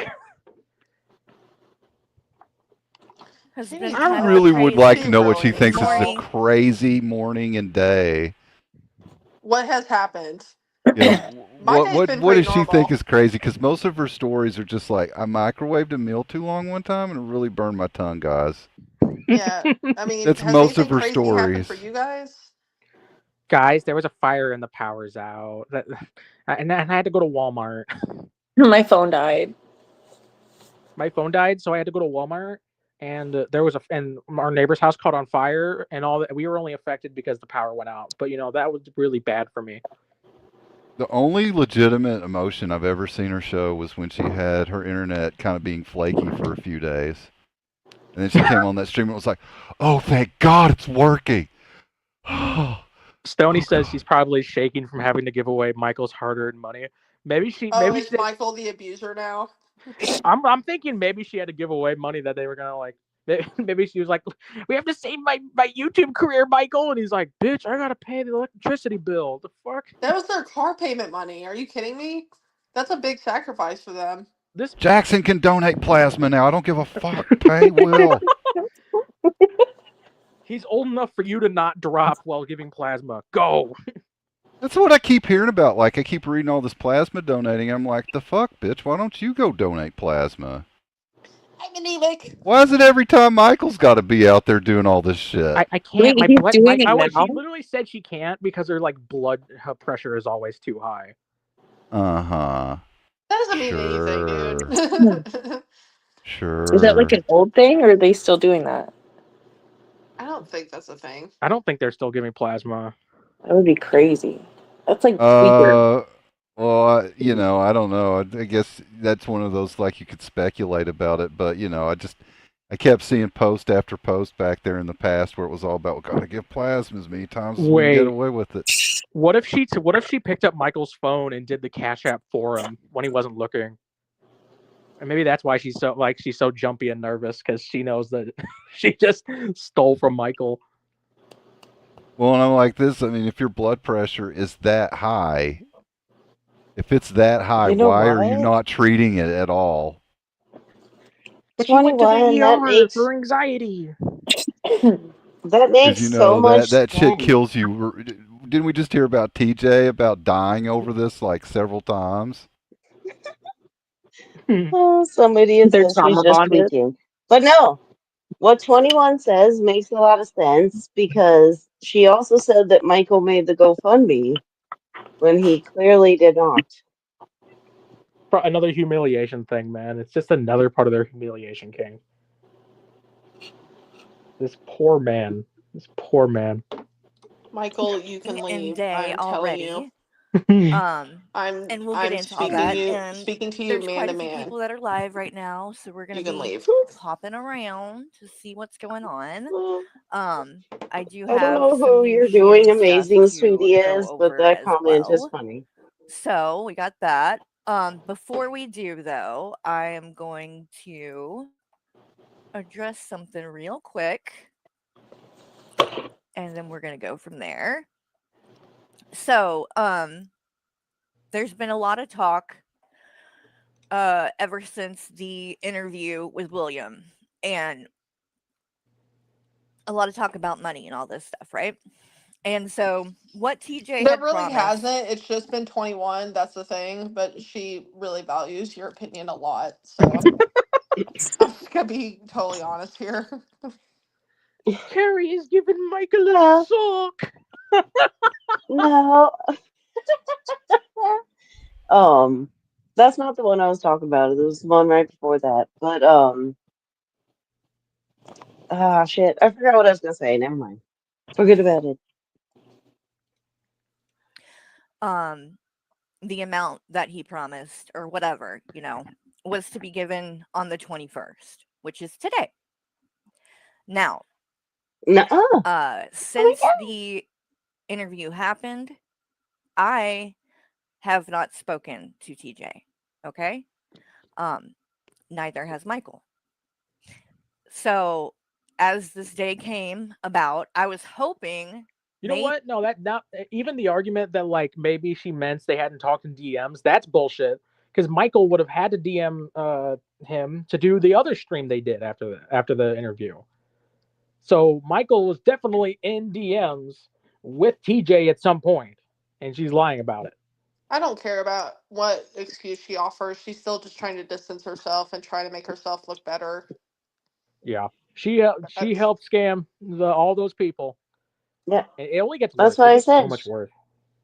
C: Has been
N: I
C: kind
N: really
C: of a
N: would
C: crazy
N: like to know what she
L: really
N: thinks is a
C: morning.
N: crazy morning and day.
L: What has happened?
N: Yeah,
L: My day's been
N: what
L: pretty
N: does she think
L: normal.
N: is crazy? Because most of her stories are just like, I microwaved a meal too long one time and it really burned my tongue, guys.
L: Yeah, I mean,
N: That's
L: has
N: most of
L: anything
N: her
L: crazy happened for
N: stories.
L: you guys?
A: Guys, there was a fire and the power's out. And I had to go to Walmart.
O: My phone died.
A: My phone died, so I had to go to Walmart. And there was and our neighbor's house caught on fire, and all that. We were only affected because the power went out. But that was really bad for me.
N: The only legitimate emotion I've ever seen her show was when she had her internet kind of being flaky for a few days. And then she came on that stream and was like, oh, thank God it's working.
A: Stoney says she's probably shaking from having to give away Michael's hard-earned money. Maybe she.
L: Oh,
A: Maybe
L: is
A: she,
L: Michael the abuser now?
A: I'm thinking maybe she had to give away money that they were gonna like. Maybe she was like, "We have to save my YouTube career, Michael," and he's like, "Bitch, I gotta pay the electricity bill. The fuck."
L: That was their car payment money. Are you kidding me? That's a big sacrifice for them.
A: This
N: Jackson can donate plasma now. I don't give a fuck. Pay Will.
A: He's old enough for you to not drop while giving plasma. Go.
N: That's what I keep hearing about. Like, I keep reading all this plasma donating. I'm like, the fuck, bitch? Why don't you go donate plasma?
L: I'm anemic.
N: Why is it every time Michael's got to be out there doing all this shit?
A: I can't. My
O: he's
A: blood.
O: doing it
A: She
O: now.
A: literally said she can't because her blood pressure is always too high.
N: Uh-huh.
L: That doesn't mean anything, dude.
N: Sure.
O: Is that like an old thing, or are they still doing that?
L: I don't think that's a thing.
A: I don't think they're still giving plasma.
O: That would be crazy. That's like weird.
N: Well, I don't know. I guess that's one of those, like, you could speculate about it, but, I kept seeing post after post back there in the past where it was all about, gotta give plasma as many times as we can get away with it.
A: What if she picked up Michael's phone and did the Cash App for him when he wasn't looking? And maybe that's why she's so jumpy and nervous, because she knows that she just stole from Michael.
N: Well, and I'm like this. I mean, if your blood pressure is that high, if it's that high, why are you not treating it at all?
A: But she went to the
K: 21, that
A: ER
K: makes
A: for anxiety.
K: that makes so much
N: that shit
K: sense.
N: kills you. Didn't we just hear about TJ about dying over this like several times?
K: Oh, somebody
O: They're
K: says she's
O: trauma
K: just
O: bonded.
K: tweaking. But no, what 21 says makes a lot of sense because she also said that Michael made the GoFundMe when he clearly did not.
A: Another humiliation thing, man. It's just another part of their humiliation king. This poor man.
L: Michael, you can leave. I'm telling you.
C: And we'll get
L: I'm
C: into all that. And
L: speaking to you
C: there's
L: man
C: quite
L: to
C: a few
L: man.
C: people that are live right now, so we're gonna
L: You can
C: be
L: leave.
C: hopping around to see what's going on. I do
K: I don't
C: have
K: know
C: some
K: who
C: new
K: you're doing
C: Shannon stuff
K: amazing,
C: to
K: sweetie
C: go
K: is, but
C: over
K: that
C: as
K: comment is
C: well.
K: funny.
C: So we got that. Before we do though, I am going to address something real quick, and then we're gonna go from there. So, there's been a lot of talk ever since the interview with William, and a lot of talk about money and all this stuff, right? And so what TJ
L: There
C: had
L: really
C: promised.
L: hasn't. It's just been 21. That's the thing. But she really values your opinion a lot. So I'm just gonna be totally honest here.
A: Carrie is giving Michael a
K: Yeah.
A: sock.
K: No. That's not the one I was talking about. It was the one right before that. But shit. I forgot what I was gonna say. Never mind. Forget about it.
C: The amount that he promised or whatever, was to be given on the 21st, which is today. Now,
K: Nuh-uh.
C: since the interview happened, I have not spoken to TJ. Okay? Neither has Michael. So, as this day came about, I was hoping.
A: You know what? No, that not even the argument that like maybe she meant they hadn't talked in DMs. That's bullshit. Because Michael would have had to DM him to do the other stream they did after the interview. So Michael was definitely in DMs with TJ at some point, and she's lying about it.
L: I don't care about what excuse she offers. She's still just trying to distance herself and try to make herself look better.
A: Yeah, she helped scam all those people.
K: Yeah.
A: It only gets
K: That's
A: worse.
K: what
A: It
K: I
A: gets so
K: said.
A: much worse.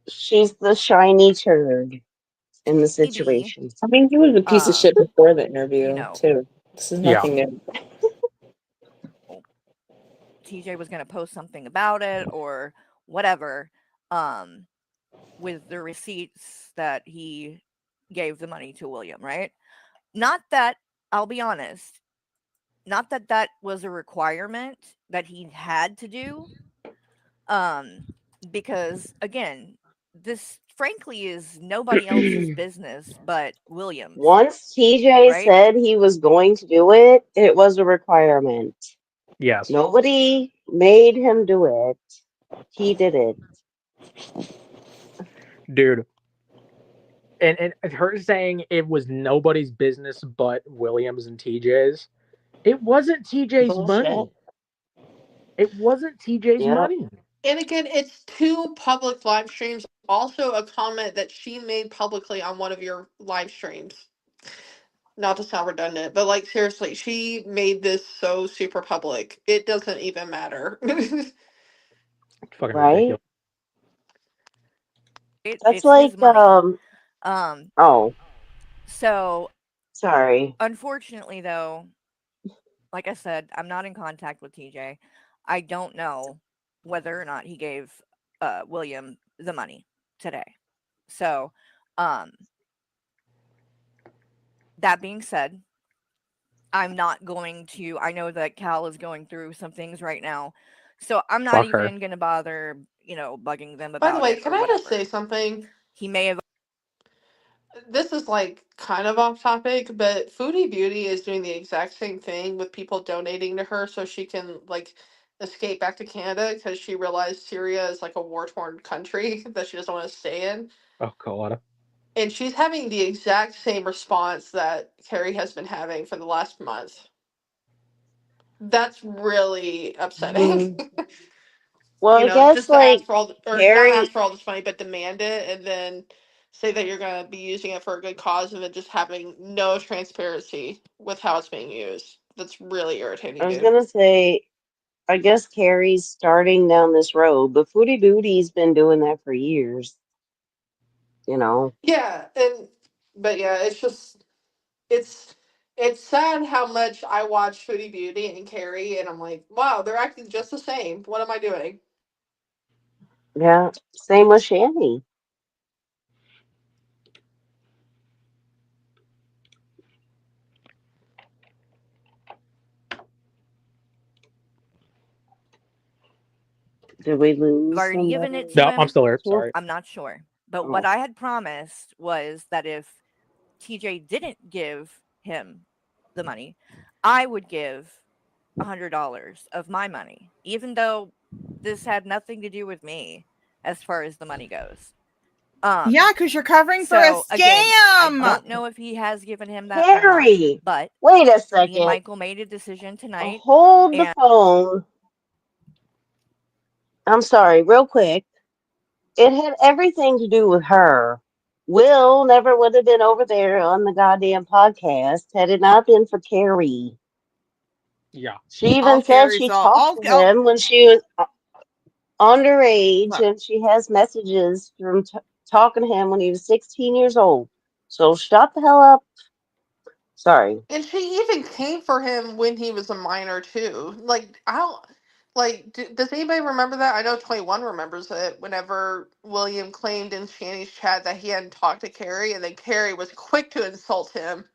K: She's the shiny turd in the
C: Maybe.
K: situation.
O: I mean, he was a piece of shit before the interview, too. This is
A: Yeah.
O: nothing new.
C: TJ was going to post something about it or whatever, with the receipts that he gave the money to William, right? Not that, I'll be honest, not that that was a requirement that he had to do, because again, this frankly is nobody else's business but William's.
K: Once TJ
C: Right?
K: said he was going to do it, it was a requirement.
A: Yes.
K: Nobody made him do it. He did it.
A: Dude. And her saying it was nobody's business but Williams and TJ's. It wasn't TJ's
K: Bullshit.
A: money. It wasn't TJ's money.
L: And again, it's 2 public live streams. Also, a comment that she made publicly on one of your live streams. Not to sound redundant, but like seriously, she made this so super public. It doesn't even matter.
A: Fucking
K: Right?
A: ridiculous.
K: That's
C: It's his
K: like
C: money.
K: oh.
C: So
K: Sorry.
C: unfortunately though, like I said, I'm not in contact with TJ. I don't know whether or not he gave William the money today. So, that being said, I'm not going to. I know that Cal is going through some things right now, so I'm not
A: Fuck her.
C: even going to bother, bugging them
L: By the
C: about
L: way,
C: it
L: can
C: or
L: I just
C: whatever.
L: say something?
C: He may have.
L: This is like kind of off topic, but Foodie Beauty is doing the exact same thing with people donating to her so she can like escape back to Canada because she realized Syria is like a war torn country that she doesn't want to stay in.
A: Oh god.
L: And she's having the exact same response that Carrie has been having for the last month. That's really upsetting.
K: Well, I guess
L: Just to ask
K: like
L: for all, or not ask
K: Carrie
L: for all this money, but demand it, and then say that you're going to be using it for a good cause, and then just having no transparency with how it's being used. That's really
K: I
L: irritating,
K: was
L: dude.
K: gonna say I guess Carrie's starting down this road, but Foodie Booty's been doing that for years. You know.
L: Yeah, but yeah, it's just it's it's sad how much I watch Foodie Beauty and Carrie, and I'm like, wow, they're acting just the same. What am I doing?
K: Yeah. Same with Shanny. Did we
C: I've
K: lose
C: already given it
K: somebody?
C: to
A: No, I'm
C: him.
A: still here. Sorry.
C: I'm not sure. But what
K: Oh.
C: I had promised was that if TJ didn't give him the money, I would give $100 of my money, even though this had nothing to do with me as far as the money goes.
M: Yeah, because you're covering for a
C: So again, I
M: scam.
C: don't know if he has given him that or not,
K: Carrie,
C: but
K: wait a
C: me and
K: second.
C: Michael made a decision tonight.
K: Hold the
C: And
K: phone. I'm sorry, real quick. It had everything to do with her. Will never would have been over there on the goddamn podcast had it not been for Carrie.
A: Yeah.
K: She even
M: All
K: said
M: Carrie's
K: she
M: all
K: talked to him when she was underage,
M: look.
K: and she has messages from talking to him when he was 16 years old. So shut the hell up. Sorry.
L: And she even came for him when he was a minor too. Like I don't like. Does anybody remember that? I know 21 remembers it. Whenever William claimed in Shanny's chat that he hadn't talked to Carrie, and then Carrie was quick to insult him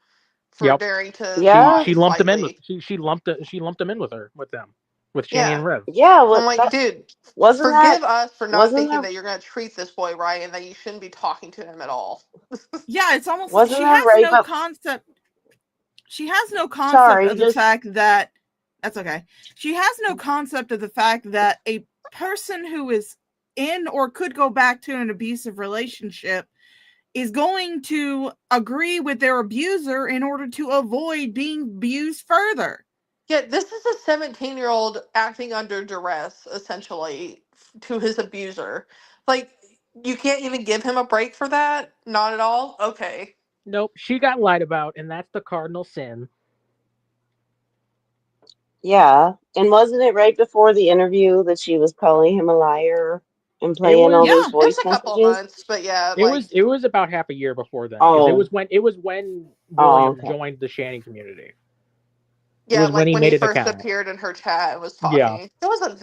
L: for
A: Yep.
L: daring to
K: Yeah.
L: talk
A: She lumped him in with
L: slightly.
A: she lumped him in with her with them with Shanny
L: Yeah,
A: and Rev.
K: Yeah,
L: I'm like,
K: that
L: dude,
K: wasn't
L: forgive
K: that
L: us for not
K: wasn't
L: thinking
K: that
L: that you're gonna treat this boy right, and that you shouldn't be talking to him at all.
M: Yeah, it's almost like
K: wasn't
M: she
K: that
M: has
K: right?
M: no
K: But
M: concept. She has no concept
K: sorry,
M: of the
K: just
M: fact that that's okay. She has no concept of the fact that a person who is in or could go back to an abusive relationship is going to agree with their abuser in order to avoid being abused further.
L: Yeah, this is a 17-year-old acting under duress, essentially, to his abuser. Like, you can't even give him a break for that? Not at all? Okay.
A: Nope, she got lied about, and that's the cardinal sin.
K: yeah. And wasn't it right before the interview that she was calling him a liar and
A: It
K: playing all
A: was
K: those
L: Yeah, it's
K: voice
L: a couple of
K: messages?
L: months, but yeah,
A: it
L: like,
A: was it was about half a year before then because
K: Oh,
A: it was when
K: oh,
A: William
K: okay.
A: joined the Shanny community. It
L: yeah,
A: was when
L: like
A: he
L: when he
A: made an
L: first
A: account.
L: appeared in her chat and was
A: Yeah,
L: talking. I don't think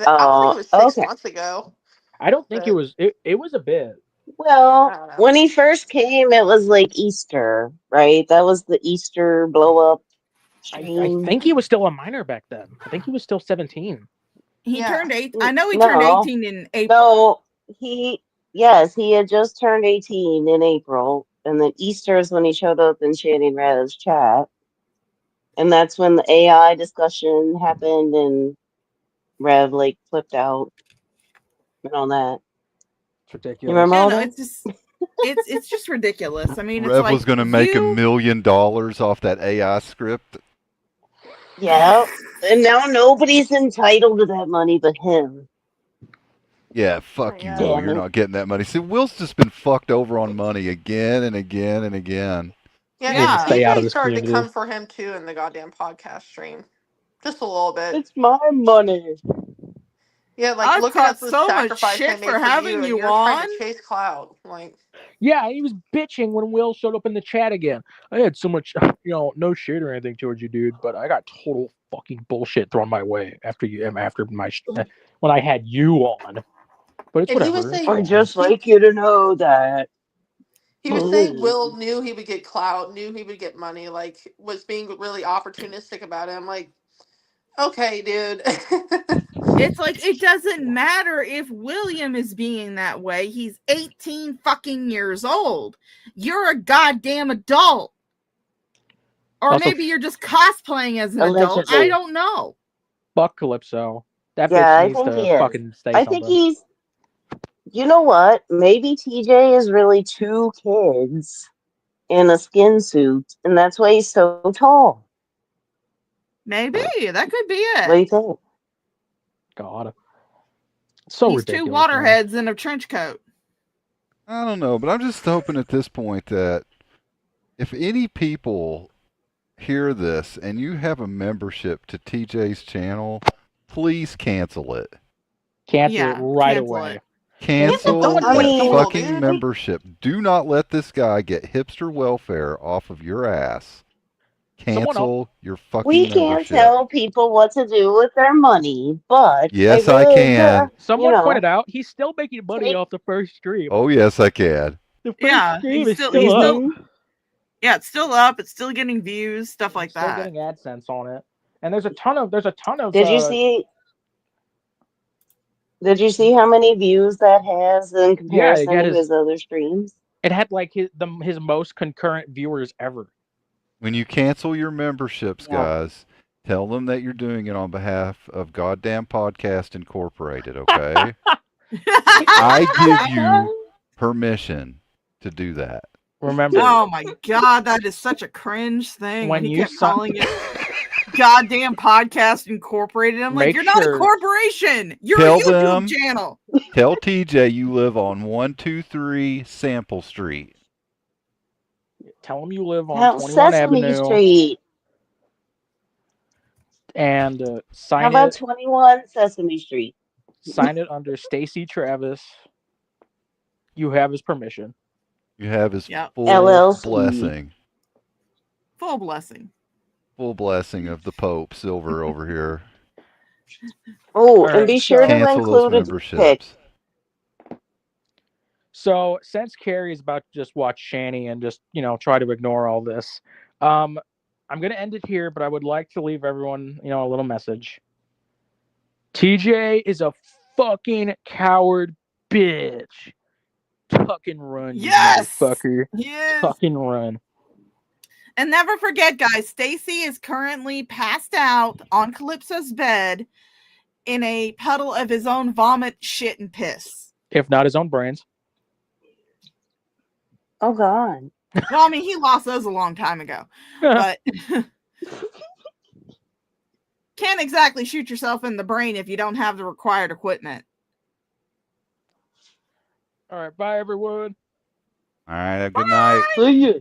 L: it
K: Oh,
L: was 6
K: okay.
L: months ago,
A: I don't think it
L: but
A: was. It was a bit.
K: Well,
L: I don't know.
K: when he first came, it was like Easter, right? That was the Easter blow up
A: I
K: stream.
A: think he was still a minor back then. I think he was still 17.
M: He
L: Yeah.
M: turned 8. I know he turned
K: No,
M: 18 in April.
K: no, yes, he had just turned 18 in April, and then Easter is when he showed up in Shannon Rad's chat, and that's when the AI discussion happened, and Rev like flipped out and all that.
A: It's
K: You
A: ridiculous.
K: remember
M: Yeah,
K: all
M: no,
K: that?
M: it's just ridiculous. I mean, it's
N: Rev was
M: like
N: going to make $1 million off that AI script.
K: Yeah, and now nobody's entitled to that money but him.
N: Yeah, fuck you, Will.
K: Damn
N: You're
K: it.
N: not getting that money. See, Will's just been fucked over on money again and again and again.
L: Yeah,
A: Needs
L: and
A: to
M: Yeah.
A: stay out of
L: TJ
A: this
L: started to
A: community.
L: come for him too in the goddamn podcast stream. Just a little bit.
K: It's my money.
L: Yeah, like
M: I've
L: looking at
M: caught
L: the
M: so much
L: sacrifice I
M: shit
L: made
M: for
L: for you,
M: having
L: and
M: you
L: you're trying to
M: on.
L: chase clout. Like,
A: Yeah, he was bitching when Will showed up in the chat again. I had so much, no shit or anything towards you, dude, but I got total fucking bullshit thrown my way after when I had you on. But it's
L: and he was
A: whatever. It's
L: saying
K: I'd
A: fine.
K: just like you to know that.
L: he was saying Will knew he would get clout, knew he would get money, like was being really opportunistic about it. I'm like, okay, dude.
M: It's like it doesn't matter if William is being that way. He's 18 fucking years old. You're a goddamn adult. Or
A: Also,
M: maybe you're just cosplaying as an adult. I
K: Allegedly.
M: don't know.
A: fuck Calypso. That
K: Yeah,
A: bitch
K: I
A: needs
K: think
A: to
K: he is.
A: fucking say
K: I think
A: something.
K: he's, you know what? Maybe TJ is really two kids in a skin suit, and that's why he's so tall.
M: Maybe. That could be
K: What do you
M: it.
K: think?
A: God. So
M: He's
A: ridiculous,
M: two
A: man.
M: waterheads in a trench coat.
N: I don't know, but I'm just hoping at this point that if any people hear this and you have a membership to TJ's channel, please cancel it.
A: Cancel it right
M: cancel
A: away.
M: it.
N: Cancel
A: Someone
N: that
A: point- someone-
N: fucking
L: dude.
N: membership. Do not let this guy get hipster welfare off of your ass. Cancel your fucking
K: We can't
N: membership.
K: tell people what to do with their money, but
N: Yes,
K: I
N: I
K: would,
N: can.
A: Someone pointed out he's still making money
K: take-
A: off the first stream.
N: Oh, yes, I can.
A: The first
M: Yeah,
A: stream
M: he's
A: is
M: still
A: still up.
M: yeah, it's still up. It's still getting views, stuff like
A: Still
M: that.
A: getting AdSense on it. And there's a ton of
K: Did you see? Did you see how many views that has in
A: Yeah, it
K: comparison
A: got
K: to his other streams?
A: it had like his most concurrent viewers ever.
N: When you cancel your memberships,
K: Yeah.
N: guys, tell them that you're doing it on behalf of Goddamn Podcast Incorporated, okay? I give you permission to do that.
A: Remember,
M: Oh my god, that is such a cringe thing.
A: when
M: When he
A: you
M: kept calling it Goddamn Podcast Incorporated. I'm like,
A: Make
M: you're not a
A: sure-
M: corporation. You're
N: Tell
M: a YouTube
N: them-
M: channel.
N: Tell TJ you live on 123 Sample Street.
A: tell them you live on
K: Now,
A: 21
K: Sesame
A: Avenue
K: Street.
A: and
K: How
A: sign
K: about
A: it
K: 21 Sesame Street?
A: sign it under Stacy Travis. You have his permission.
N: You have his
M: Yep.
N: full
K: LLC.
N: blessing.
M: Full blessing.
N: Full blessing of the Pope, Silver over here.
K: Oh,
A: All
K: and
A: right,
K: be sure to
N: Cancel those
K: include a dick pic.
N: memberships.
A: So since Carrie is about to just watch Shani and just try to ignore all this, I'm gonna end it here. But I would like to leave everyone a little message. TJ is a fucking coward bitch. Tuck and run, you
M: Yes!
A: motherfucker.
M: Yes.
A: Tuck and run.
M: And never forget, guys, Stacy is currently passed out on Calypso's bed in a puddle of his own vomit, shit, and piss.
A: If not his own brains.
K: Oh, God.
M: Well, I mean, he lost those a long time ago. But can't exactly shoot yourself in the brain if you don't have the required equipment.
A: All right, bye everyone.
N: All right, good night.
K: See ya.